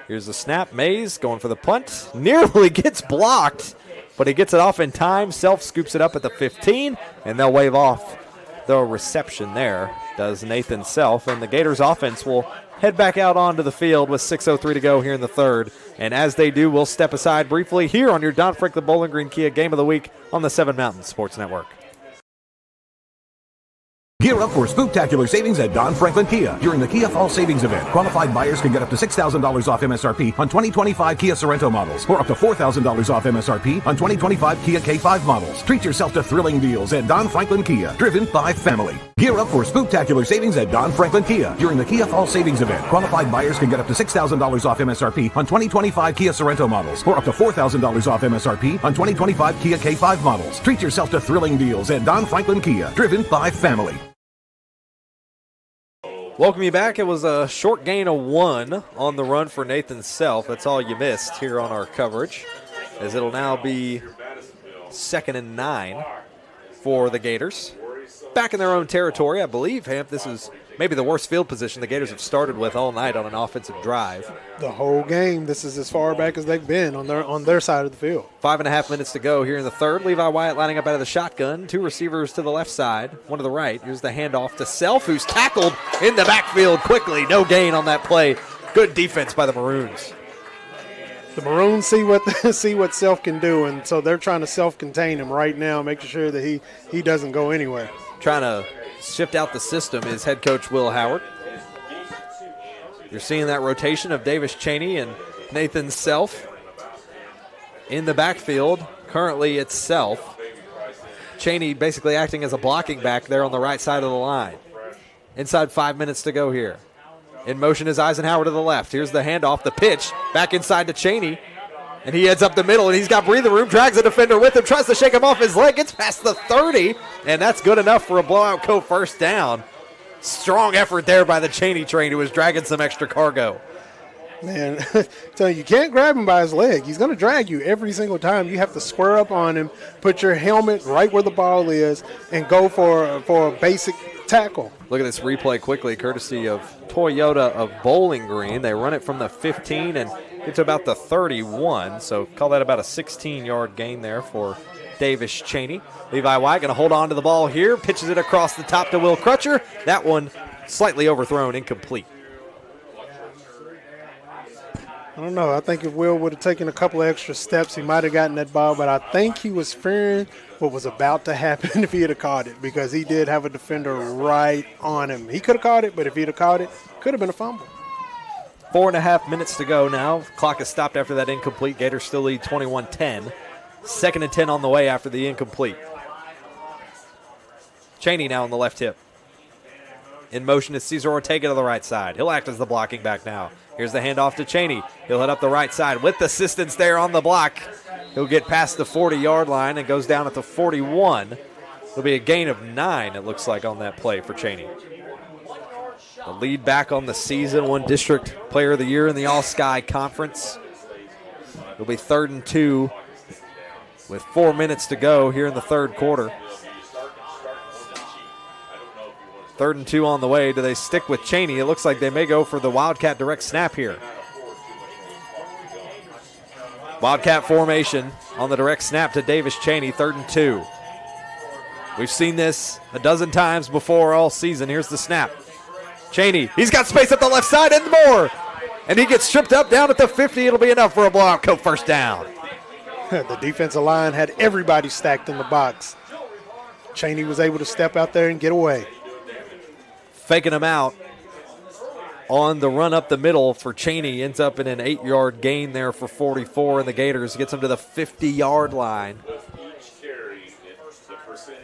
Here's the snap. Mays going for the punt. Nearly gets blocked, but he gets it off in time. Self scoops it up at the 15, and they'll wave off the reception there, does Nathan Self. And the Gators offense will head back out onto the field with 6:03 to go here in the third. And as they do, we'll step aside briefly here on your Don Franklin Bowling Green Kia Game of the Week on the 7 Mountain Sports Network. Gear up for spooktacular savings at Don Franklin Kia during the Kia Fall Savings Event. Qualified buyers can get up to $6,000 off MSRP on 2025 Kia Sorento models, or up to $4,000 off MSRP on 2025 Kia K5 models. Treat yourself to thrilling deals at Don Franklin Kia, driven by family. Gear up for spooktacular savings at Don Franklin Kia during the Kia Fall Savings Event. Qualified buyers can get up to $6,000 off MSRP on 2025 Kia Sorento models, or up to $4,000 off MSRP on 2025 Kia K5 models. Treat yourself to thrilling deals at Don Franklin Kia, driven by family. Welcome you back. It was a short gain of 1 on the run for Nathan Self. That's all you missed here on our coverage, as it'll now be 2nd and 9 for the Gators. Back in their own territory, I believe, Hamp, this is maybe the worst field position the Gators have started with all night on an offensive drive. The whole game, this is as far back as they've been on their side of the field. 5.5 minutes to go here in the third. Levi Wyatt lining up out of the shotgun. 2 receivers to the left side, 1 to the right. Here's the handoff to Self, who's tackled in the backfield quickly. No gain on that play. Good defense by the Maroons. The Maroons see what Self can do, and so they're trying to self-contain him right now, making sure that he doesn't go anywhere. Trying to shift out the system is head coach Will Howard. You're seeing that rotation of Davis Cheney and Nathan Self in the backfield. Currently it's Self. Cheney basically acting as a blocking back there on the right side of the line. Inside 5 minutes to go here. In motion is Eisenhower to the left. Here's the handoff, the pitch, back inside to Cheney. And he heads up the middle, and he's got breathing room, drags the defender with him, tries to shake him off his leg, gets past the 30, and that's good enough for a blowout Coe first down. Strong effort there by the Cheney train, who was dragging some extra cargo. Man, tell you can't grab him by his leg. He's going to drag you every single time. You have to square up on him, put your helmet right where the ball is, and go for a basic tackle. Look at this replay quickly, courtesy of Toyota of Bowling Green. They run it from the 15 and get to about the 31, so call that about a 16-yard gain there for Davis Cheney. Levi White going to hold on to the ball here, pitches it across the top to Will Crutcher. That one slightly overthrown, incomplete. I don't know. I think if Will would have taken a couple of extra steps, he might have gotten that ball, but I think he was fearing what was about to happen if he had caught it, because he did have a defender right on him. He could have caught it, but if he'd have caught it, could have been a fumble. 4.5 minutes to go now. Clock is stopped after that incomplete. Gators still lead 21-10. 2nd and 10 on the way after the incomplete. Cheney now on the left hip. In motion is Cesar Ortega to the right side. He'll act as the blocking back now. Here's the handoff to Cheney. He'll head up the right side with assistance there on the block. He'll get past the 40-yard line and goes down at the 41. It'll be a gain of 9, it looks like, on that play for Cheney. The lead back on the season, one District Player of the Year in the All-Sky Conference. It'll be 3rd and 2 with 4 minutes to go here in the third quarter. 3rd and 2 on the way. Do they stick with Cheney? It looks like they may go for the Wildcat direct snap here. Wildcat formation on the direct snap to Davis Cheney, 3rd and 2. We've seen this a dozen times before all season. Here's the snap. Cheney, he's got space up the left side and more. And he gets tripped up down at the 50. It'll be enough for a blowout Coe first down. The defensive line had everybody stacked in the box. Cheney was able to step out there and get away. Faking him out on the run up the middle for Cheney. Ends up in an 8-yard gain there for 44, and the Gators gets him to the 50-yard line.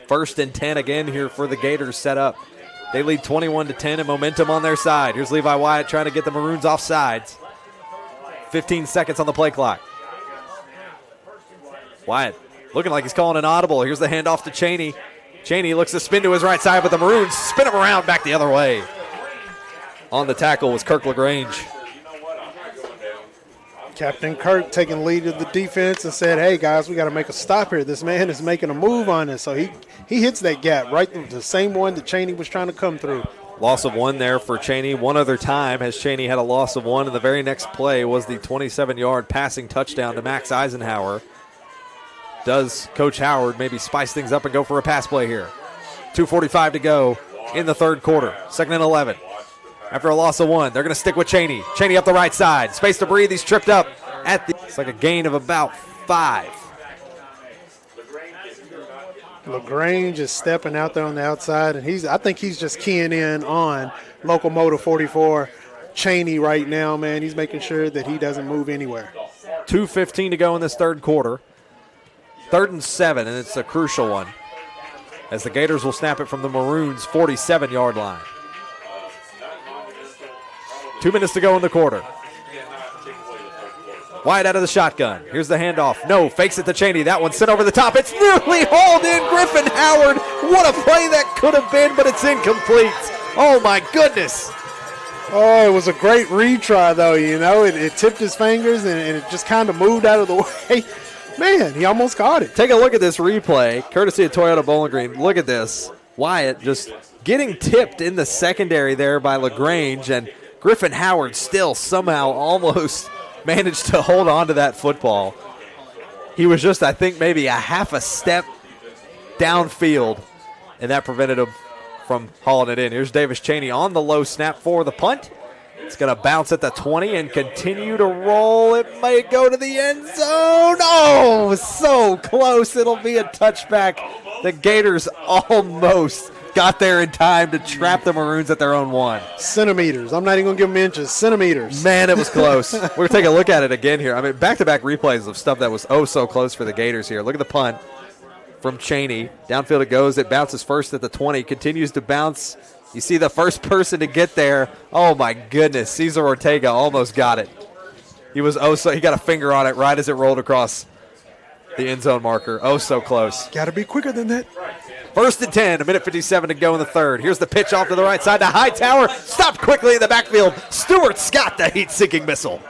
1st and 10 again here for the Gators set up. They lead 21-10 and momentum on their side. Here's Levi Wyatt trying to get the Maroons off sides. 15 seconds on the play clock. Wyatt looking like he's calling an audible. Here's the handoff to Cheney. Cheney looks to spin to his right side, but the Maroons spin him around back the other way. On the tackle was Kirk LaGrange. Captain Kirk taking lead of the defense and said, hey, guys, we got to make a stop here. This man is making a move on us. So he hits that gap, right, the same one that Cheney was trying to come through. Loss of 1 there for Cheney. One other time has Cheney had a loss of 1, and the very next play was the 27-yard passing touchdown to Max Eisenhower. Does Coach Howard maybe spice things up and go for a pass play here? 2:45 to go in the third quarter. 2nd and 11. After a loss of 1, they're going to stick with Cheney. Cheney up the right side. Space to breathe. He's tripped up at the. It's like a gain of about 5. LaGrange is stepping out there on the outside, and I think he's just keying in on Locomotive 44 Cheney right now, man. He's making sure that he doesn't move anywhere. 2:15 to go in this third quarter. 3rd and 7, and it's a crucial one, as the Gators will snap it from the Maroons' 47-yard line. 2 minutes to go in the quarter. Wyatt out of the shotgun. Here's the handoff. No, fakes it to Cheney. That one sent over the top. It's nearly hauled in. Griffin Howard. What a play that could have been, but it's incomplete. Oh, my goodness. Oh, it was a great retry, though, you know. It tipped his fingers, and it just kind of moved out of the way. Man, he almost caught it. Take a look at this replay, courtesy of Toyota Bowling Green. Look at this. Wyatt just getting tipped in the secondary there by LaGrange, and Griffin Howard still somehow almost managed to hold on to that football. He was just, I think, maybe a half a step downfield, and that prevented him from hauling it in. Here's Davis Cheney on the low snap for the punt. It's going to bounce at the 20 and continue to roll. It may go to the end zone. Oh, so close. It'll be a touchback. The Gators almost got there in time to trap the Maroons at their own 1. Centimeters. I'm not even going to give them inches. Centimeters. Man, it was close. We're going to take a look at it again here. I mean, back-to-back replays of stuff that was so close for the Gators here. Look at the punt from Cheney. Downfield it goes. It bounces first at the 20. Continues to bounce. You see the first person to get there. Oh, my goodness. Cesar Ortega almost got it. He got a finger on it right as it rolled across the end zone marker. Oh, so close. Got to be quicker than that. 1st and 10, 1:57 to go in the third. Here's the pitch off to the right side to Hightower. Stopped quickly in the backfield. Stewart Scott, the heat-seeking missile.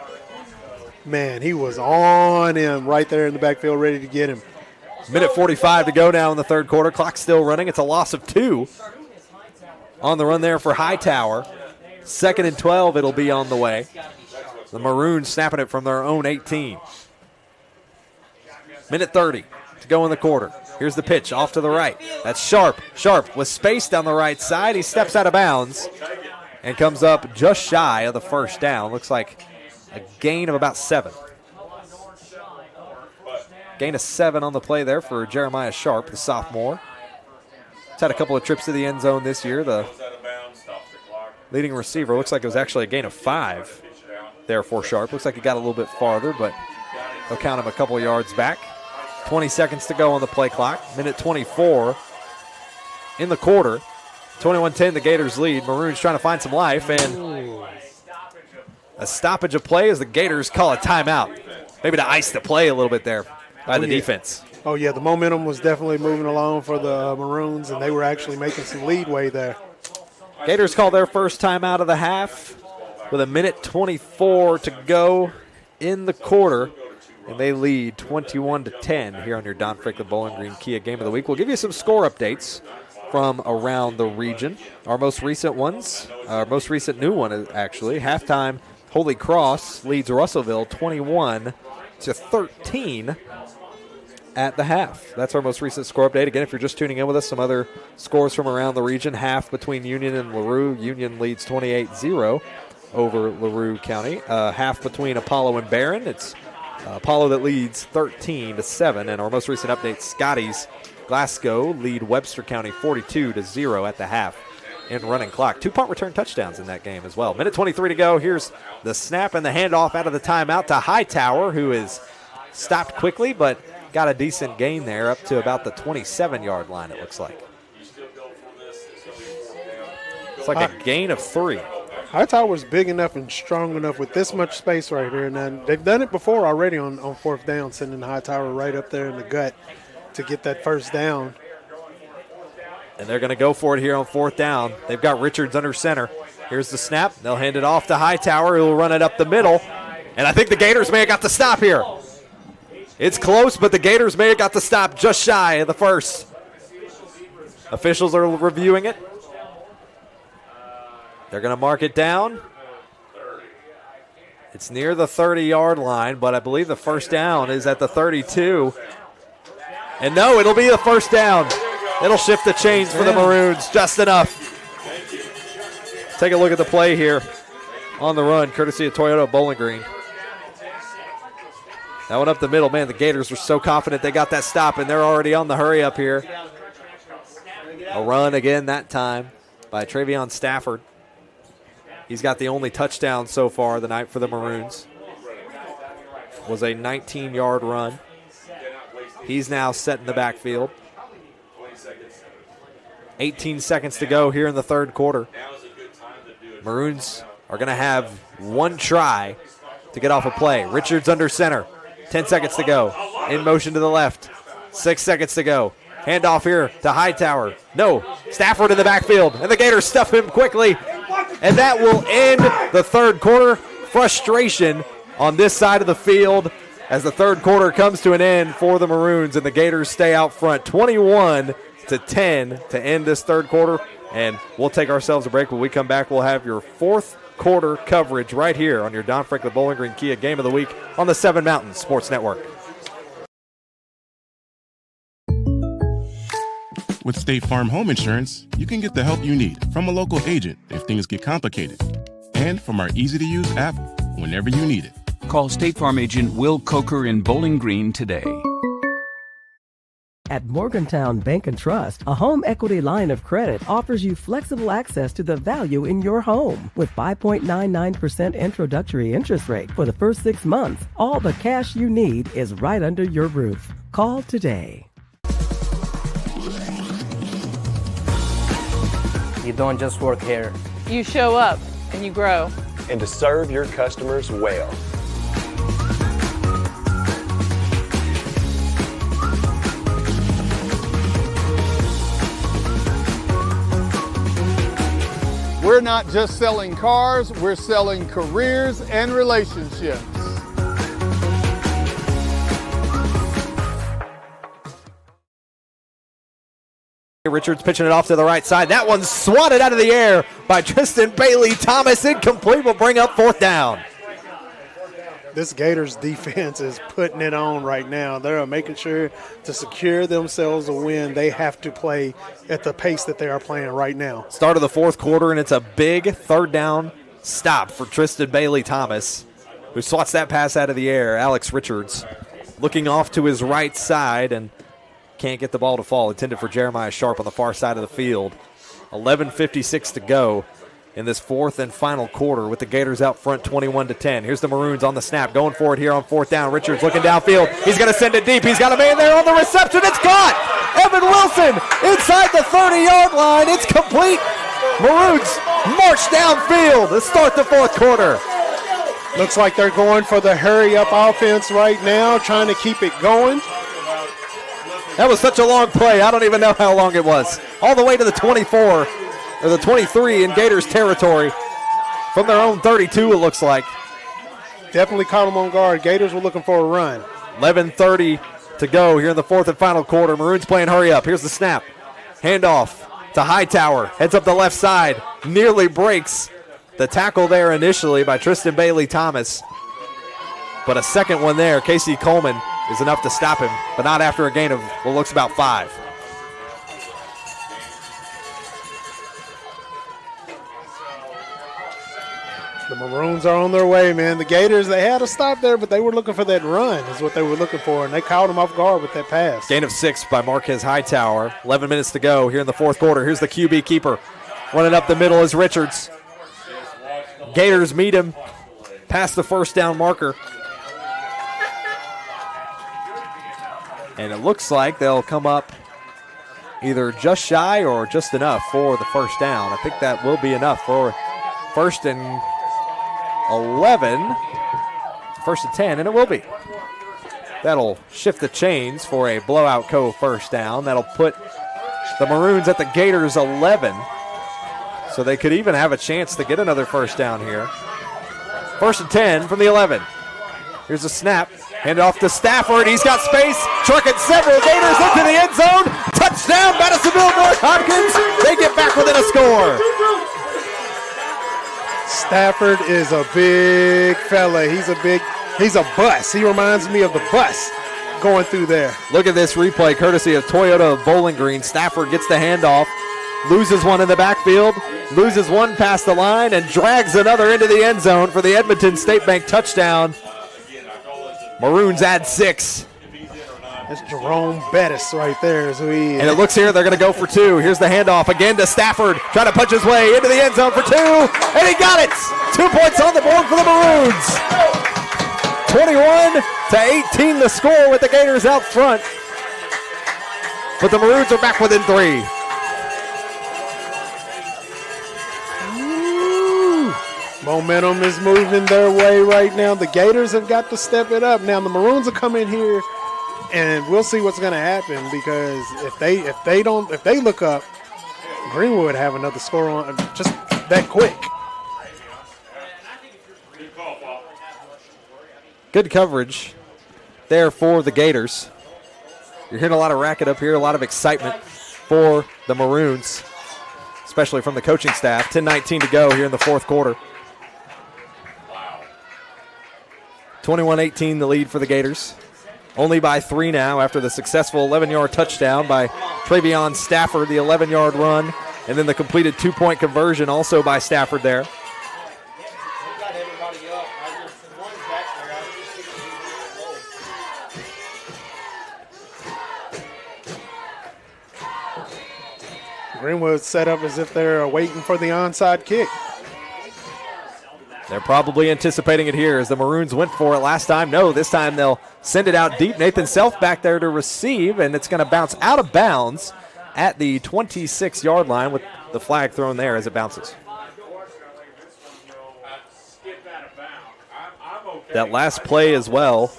Man, he was on him right there in the backfield, ready to get him. 1:45 to go now in the third quarter. Clock still running. It's a loss of 2 on the run there for Hightower. 2nd and 12, it'll be on the way. The Maroons snapping it from their own 18. 1:30 to go in the quarter. Here's the pitch off to the right. That's Sharp. Sharp with space down the right side. He steps out of bounds and comes up just shy of the first down. Looks like a gain of about 7. Gain of 7 on the play there for Jeremiah Sharp, the sophomore. He's had a couple of trips to the end zone this year. The leading receiver looks like it was actually a gain of 5 there for Sharp. Looks like he got a little bit farther, but they'll count him a couple yards back. 20 seconds to go on the play clock. 1:24 in the quarter. 21-10, the Gators lead. Maroons trying to find some life, and a stoppage of play as the Gators call a timeout. Maybe to ice the play a little bit there by the defense. Oh, yeah, the momentum was definitely moving along for the Maroons, and they were actually making some leadway there. Gators call their first timeout of the half with 1:24 to go in the quarter. And they lead 21-10 here on your Don Franklin Bowling Green Kia Game of the Week. We'll give you some score updates from around the region. Our most recent ones, our most recent new one is actually halftime. Holy Cross leads Russellville 21-13 at the half. That's our most recent score update. Again, if you're just tuning in with us, some other scores from around the region. Half between Union and LaRue. Union leads 28-0 over LaRue County. Half between Apollo and Barron. It's Apollo that leads 13-7, and our most recent update, Scotty's Glasgow lead Webster County 42-0 at the half in running clock. 2 punt return touchdowns in that game as well. 1:23 to go. Here's the snap and the handoff out of the timeout to Hightower, who is stopped quickly, but got a decent gain there up to about the 27-yard line, it looks like. It's like a gain of 3. Hightower's big enough and strong enough with this much space right here. And then they've done it before already on 4th down, sending Hightower right up there in the gut to get that first down. And they're going to go for it here on 4th down. They've got Richards under center. Here's the snap. They'll hand it off to Hightower, who will run it up the middle. And I think the Gators may have got the stop here. It's close, but the Gators may have got the stop just shy of the first. Officials are reviewing it. They're going to mark it down. It's near the 30-yard line, but I believe the first down is at the 32. And no, it'll be the first down. It'll shift the chains for the Maroons just enough. Take a look at the play here on the run, courtesy of Toyota Bowling Green. That one up the middle. Man, the Gators were so confident they got that stop, and they're already on the hurry up here. A run again that time by Travion Stafford. He's got the only touchdown so far the night for the Maroons. Was a 19-yard run. He's now set in the backfield. 18 seconds to go here in the third quarter. Maroons are going to have one try to get off a play. Richards under center. 10 seconds to go. In motion to the left. 6 seconds to go. Handoff here to Hightower. No. Stafford in the backfield. And the Gators stuff him quickly. And that will end the third quarter. Frustration on this side of the field as the third quarter comes to an end for the Maroons, and the Gators stay out front 21-10 to end this third quarter. And we'll take ourselves a break. When we come back, we'll have your fourth quarter coverage right here on your Don Franklin Bowling Green Kia Game of the Week on the Seven Mountains Sports Network. With State Farm Home Insurance, you can get the help you need from a local agent if things get complicated, and from our easy-to-use app whenever you need it. Call State Farm agent Will Coker in Bowling Green today. At Morgantown Bank and Trust, a home equity line of credit offers you flexible access to the value in your home. With 5.99% introductory interest rate for the first 6 months, all the cash you need is right under your roof. Call today. You don't just work here. You show up and you grow. And to serve your customers well. We're not just selling cars, we're selling careers and relationships. Richards pitching it off to the right side. That one's swatted out of the air by Tristan Bailey Thomas. Incomplete, will bring up 4th down. This Gators defense is putting it on right now. They're making sure to secure themselves a win. They have to play at the pace that they are playing right now. Start of the 4th quarter, and it's a big 3rd down stop for Tristan Bailey Thomas, who swats that pass out of the air. Alex Richards looking off to his right side and can't get the ball to fall. Intended for Jeremiah Sharp on the far side of the field. 11:56 to go in this 4th and final quarter with the Gators out front 21-10. Here's the Maroons on the snap, going for it here on 4th down. Richards looking downfield. He's going to send it deep. He's got a man there on the reception. It's caught. Evan Wilson inside the 30-yard line. It's complete. Maroons march downfield to start the 4th quarter. Looks like they're going for the hurry-up offense right now, trying to keep it going. That was such a long play. I don't even know how long it was. All the way to the 24, or the 23 in Gators territory. From their own 32, it looks like. Definitely caught them on guard. Gators were looking for a run. 11:30 to go here in the 4th and final quarter. Maroons playing hurry up. Here's the snap. Handoff to Hightower. Heads up the left side. Nearly breaks the tackle there initially by Tristan Bailey Thomas. But a second one there, Casey Coleman, is enough to stop him, but not after a gain of what looks about 5. The Maroons are on their way, man. The Gators, they had a stop there, but they were looking for that run is what they were looking for, and they caught them off guard with that pass. Gain of 6 by Marquez Hightower. 11 minutes to go here in the 4th quarter. Here's the QB keeper. Running up the middle is Richards. Gators meet him past the 1st down marker. And it looks like they'll come up either just shy or just enough for the 1st down. I think that will be enough for 1st and 11, 1st and 10, and it will be. That'll shift the chains for a blowout Cove 1st down. That'll put the Maroons at the Gators 11, so they could even have a chance to get another 1st down here. 1st and 10 from the 11. Here's a snap. Hand it off to Stafford. He's got space. Trucking several Gators into the end zone. Touchdown, Madisonville-North Hopkins. They get back within a score. Stafford is a big fella. He's a bus. He reminds me of the bus going through there. Look at this replay courtesy of Toyota of Bowling Green. Stafford gets the handoff, loses one in the backfield, loses one past the line, and drags another into the end zone for the Edmonton State Bank touchdown. Maroons add 6. That's Jerome Bettis right there. And it looks here they're going to go for 2. Here's the handoff again to Stafford. Trying to punch his way into the end zone for 2. And he got it. 2 points on the board for the Maroons. 21-18 the score with the Gators out front. But the Maroons are back within 3. Momentum is moving their way right now. The Gators have got to step it up. Now the Maroons will come in here, and we'll see what's going to happen, because if they look up, Greenwood have another score on just that quick. Good coverage there for the Gators. You're hearing a lot of racket up here, a lot of excitement for the Maroons, especially from the coaching staff. 10-19 to go here in the 4th quarter. 21-18 the lead for the Gators. Only by 3 now after the successful 11-yard touchdown by Travion Stafford, the 11-yard run, and then the completed 2-point conversion also by Stafford there. Greenwood set up as if they're waiting for the onside kick. They're probably anticipating it here as the Maroons went for it last time. No, this time they'll send it out deep. Nathan Self back there to receive, and it's going to bounce out of bounds at the 26-yard line with the flag thrown there as it bounces. That last play as well,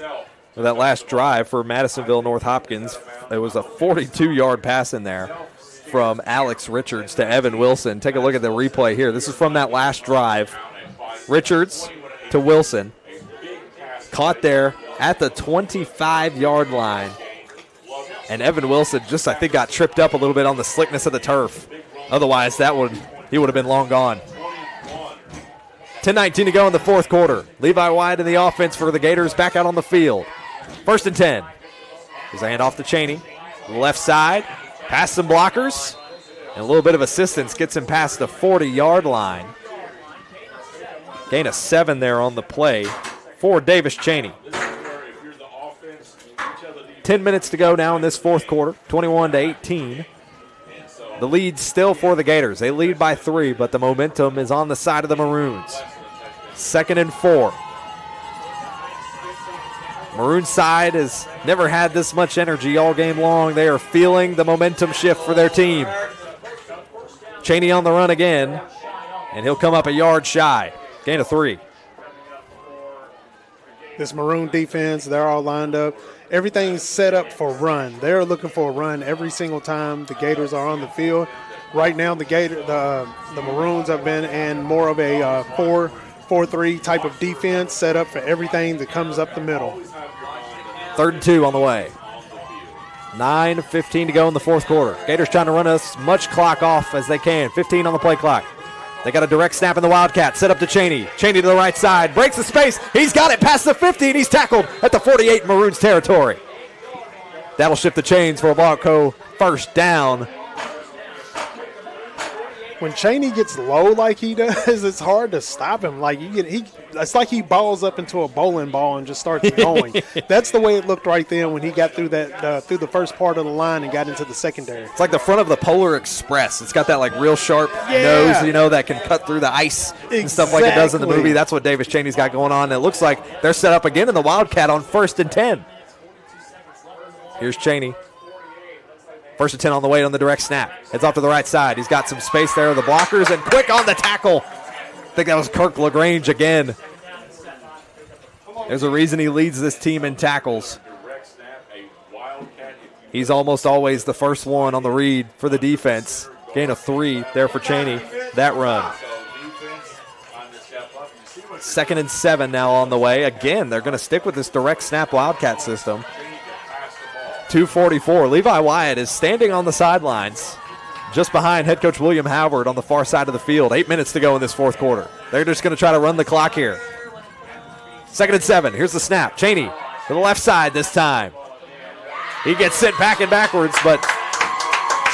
or that last drive for Madisonville-North Hopkins, there was a 42-yard pass in there from Alex Richards to Evan Wilson. Take a look at the replay here. This is from that last drive. Richards to Wilson. Caught there at the 25-yard line. And Evan Wilson just, I think, got tripped up a little bit on the slickness of the turf. Otherwise, he would have been long gone. 10:19 to go in the fourth quarter. Levi Wyatt in the offense for the Gators back out on the field. 1st and 10. There's a handoff to Cheney. Left side, past some blockers. And a little bit of assistance gets him past the 40-yard line. Gain of 7 there on the play for Davis Cheney. 10 minutes to go now in this fourth quarter, 21-18. The lead still for the Gators. They lead by 3, but the momentum is on the side of the Maroons. 2nd and 4. Maroon side has never had this much energy all game long. They are feeling the momentum shift for their team. Cheney on the run again, and he'll come up a yard shy. Gain of 3. This Maroon defense, they're all lined up. Everything's set up for run. They're looking for a run every single time the Gators are on the field. Right now, the Maroons have been in more of a 4-4-3 type of defense, set up for everything that comes up the middle. 3rd and 2 on the way. 9:15 to go in the fourth quarter. Gators trying to run as much clock off as they can. 15 on the play clock. They got a direct snap in the Wildcat. Set up to Cheney. Cheney to the right side. Breaks the space. He's got it past the 50, and he's tackled at the 48 Maroons territory. That'll shift the chains for a Blanco first down. When Cheney gets low like he does, it's hard to stop him. It's like he balls up into a bowling ball and just starts going. That's the way it looked right then when he got through through the first part of the line and got into the secondary. It's like the front of the Polar Express. It's got that real sharp nose, that can cut through the ice and stuff like it does in the movie. That's what Davis Cheney's got going on. And it looks like they're set up again in the Wildcat on 1st and 10. Here's Cheney. 1st and 10 on the way on the direct snap. Heads off to the right side. He's got some space there with the blockers and quick on the tackle. I think that was Kirk LaGrange again. There's a reason he leads this team in tackles. He's almost always the first one on the read for the defense. Gain of 3 there for Cheney. That run. 2nd and 7 now on the way. Again, they're going to stick with this direct snap Wildcat system. 2:44. Levi Wyatt is standing on the sidelines just behind head coach William Howard on the far side of the field. 8 minutes to go in this fourth quarter. They're just going to try to run the clock here. 2nd and 7. Here's the snap. Cheney to the left side this time. He gets sent back and backwards, but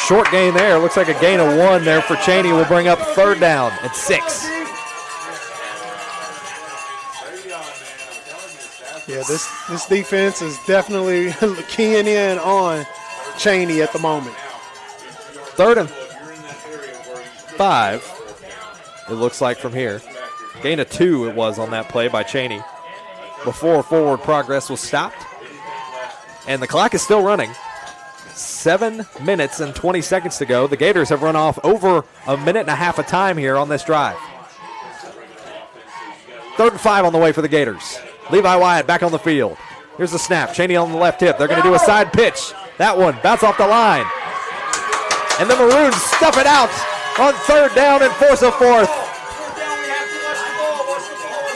short gain there. Looks like a gain of 1 there for Cheney. Will bring up 3rd down at 6. Yeah, this defense is definitely keying in on Cheney at the moment. 3rd and 5, it looks like from here. Gain of 2 it was on that play by Cheney before forward progress was stopped. And the clock is still running. 7 minutes and 20 seconds to go. The Gators have run off over a minute and a half of time here on this drive. 3rd and 5 on the way for the Gators. Levi Wyatt back on the field. Here's the snap. Cheney on the left hip. They're going to do a side pitch. That one bounce off the line. And the Maroons stuff it out on 3rd down and force a 4th.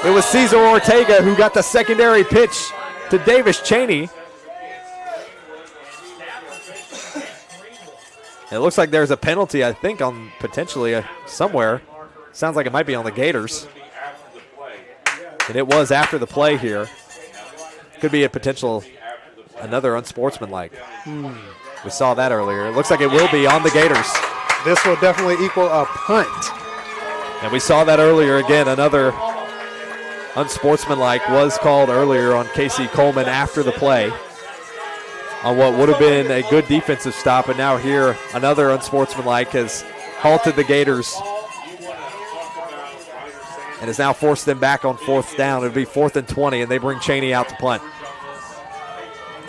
It was Cesar Ortega who got the secondary pitch to Davis Cheney. It looks like there's a penalty, I think, on potentially somewhere. Sounds like it might be on the Gators. And it was after the play here. Could be a potential, another unsportsmanlike. We saw that earlier. It looks like it will be on the Gators. This will definitely equal a punt. And we saw that earlier again. Another unsportsmanlike was called earlier on Casey Coleman after the play. on what would have been a good defensive stop, and now here another unsportsmanlike has halted the Gators and has now forced them back on 4th down. It'll be 4th and 20, and they bring Cheney out to punt.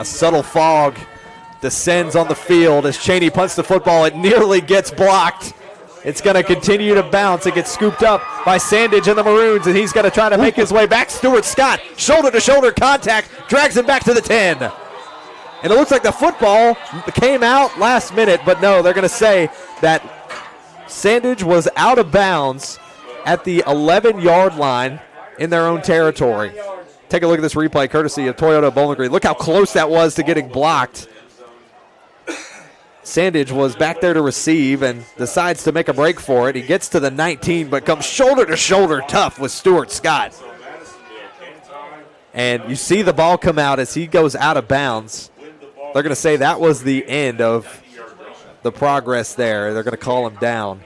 A subtle fog descends on the field as Cheney punts the football. It nearly gets blocked. It's going to continue to bounce. It gets scooped up by Sandage and the Maroons, and he's going to try to make his way back. Stuart Scott, shoulder-to-shoulder contact, drags him back to the 10. And it looks like the football came out last minute, but no, they're going to say that Sandage was out of bounds at the 11-yard line in their own territory. Take a look at this replay courtesy of Toyota Bowling Green. Look how close that was to getting blocked. Sandage was back there to receive and decides to make a break for it. He gets to the 19, but comes shoulder-to-shoulder tough with Stuart Scott. And you see the ball come out as he goes out of bounds. They're going to say that was the end of the progress there. They're going to call him down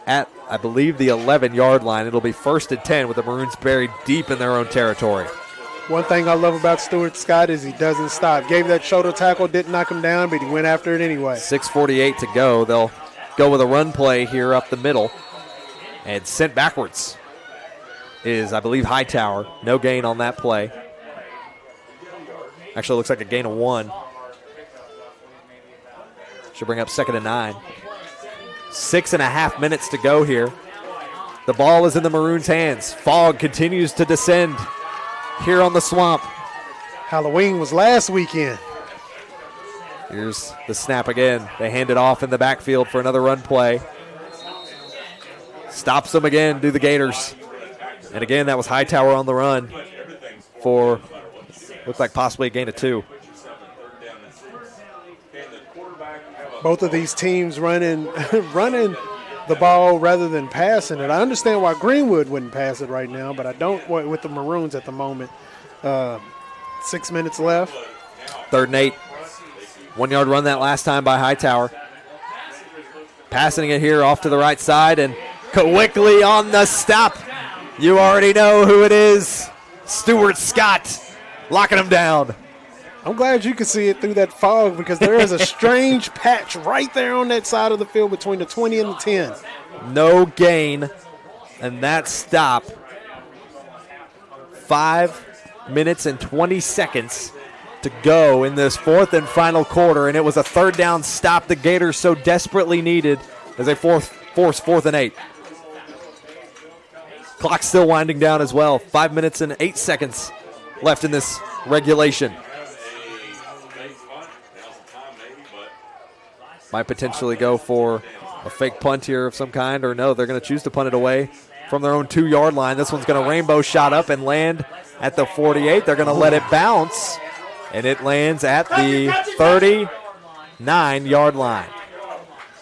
at, I believe, the 11-yard line. It'll be 1st and 10 with the Maroons buried deep in their own territory. One thing I love about Stuart Scott is he doesn't stop. Gave that shoulder tackle, didn't knock him down, but he went after it anyway. 6:48 to go. They'll go with a run play here up the middle. And sent backwards is, I believe, Hightower. No gain on that play. Actually looks like a gain of 1. Should bring up 2nd and 9. 6.5 minutes to go here. The ball is in the Maroons' hands. Fog continues to descend here on the Swamp. Halloween was last weekend. Here's the snap again. They hand it off in the backfield for another run play. Stops them again, do the Gators. And again, that was Hightower on the run for, looks like possibly a gain of 2. Both of these teams running the ball rather than passing it. I understand why Greenwood wouldn't pass it right now, but I don't with the Maroons at the moment. 6 minutes left. 3rd and 8. 1-yard run that last time by Hightower. Passing it here off to the right side, and quickly on the stop. You already know who it is. Stuart Scott locking him down. I'm glad you can see it through that fog because there is a strange patch right there on that side of the field between the 20 and the 10. No gain, and that stop. 5 minutes and 20 seconds to go in this 4th and final quarter, and it was a 3rd down stop the Gators so desperately needed as they force 4th and 8. Clock still winding down as well. 5 minutes and 8 seconds left in this regulation. Might potentially go for a fake punt here of some kind, or no, they're going to choose to punt it away from their own 2-yard line. This one's going to rainbow shot up and land at the 48. They're going to let it bounce, and it lands at the 39-yard line.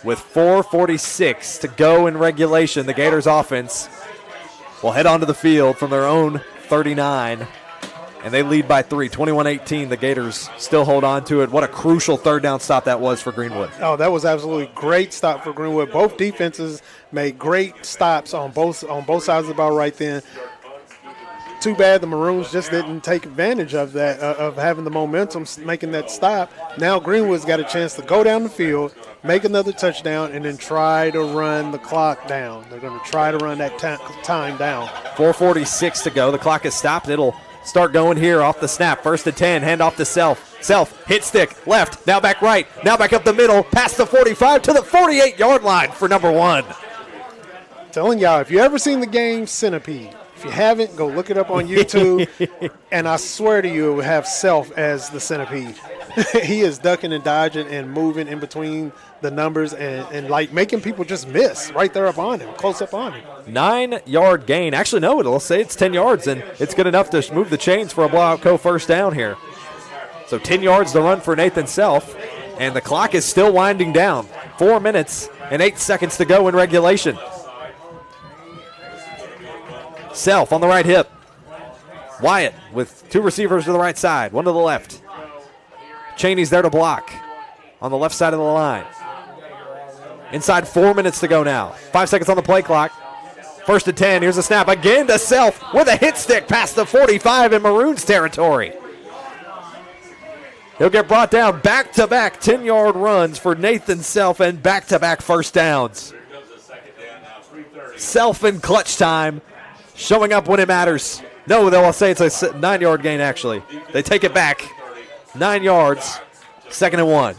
With 4:46 to go in regulation, the Gators offense will head onto the field from their own 39. And they lead by 3, 21-18. The Gators still hold on to it. What a crucial 3rd down stop that was for Greenwood. Oh, that was absolutely great stop for Greenwood. Both defenses made great stops on both sides of the ball right then. Too bad the Maroons just didn't take advantage of that, of having the momentum, making that stop. Now Greenwood's got a chance to go down the field, make another touchdown, and then try to run the clock down. They're going to try to run that time down. 4:46 to go. The clock is stopped. It'll start going here off the snap. 1st and 10, hand off to Self. Self, hit stick, left, now back right, now back up the middle, past the 45 to the 48-yard line for number 1. Telling y'all, if you ever seen the game Centipede, if you haven't, go look it up on YouTube, and I swear to you, it will have Self as the centipede. He is ducking and dodging and moving in between the numbers and like making people just miss right there up on him, close up on him. 9-yard gain. Actually, no, it'll say it's 10 yards, and it's good enough to move the chains for a blowout first down here. So 10 yards to run for Nathan Self, and the clock is still winding down. 4 minutes and 8 seconds to go in regulation. Self on the right hip. Wyatt with 2 receivers to the right side, 1 to the left. Cheney's there to block on the left side of the line. Inside 4 minutes to go now. 5 seconds on the play clock. 1st and 10. Here's a snap again to Self with a hit stick past the 45 in Maroons territory. He'll get brought down. Back-to-back 10-yard runs for Nathan Self and back-to-back first downs. Self in clutch time, showing up when it matters. No, they'll say it's a 9-yard gain, actually. They take it back. 9 yards, 2nd and 1.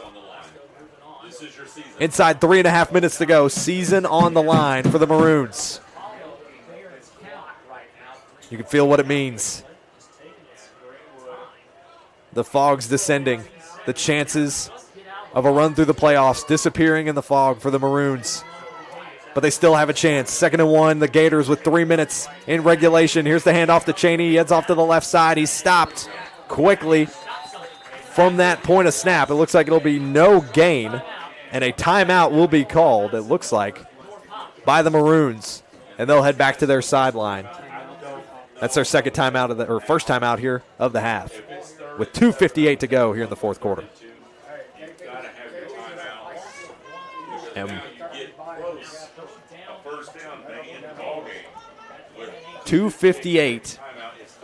Inside 3.5 minutes to go. Season on the line for the Maroons. You can feel what it means. The fog's descending. The chances of a run through the playoffs disappearing in the fog for the Maroons. But they still have a chance. 2nd and 1, the Gators with 3 minutes in regulation. Here's the handoff to Cheney. He heads off to the left side. He's stopped quickly from that point of snap. It looks like it'll be no gain, and a timeout will be called, it looks like, by the Maroons, and they'll head back to their sideline. That's their second timeout or first timeout here of the half, with 2:58 to go here in the fourth quarter. And 2:58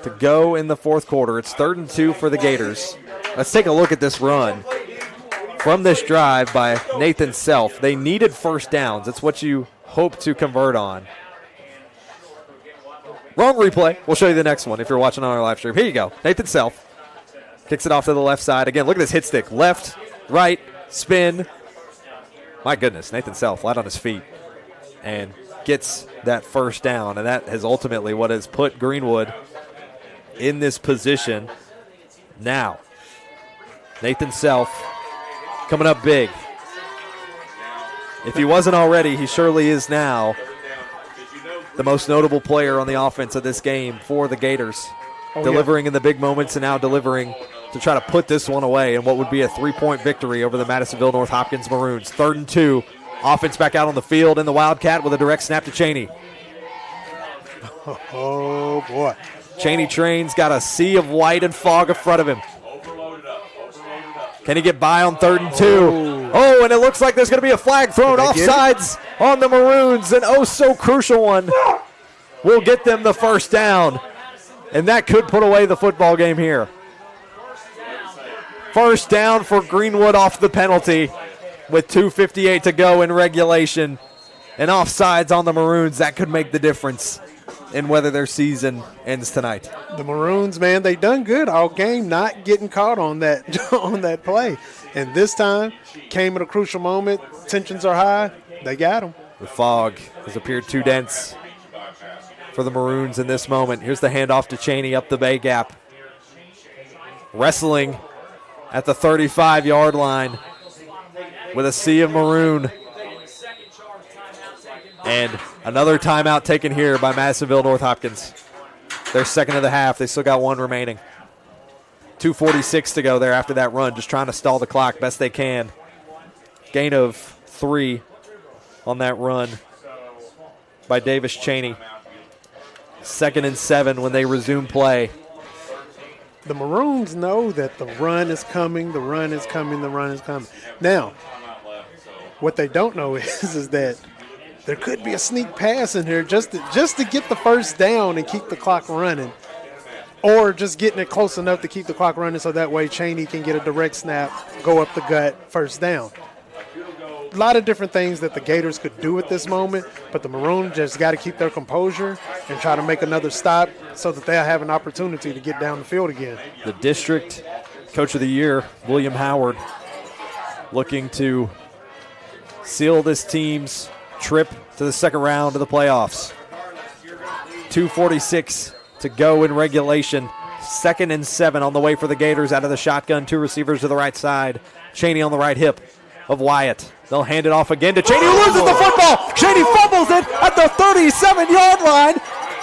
to go in the fourth quarter. It's 3rd and 2 for the Gators. Let's take a look at this run from this drive by Nathan Self. They needed first downs. It's what you hope to convert on. Wrong replay. We'll show you the next one if you're watching on our live stream. Here you go. Nathan Self kicks it off to the left side. Again, look at this hit stick. Left, right, spin. My goodness, Nathan Self flat on his feet and gets that first down, and that is ultimately what has put Greenwood in this position now. Nathan Self coming up big. If he wasn't already, he surely is now the most notable player on the offense of this game for the Gators. Delivering in the big moments and now delivering to try to put this one away in what would be a 3-point victory over the Madisonville-North Hopkins Maroons. 3rd and 2. Offense back out on the field in the Wildcat with a direct snap to Cheney. Oh, boy. Cheney trains, got a sea of white and fog in front of him. Can he get by on 3rd and 2? Oh, and it looks like there's going to be a flag thrown offsides on the Maroons. An so crucial one will get them the first down. And that could put away the football game here. First down for Greenwood off the penalty with 2:58 to go in regulation. And offsides on the Maroons, that could make the difference in whether their season ends tonight. The Maroons, man, they done good all game, not getting caught on that on that play. And this time came at a crucial moment. Tensions are high. They got them. The fog has appeared too dense for the Maroons in this moment. Here's the handoff to Cheney up the Bay Gap. Wrestling at the 35-yard line with a sea of maroon. And another timeout taken here by Madisonville-North Hopkins. Their second of the half. They still got one remaining. 2:46 to go there after that run. Just trying to stall the clock best they can. Gain of 3 on that run by Davis Cheney. 2nd and 7 when they resume play. The Maroons know that the run is coming, the run is coming, the run is coming. Now, what they don't know is that there could be a sneak pass in here just to get the first down and keep the clock running, or just getting it close enough to keep the clock running so that way Cheney can get a direct snap, go up the gut, first down. A lot of different things that the Gators could do at this moment, but the Maroons just got to keep their composure and try to make another stop so that they'll have an opportunity to get down the field again. The district coach of the year, William Howard, looking to seal this team's trip to the second round of the playoffs. 2:46 to go in regulation. 2nd and 7 on the way for the Gators out of the shotgun. 2 receivers to the right side. Cheney on the right hip of Wyatt. They'll hand it off again to Cheney, who loses the football. Cheney fumbles it at the 37-yard line,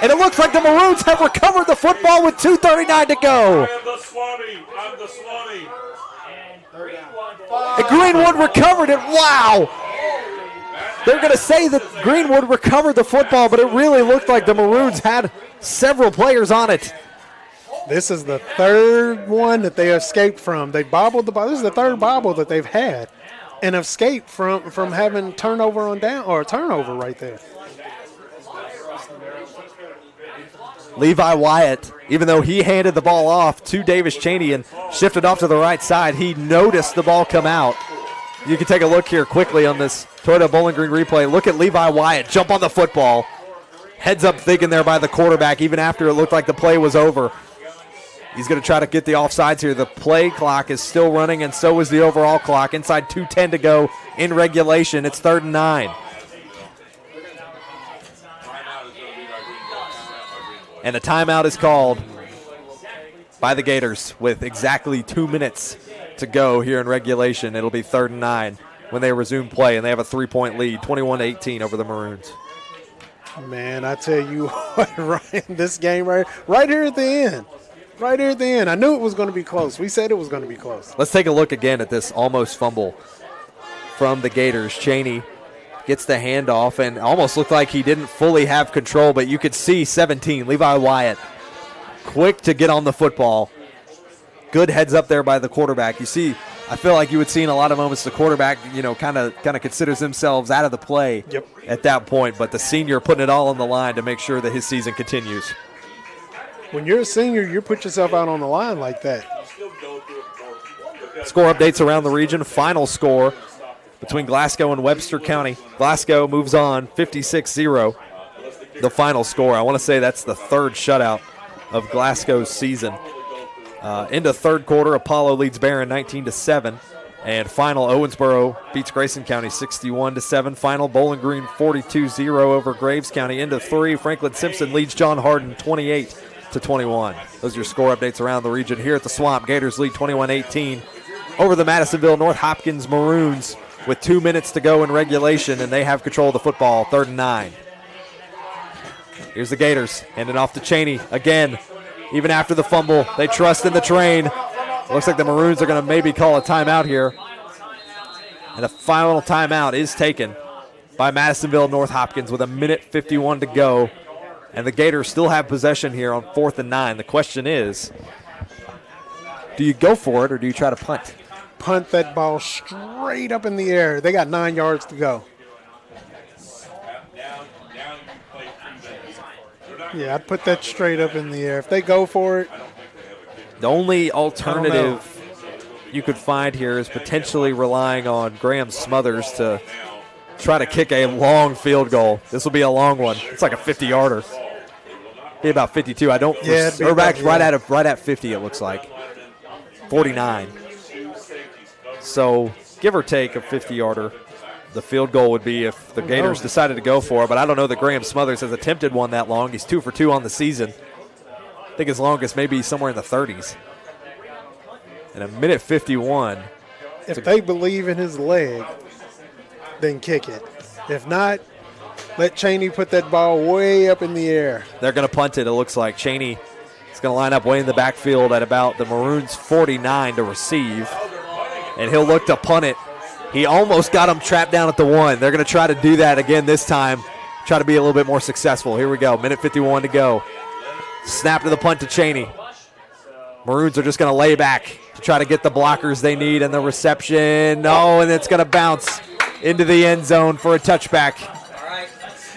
and it looks like the Maroons have recovered the football with 2:39 to go. I'm the Swanee. And Greenwood recovered it. Wow. They're going to say that Greenwood recovered the football, but it really looked like the Maroons had several players on it. This is the third one that they escaped from. They bobbled the ball. This is the third bobble that they've had and escaped from having turnover on down or turnover right there. Levi Wyatt, even though he handed the ball off to Davis Cheney and shifted off to the right side, he noticed the ball come out. You can take a look here quickly on this Toyota Bowling Green replay. Look at Levi Wyatt jump on the football. Heads up thinking there by the quarterback, even after it looked like the play was over. He's going to try to get the offsides here. The play clock is still running, and so is the overall clock. Inside 2:10 to go in regulation. It's 3rd and 9. And a timeout is called by the Gators with exactly 2 minutes to go here in regulation. It'll be 3rd and 9 when they resume play, and they have a 3-point lead, 21-18 over the Maroons. Man, I tell you what, Ryan, this game right here at the end. Right here at the end. I knew it was going to be close. We said it was going to be close. Let's take a look again at this almost fumble from the Gators. Cheney gets the handoff and almost looked like he didn't fully have control, but you could see 17, Levi Wyatt, quick to get on the football. Good heads up there by the quarterback. You see, I feel like you would see in a lot of moments the quarterback, kind of considers themselves out of the play at that point, but the senior putting it all on the line to make sure that his season continues. When you're a senior, you put yourself out on the line like that. Score updates around the region. Final score between Glasgow and Webster County. Glasgow moves on 56-0. The final score. I want to say that's the 3rd shutout of Glasgow's season. Into 3rd quarter, Apollo leads Barron 19-7. And final, Owensboro beats Grayson County 61-7. Final, Bowling Green 42-0 over Graves County. Into 3, Franklin Simpson leads John Hardin 28-21. Those are your score updates around the region. Here at the Swamp, Gators lead 21-18 over the Madisonville-North Hopkins Maroons with 2 minutes to go in regulation, and they have control of the football, 3rd and 9. Here's the Gators, handing off to Cheney again. Even after the fumble, they trust in the train. Looks like the Maroons are going to maybe call a timeout here. And the final timeout is taken by Madisonville-North Hopkins with 1:51 to go. And the Gators still have possession here on 4th and 9. The question is, do you go for it or do you try to punt? Punt that ball straight up in the air. They got 9 yards to go. Yeah, I'd put that straight up in the air. If they go for it. The only alternative you could find here is potentially relying on Graham Smothers to try to kick a long field goal. This will be a long one. It's like a 50-yarder. Be about 52. I don't. Yeah, or back right at 50. It looks like 49. So give or take a 50-yarder. The field goal would be if the Gators decided to go for it, but I don't know that Graham Smothers has attempted one that long. He's 2 for 2 on the season. I think his longest may be somewhere in the 30s. And 1:51. If they believe in his leg, then kick it. If not, let Cheney put that ball way up in the air. They're going to punt it, it looks like. Cheney is going to line up way in the backfield at about the Maroons' 49 to receive. And he'll look to punt it. He almost got him trapped down at the 1. They're going to try to do that again this time. Try to be a little bit more successful. Here we go. 1:51 to go. Snap to the punt to Cheney. Maroons are just going to lay back to try to get the blockers they need, and the reception. No, and it's going to bounce into the end zone for a touchback.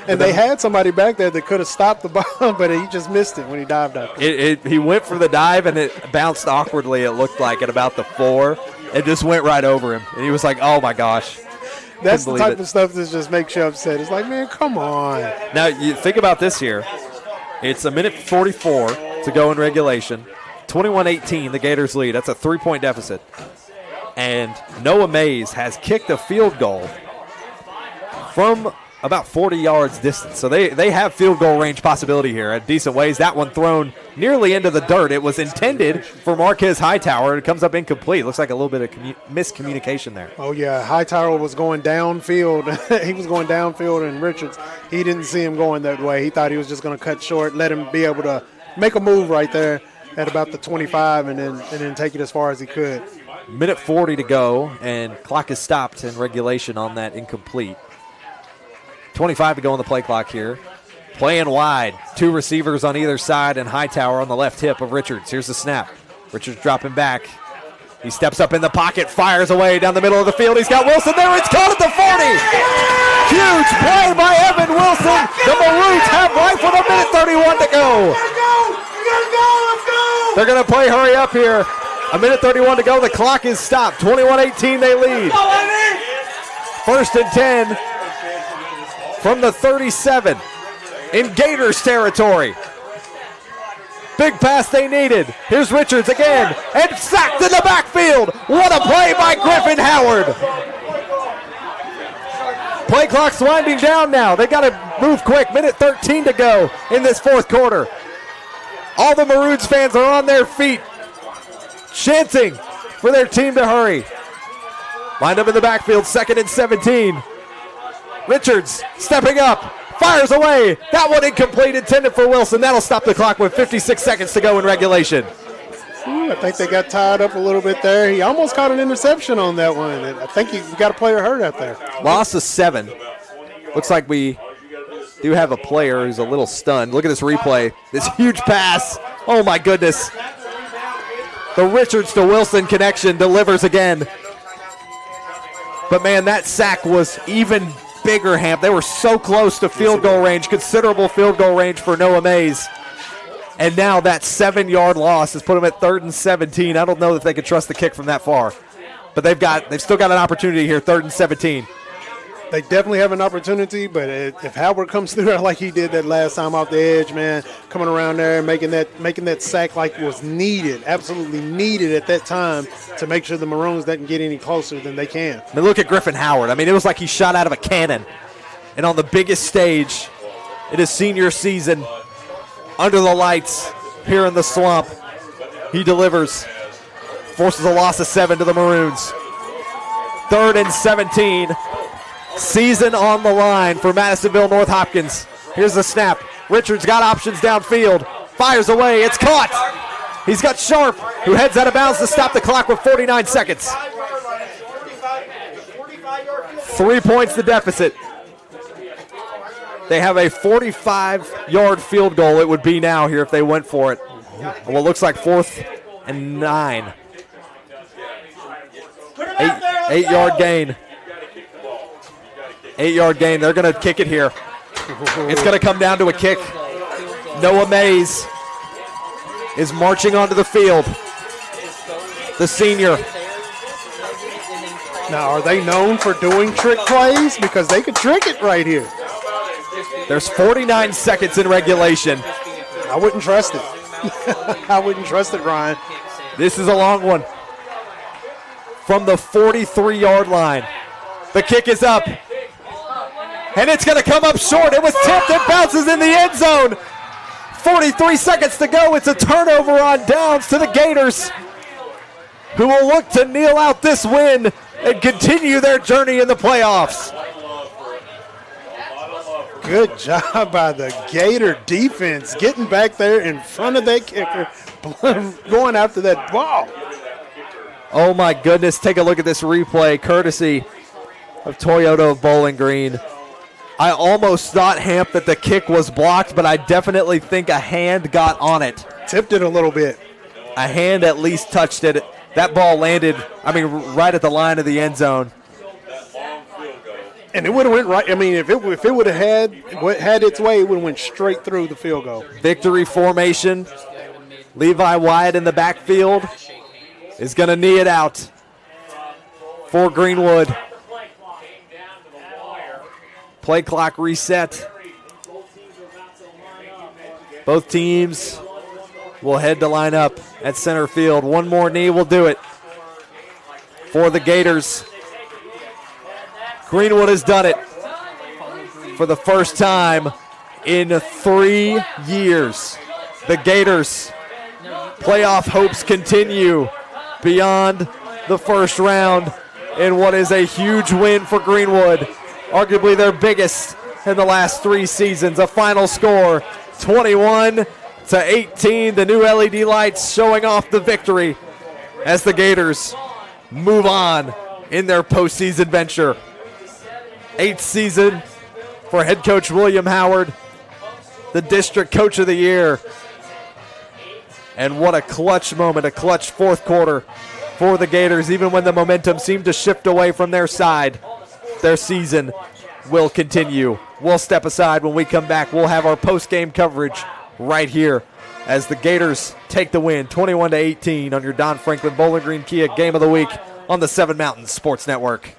And they had somebody back there that could have stopped the ball, but he just missed it when he dived up. He went for the dive, and it bounced awkwardly, it looked like, at about the 4. It just went right over him. And he was like, oh, my gosh. That's the type of stuff that just makes you upset. It's like, man, come on. Now, you think about this here. It's 1:44 to go in regulation. 21-18, the Gators lead. That's a 3-point deficit. And Noah Mays has kicked a field goal from about 40 yards distance. So they have field goal range possibility here at decent ways. That one thrown nearly into the dirt. It was intended for Marquez Hightower. It comes up incomplete. Looks like a little bit of miscommunication there. Oh, yeah. Hightower was going downfield. He was going downfield, and Richards, he didn't see him going that way. He thought he was just going to cut short, let him be able to make a move right there at about the 25 and then take it as far as he could. 1:40 to go, and clock is stopped in regulation on that incomplete. 25 to go on the play clock here. Playing wide. 2 receivers on either side, and Hightower on the left hip of Richards. Here's the snap. Richards dropping back. He steps up in the pocket, fires away down the middle of the field. He's got Wilson there. It's caught at the 40. Huge play by Evan Wilson. The Maroons have life with 1:31 to go. They're going to play hurry up here. A minute 31 to go. The clock is stopped. 21-18 they lead. 1st and 10 from the 37 in Gators territory. Big pass they needed. Here's Richards again, and sacked in the backfield. What a play by Griffin Howard. Play clock's winding down now. They got to move quick. Minute 13 to go in this 4th quarter. All the Maroons fans are on their feet, chanting for their team to hurry. Lined up in the backfield, 2nd and 17. Richards stepping up, fires away. That one incomplete, intended for Wilson. That'll stop the clock with 56 seconds to go in regulation. I think they got tied up a little bit there. He almost caught an interception on that one. I think you got a player hurt out there. Loss of 7. Looks like we do have a player who's a little stunned. Look at this replay. This huge pass. Oh, my goodness. The Richards to Wilson connection delivers again. But, man, that sack was even bigger, Hamp. They were so close to field goal range, considerable field goal range for Noah Mays. And now that 7-yard loss has put them at 3rd and 17. I don't know if they can trust the kick from that far. But they've still got an opportunity here, 3rd and 17. They definitely have an opportunity, but if Howard comes through like he did that last time off the edge, man, coming around there and making that sack like was needed, absolutely needed at that time to make sure the Maroons doesn't get any closer than they can. I mean, look at Griffin Howard. I mean, it was like he shot out of a cannon. And on the biggest stage in his senior season, under the lights here in the swamp, he delivers, forces a loss of 7 to the Maroons. 3rd and 17. Season on the line for Madisonville-North Hopkins. Here's the snap. Richards got options downfield. Fires away. It's caught. He's got Sharp, who heads out of bounds to stop the clock with 49 seconds. 3 points the deficit. They have a 45-yard field goal it would be now here if they went for it. Well, it looks like 4th and 9. 8-yard gain. 8-yard gain. They're going to kick it here. It's going to come down to a kick. Noah Mays is marching onto the field. The senior. Now, are they known for doing trick plays? Because they could trick it right here. There's 49 seconds in regulation. I wouldn't trust it. I wouldn't trust it, Ryan. This is a long one. From the 43-yard line. The kick is up. And it's going to come up short. It was tipped. It bounces in the end zone. 43 seconds to go. It's a turnover on downs to the Gators, who will look to kneel out this win and continue their journey in the playoffs. Good job by the Gator defense, getting back there in front of that kicker, going after that ball. Oh, my goodness. Take a look at this replay, courtesy of Toyota of Bowling Green. I almost thought, Hamp, that the kick was blocked, but I definitely think a hand got on it. Tipped it a little bit. A hand at least touched it. That ball landed, right at the line of the end zone. And it would have went right. I mean, if it would have had its way, it would have went straight through the field goal. Victory formation. Levi Wyatt in the backfield is going to knee it out for Greenwood. Play clock reset. Both teams will head to line up at center field. One more knee will do it for the Gators. Greenwood has done it for the first time in 3 years. The Gators' playoff hopes continue beyond the first round in what is a huge win for Greenwood. Arguably their biggest in the last 3 seasons. A final score, 21-18. The new LED lights showing off the victory as the Gators move on in their postseason venture. 8th season for head coach William Howard, the district coach of the year. And what a clutch moment, a clutch 4th quarter for the Gators, even when the momentum seemed to shift away from their side. Their season will continue. We'll step aside. When we come back, we'll have our post-game coverage right here as the Gators take the win 21-18 on your Don Franklin Bowling Green Kia Game of the Week on the Seven Mountains Sports Network.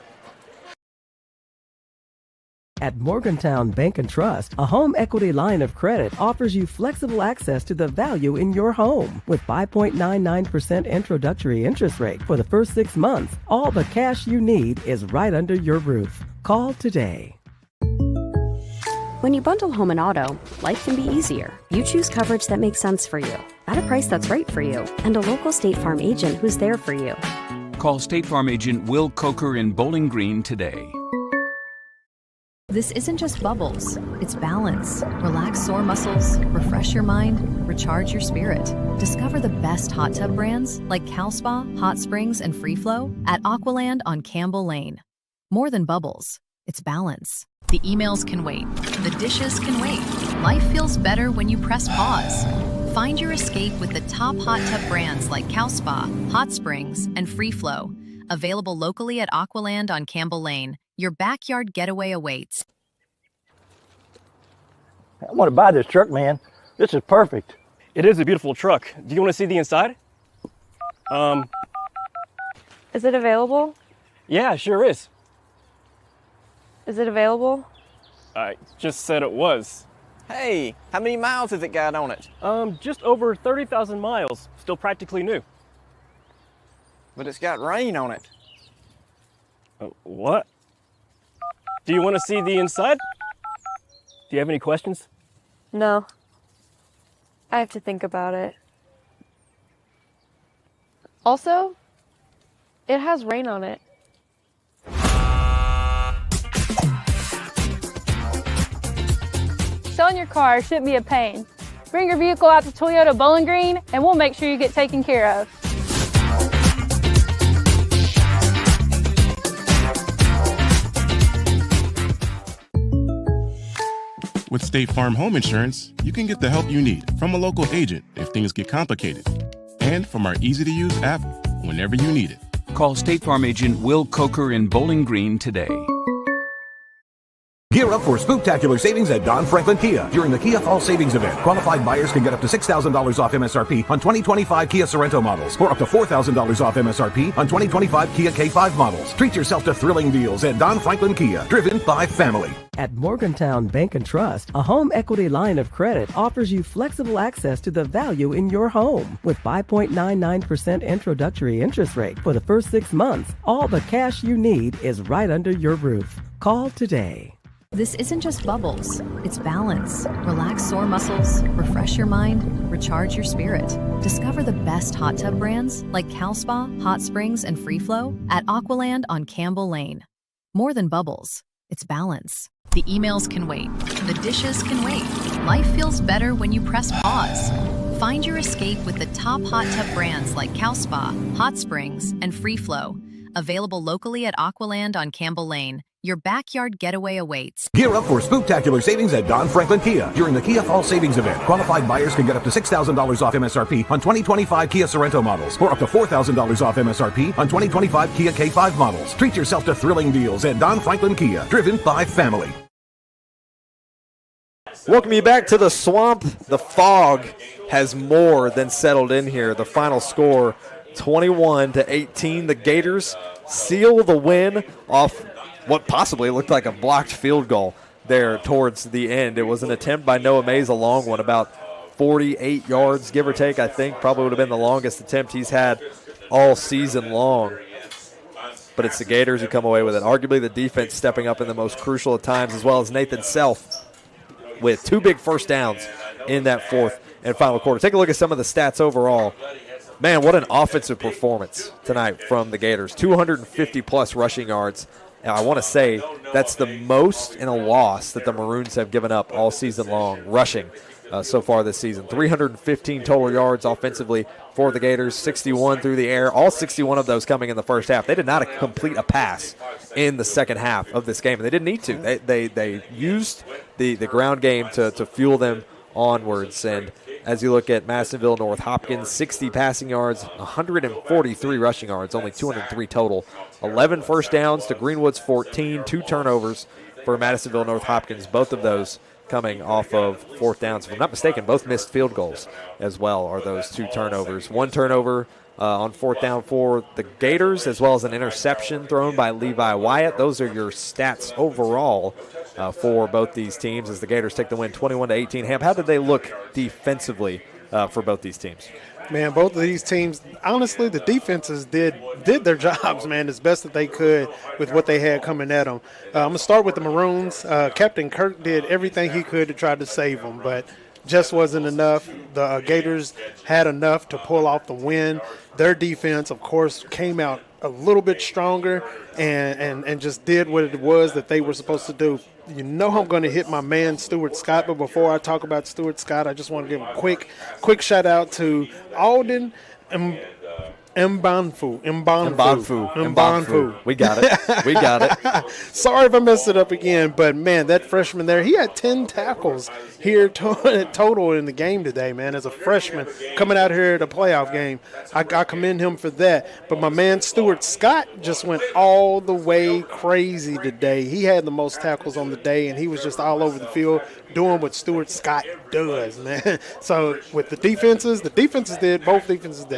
At Morgantown Bank and Trust, a home equity line of credit offers you flexible access to the value in your home. With 5.99% introductory interest rate for the first 6 months, all the cash you need is right under your roof. Call today. When you bundle home and auto, life can be easier. You choose coverage that makes sense for you, at a price that's right for you, and a local State Farm agent who's there for you. Call State Farm agent Will Coker in Bowling Green today. This isn't just bubbles, it's balance. Relax sore muscles, refresh your mind, recharge your spirit. Discover the best hot tub brands like Cal Spa, Hot Springs, and Free Flow at Aqualand on Campbell Lane. More than bubbles, it's balance. The emails can wait, the dishes can wait. Life feels better when you press pause. Find your escape with the top hot tub brands like Cal Spa, Hot Springs, and Free Flow. Available locally at Aqualand on Campbell Lane. Your backyard getaway awaits. I want to buy this truck, man. This is perfect. It is a beautiful truck. Do you want to see the inside? Is it available? Yeah, sure is. Is it available? I just said it was. Hey, how many miles has it got on it? Just over 30,000 miles. Still practically new. But it's got rain on it. What? Do you want to see the inside? Do you have any questions? No. I have to think about it. Also, it has rain on it. Selling your car shouldn't be a pain. Bring your vehicle out to Toyota Bowling Green and we'll make sure you get taken care of. With State Farm Home Insurance, you can get the help you need from a local agent if things get complicated, and from our easy-to-use app whenever you need it. Call State Farm agent Will Coker in Bowling Green today. Gear up for spooktacular savings at Don Franklin Kia during the Kia Fall Savings Event. Qualified buyers can get up to $6,000 off MSRP on 2025 Kia Sorento models, or up to $4,000 off MSRP on 2025 Kia K5 models. Treat yourself to thrilling deals at Don Franklin Kia, driven by family. At Morgantown Bank and Trust, a home equity line of credit offers you flexible access to the value in your home. With 5.99% introductory interest rate for the first 6 months, all the cash you need is right under your roof. Call today. This isn't just bubbles, it's balance. Relax sore muscles, refresh your mind, recharge your spirit. Discover the best hot tub brands like Cal Spa, Hot Springs, and Free Flow at Aqualand on Campbell Lane. More than bubbles, it's balance. The emails can wait, the dishes can wait. Life feels better when you press pause. Find your escape with the top hot tub brands like Cal Spa, Hot Springs, and Free Flow. Available locally at Aqualand on Campbell Lane. Your backyard getaway awaits. Gear up for spooktacular savings at Don Franklin Kia during the Kia Fall Savings Event. Qualified buyers can get up to $6,000 off MSRP on 2025 Kia Sorento models, or up to $4,000 off MSRP on 2025 Kia K5 models. Treat yourself to thrilling deals at Don Franklin Kia, driven by family. Welcome you back to the Swamp. The fog has more than settled in here. The final score, 21-18. The Gators seal the win off what possibly looked like a blocked field goal there towards the end. It was an attempt by Noah Mays, a long one, about 48 yards, give or take, I think. Probably would have been the longest attempt he's had all season long. But it's the Gators who come away with it. Arguably the defense stepping up in the most crucial of times, as well as Nathan Self with 2 big first downs in that fourth and final quarter. Take a look at some of the stats overall. Man, what an offensive performance tonight from the Gators. 250-plus rushing yards. Now, I want to say that's the most in a loss that the Maroons have given up all season long, rushing so far this season. 315 total yards offensively for the Gators, 61 through the air, all 61 of those coming in the first half. They did not complete a pass in the second half of this game, and they didn't need to. They used the ground game to fuel them onwards. And as you look at Madisonville-North Hopkins, 60 passing yards, 143 rushing yards, only 203 total. 11 first downs to Greenwood's 14, 2 turnovers for Madisonville-North Hopkins, both of those coming off of fourth downs. If I'm not mistaken, both missed field goals as well are those 2 turnovers. 1 turnover on fourth down for the Gators, as well as an interception thrown by Levi Wyatt. Those are your stats overall for both these teams as the Gators take the win 21-18. Hamp, how did they look defensively for both these teams? Man, both of these teams, honestly, the defenses did their jobs, man, as best that they could with what they had coming at them. I'm going to start with the Maroons. Captain Kirk did everything he could to try to save them, but just wasn't enough. The Gators had enough to pull off the win. Their defense, of course, came out a little bit stronger and just did what it was that they were supposed to do. You know I'm going to hit my man Stuart Scott, but before I talk about Stuart Scott, I just want to give a quick shout out to Alden Mbanfu. We got it. Sorry if I messed it up again, but, man, that freshman there, he had 10 tackles here total in the game today, man, as a freshman coming out here at a playoff game. I commend him for that. But my man Stuart Scott just went all the way crazy today. He had the most tackles on the day, and he was just all over the field doing what Stuart Scott does, man. So with both defenses did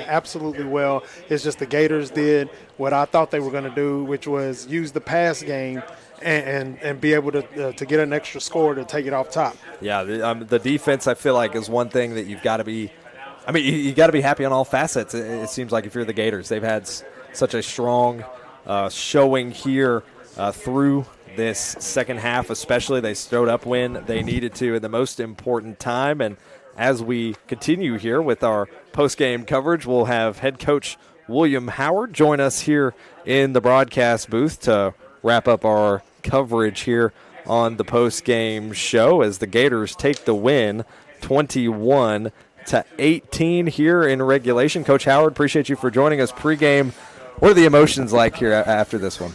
absolutely well. It's just the Gators did what I thought they were going to do, which was use the pass game and be able to get an extra score to take it off top. Yeah, the defense I feel like is one thing that you've got to be – I mean, you got to be happy on all facets. It seems like if you're the Gators. They've had such a strong showing here through this second half especially. They strode up when they needed to in the most important time. And as we continue here with our post-game coverage, we'll have head coach William Howard join us here in the broadcast booth to wrap up our coverage here on the post-game show as the Gators take the win 21-18 here in regulation. Coach Howard, appreciate you for joining us pregame. What are the emotions like here after this one?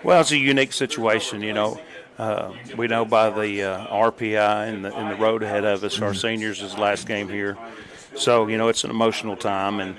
Well, it's a unique situation, you know. We know by the RPI and the road ahead of us, our seniors is the last game here. So, you know, it's an emotional time, and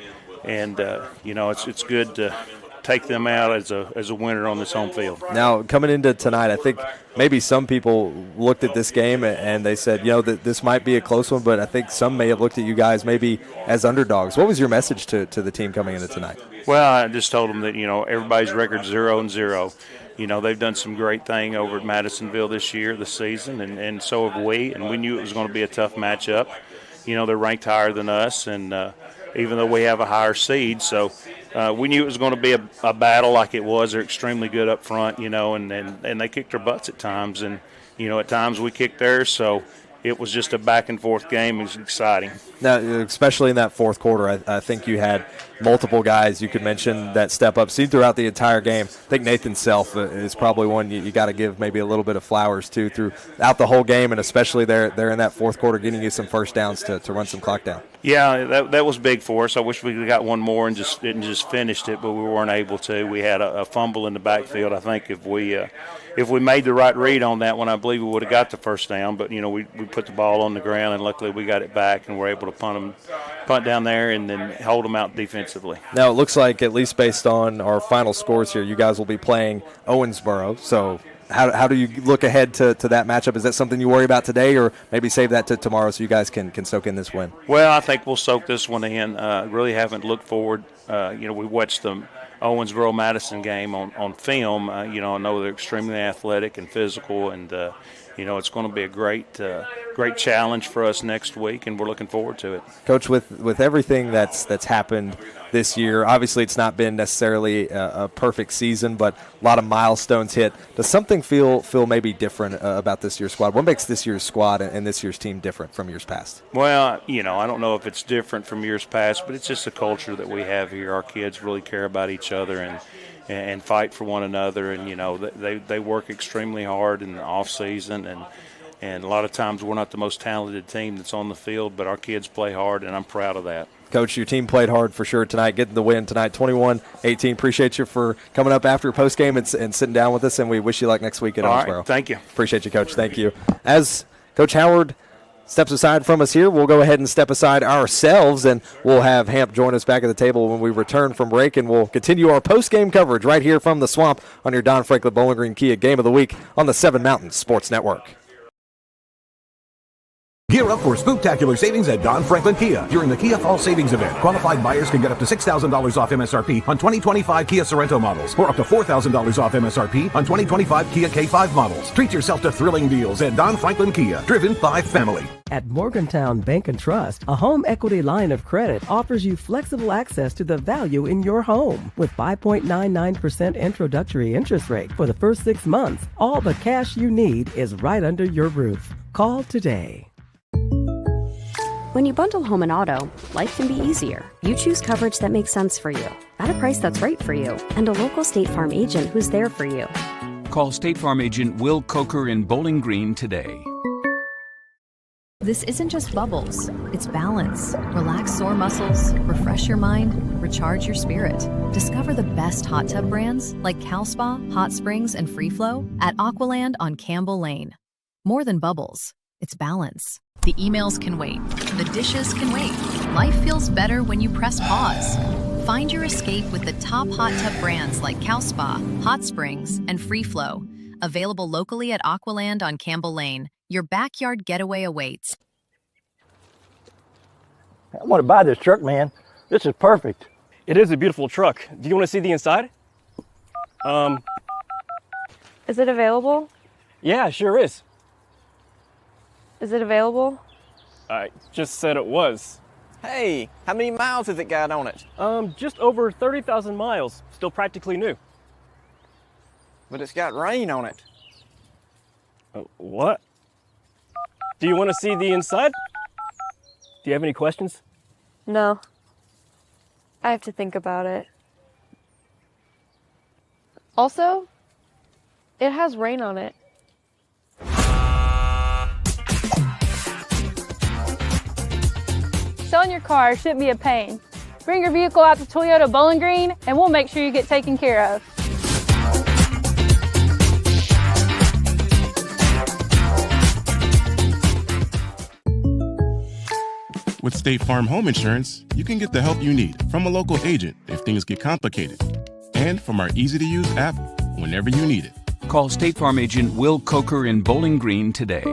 you know, it's good to take them out as a winner on this home field. Now, coming into tonight, I think maybe some people looked at this game and they said, you know, that this might be a close one, but I think some may have looked at you guys maybe as underdogs. What was your message to the team coming into tonight? Well, I just told them that, you know, everybody's record 0-0. You know, they've done some great thing over at Madisonville this season, and so have we, and we knew it was going to be a tough matchup. You know, they're ranked higher than us, and even though we have a higher seed, so we knew it was going to be a battle like it was. They're extremely good up front, you know, and they kicked their butts at times, and, you know, at times we kicked theirs, so it was just a back-and-forth game. It was exciting. Now, especially in that fourth quarter, I think you had multiple guys you could mention that step up. Seen throughout the entire game, I think Nathan Self is probably one you got to give maybe a little bit of flowers to throughout the whole game, and especially there in that fourth quarter, getting you some first downs to run some clock down. Yeah, that was big for us. I wish we could have got one more and just finished it, but we weren't able to. We had a fumble in the backfield. I think if we made the right read on that one, I believe we would have got the first down. But, you know, we put the ball on the ground, and luckily we got it back and were able to punt down there and then hold them out defensively. Now, it looks like, at least based on our final scores here, you guys will be playing Owensboro. So how do you look ahead to that matchup? Is that something you worry about today, or maybe save that to tomorrow so you guys can soak in this win? Well, I think we'll soak this one in. Really haven't looked forward. You know, we watched the Owensboro-Madison game on film. You know, I know they're extremely athletic and physical, and you know, it's going to be a great challenge for us next week, and we're looking forward to it. Coach, with everything that's happened this year, obviously it's not been necessarily a perfect season, but a lot of milestones hit. Does something feel maybe different about this year's squad? What makes this year's squad and this year's team different from years past? Well, you know, I don't know if it's different from years past, but it's just a culture that we have here. Our kids really care about each other and fight for one another, and, you know, they work extremely hard in the off season, and a lot of times we're not the most talented team that's on the field, but our kids play hard, and I'm proud of that. Coach, your team played hard for sure tonight, getting the win tonight, 21-18. Appreciate you for coming up after postgame and sitting down with us, and we wish you luck next week at Owensboro. All right, thank you. Appreciate you, Coach. Thank you. As Coach Howard steps aside from us here, we'll go ahead and step aside ourselves, and we'll have Hamp join us back at the table when we return from break, and we'll continue our post-game coverage right here from the Swamp on your Don Franklin Bowling Green Kia Game of the Week on the 7 Mountains Sports Network. Gear up for spooktacular savings at Don Franklin Kia during the Kia Fall Savings Event. Qualified buyers can get up to $6,000 off MSRP on 2025 Kia Sorento models or up to $4,000 off MSRP on 2025 Kia K5 models. Treat yourself to thrilling deals at Don Franklin Kia, driven by family. At Morgantown Bank and Trust, a home equity line of credit offers you flexible access to the value in your home. With 5.99% introductory interest rate for the first 6 months, all the cash you need is right under your roof. Call today. When you bundle home and auto, life can be easier. You choose coverage that makes sense for you, at a price that's right for you, and a local State Farm agent who's there for you. Call State Farm agent Will Coker in Bowling Green today. This isn't just bubbles, it's balance. Relax sore muscles, refresh your mind, recharge your spirit. Discover the best hot tub brands like Cal Spa, Hot Springs, and Free Flow at Aqualand on Campbell Lane. More than bubbles, it's balance. The emails can wait. The dishes can wait. Life feels better when you press pause. Find your escape with the top hot tub brands like Cal Spa, Hot Springs, and Free Flow. Available locally at Aqualand on Campbell Lane. Your backyard getaway awaits. I want to buy this truck, man. This is perfect. It is a beautiful truck. Do you want to see the inside? Is it available? Yeah, sure is. Is it available? I just said it was. Hey, how many miles has it got on it? Just over 30,000 miles. Still practically new. But it's got rain on it. What? Do you want to see the inside? Do you have any questions? No. I have to think about it. Also, it has rain on it. Selling your car shouldn't be a pain. Bring your vehicle out to Toyota Bowling Green and we'll make sure you get taken care of. With State Farm Home Insurance, you can get the help you need from a local agent if things get complicated. And from our easy-to-use app whenever you need it. Call State Farm agent Will Coker in Bowling Green today.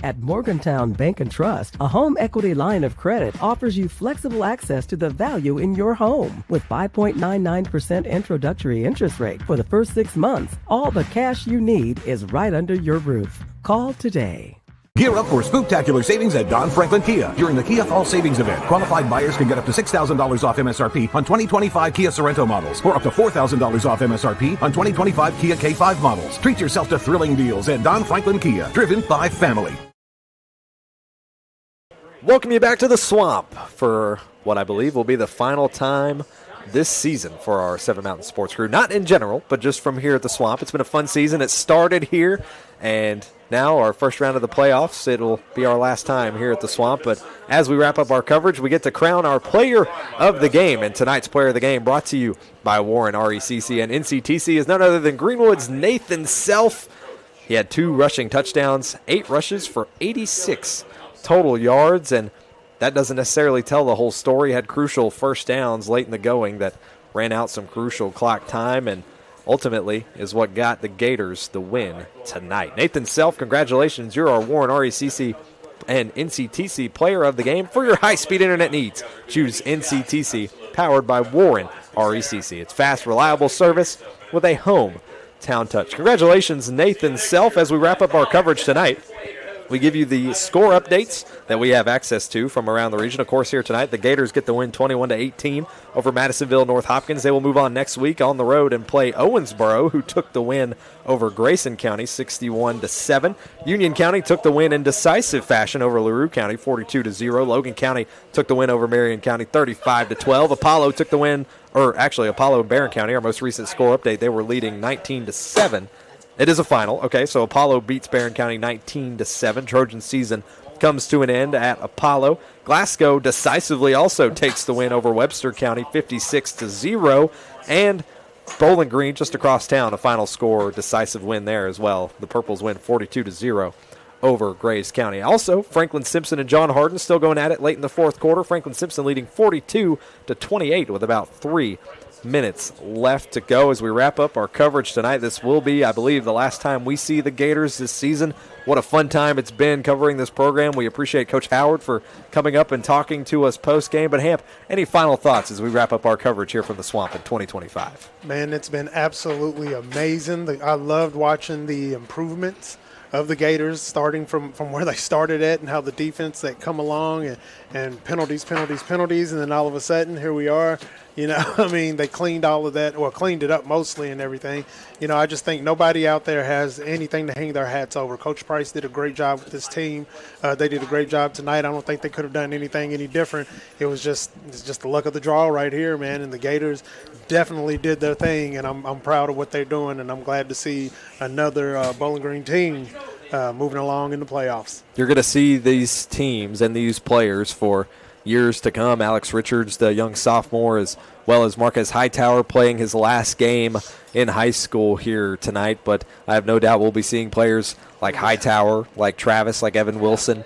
At Morgantown Bank and Trust, a home equity line of credit offers you flexible access to the value in your home. With 5.99% introductory interest rate for the first 6 months, all the cash you need is right under your roof. Call today. Gear up for spooktacular savings at Don Franklin Kia during the Kia Fall Savings Event. Qualified buyers can get up to $6,000 off MSRP on 2025 Kia Sorento models or up to $4,000 off MSRP on 2025 Kia K5 models. Treat yourself to thrilling deals at Don Franklin Kia, driven by family. Welcome you back to the Swamp for what I believe will be the final time this season for our Seven Mountain Sports crew. Not in general, but just from here at the Swamp. It's been a fun season. It started here, and now our first round of the playoffs. It'll be our last time here at the Swamp. But as we wrap up our coverage, we get to crown our player of the game. And tonight's player of the game, brought to you by Warren RECC and NCTC, is none other than Greenwood's Nathan Self. He had 2 rushing touchdowns, 8 rushes for 86 total yards, and that doesn't necessarily tell the whole story. Had crucial first downs late in the going that ran out some crucial clock time, and ultimately is what got the Gators the win tonight. Nathan Self, congratulations. You're our Warren RECC and NCTC player of the game. For your high-speed internet needs, choose NCTC, powered by Warren RECC. It's fast, reliable service with a hometown touch. Congratulations, Nathan Self. As we wrap up our coverage tonight, we give you the score updates that we have access to from around the region. Of course, here tonight, the Gators get the win 21-18 over Madisonville-North Hopkins. They will move on next week on the road and play Owensboro, who took the win over Grayson County 61-7. Union County took the win in decisive fashion over LaRue County 42-0. Logan County took the win over Marion County 35-12. Apollo took the win, or actually Apollo and Barron County, our most recent score update, they were leading 19-7. It is a final. Okay, so Apollo beats Barron County 19-7. Trojan season comes to an end at Apollo. Glasgow decisively also takes the win over Webster County 56-0. And Bowling Green just across town, a final score, decisive win there as well. The Purples win 42-0 over Grays County. Also, Franklin Simpson and John Harden still going at it late in the fourth quarter. Franklin Simpson leading 42-28 with about 3 minutes left to go as we wrap up our coverage tonight. This will be, I believe, the last time we see the Gators this season. What a fun time it's been covering this program. We appreciate Coach Howard for coming up and talking to us post-game. But, Hamp, any final thoughts as we wrap up our coverage here from the Swamp in 2025? Man, it's been absolutely amazing. I loved watching the improvements of the Gators, starting from where they started at and how the defense that come along and penalties, and then all of a sudden here we are. I mean, they cleaned all of that, cleaned it up mostly and everything. I just think nobody out there has anything to hang their hats over. Coach Price did a great job with this team. They did a great job tonight. I don't think they could have done anything any different. It's just the luck of the draw right here, man, and the Gators definitely did their thing, and I'm proud of what they're doing, and I'm glad to see another Bowling Green team moving along in the playoffs. You're going to see these teams and these players for years to come. Alex Richards, the young sophomore, as well as Marquez Hightower playing his last game in high school here tonight. But I have no doubt we'll be seeing players like Hightower, like Travis, like Evan Wilson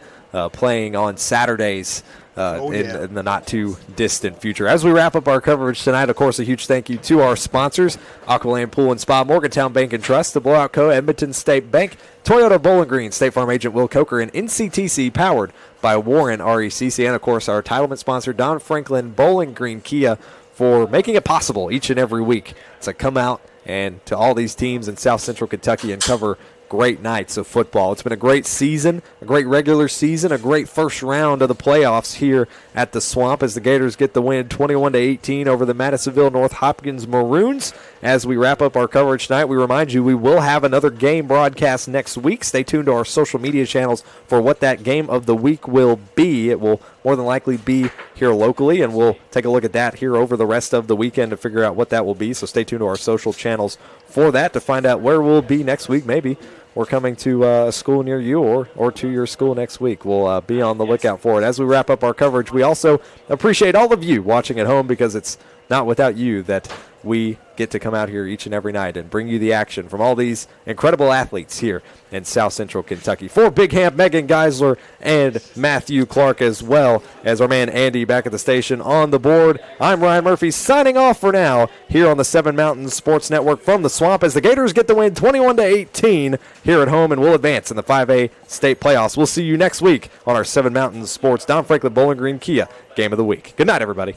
playing on Saturdays in the not-too-distant future. As we wrap up our coverage tonight, of course, a huge thank you to our sponsors, Aqualand Pool and Spa, Morgantown Bank and Trust, the Blowout Co., Edmonton State Bank, Toyota Bowling Green, State Farm Agent Will Coker, and NCTC, powered by Warren RECC, and, of course, our entitlement sponsor, Don Franklin Bowling Green Kia, for making it possible each and every week to come out and to all these teams in South Central Kentucky and cover great nights of football. It's been a great season, a great regular season, a great first round of the playoffs here at the Swamp as the Gators get the win 21-18 over the Madisonville-North Hopkins Maroons. As we wrap up our coverage tonight, we remind you we will have another game broadcast next week. Stay tuned to our social media channels for what that game of the week will be. It will more than likely be here locally, and we'll take a look at that here over the rest of the weekend to figure out what that will be. So stay tuned to our social channels for that to find out where we'll be next week. Maybe we're coming to a school near you or to your school next week. We'll be on the lookout for it. As we wrap up our coverage, we also appreciate all of you watching at home, because it's not without you that we get to come out here each and every night and bring you the action from all these incredible athletes here in South Central Kentucky. For Big Hamp, Megan Geisler, and Matthew Clark, as well as our man Andy back at the station on the board, I'm Ryan Murphy signing off for now here on the Seven Mountains Sports Network from the Swamp as the Gators get the win 21-18 here at home and will advance in the 5A state playoffs. We'll see you next week on our Seven Mountains Sports Don Franklin Bowling Green Kia Game of the Week. Good night, everybody.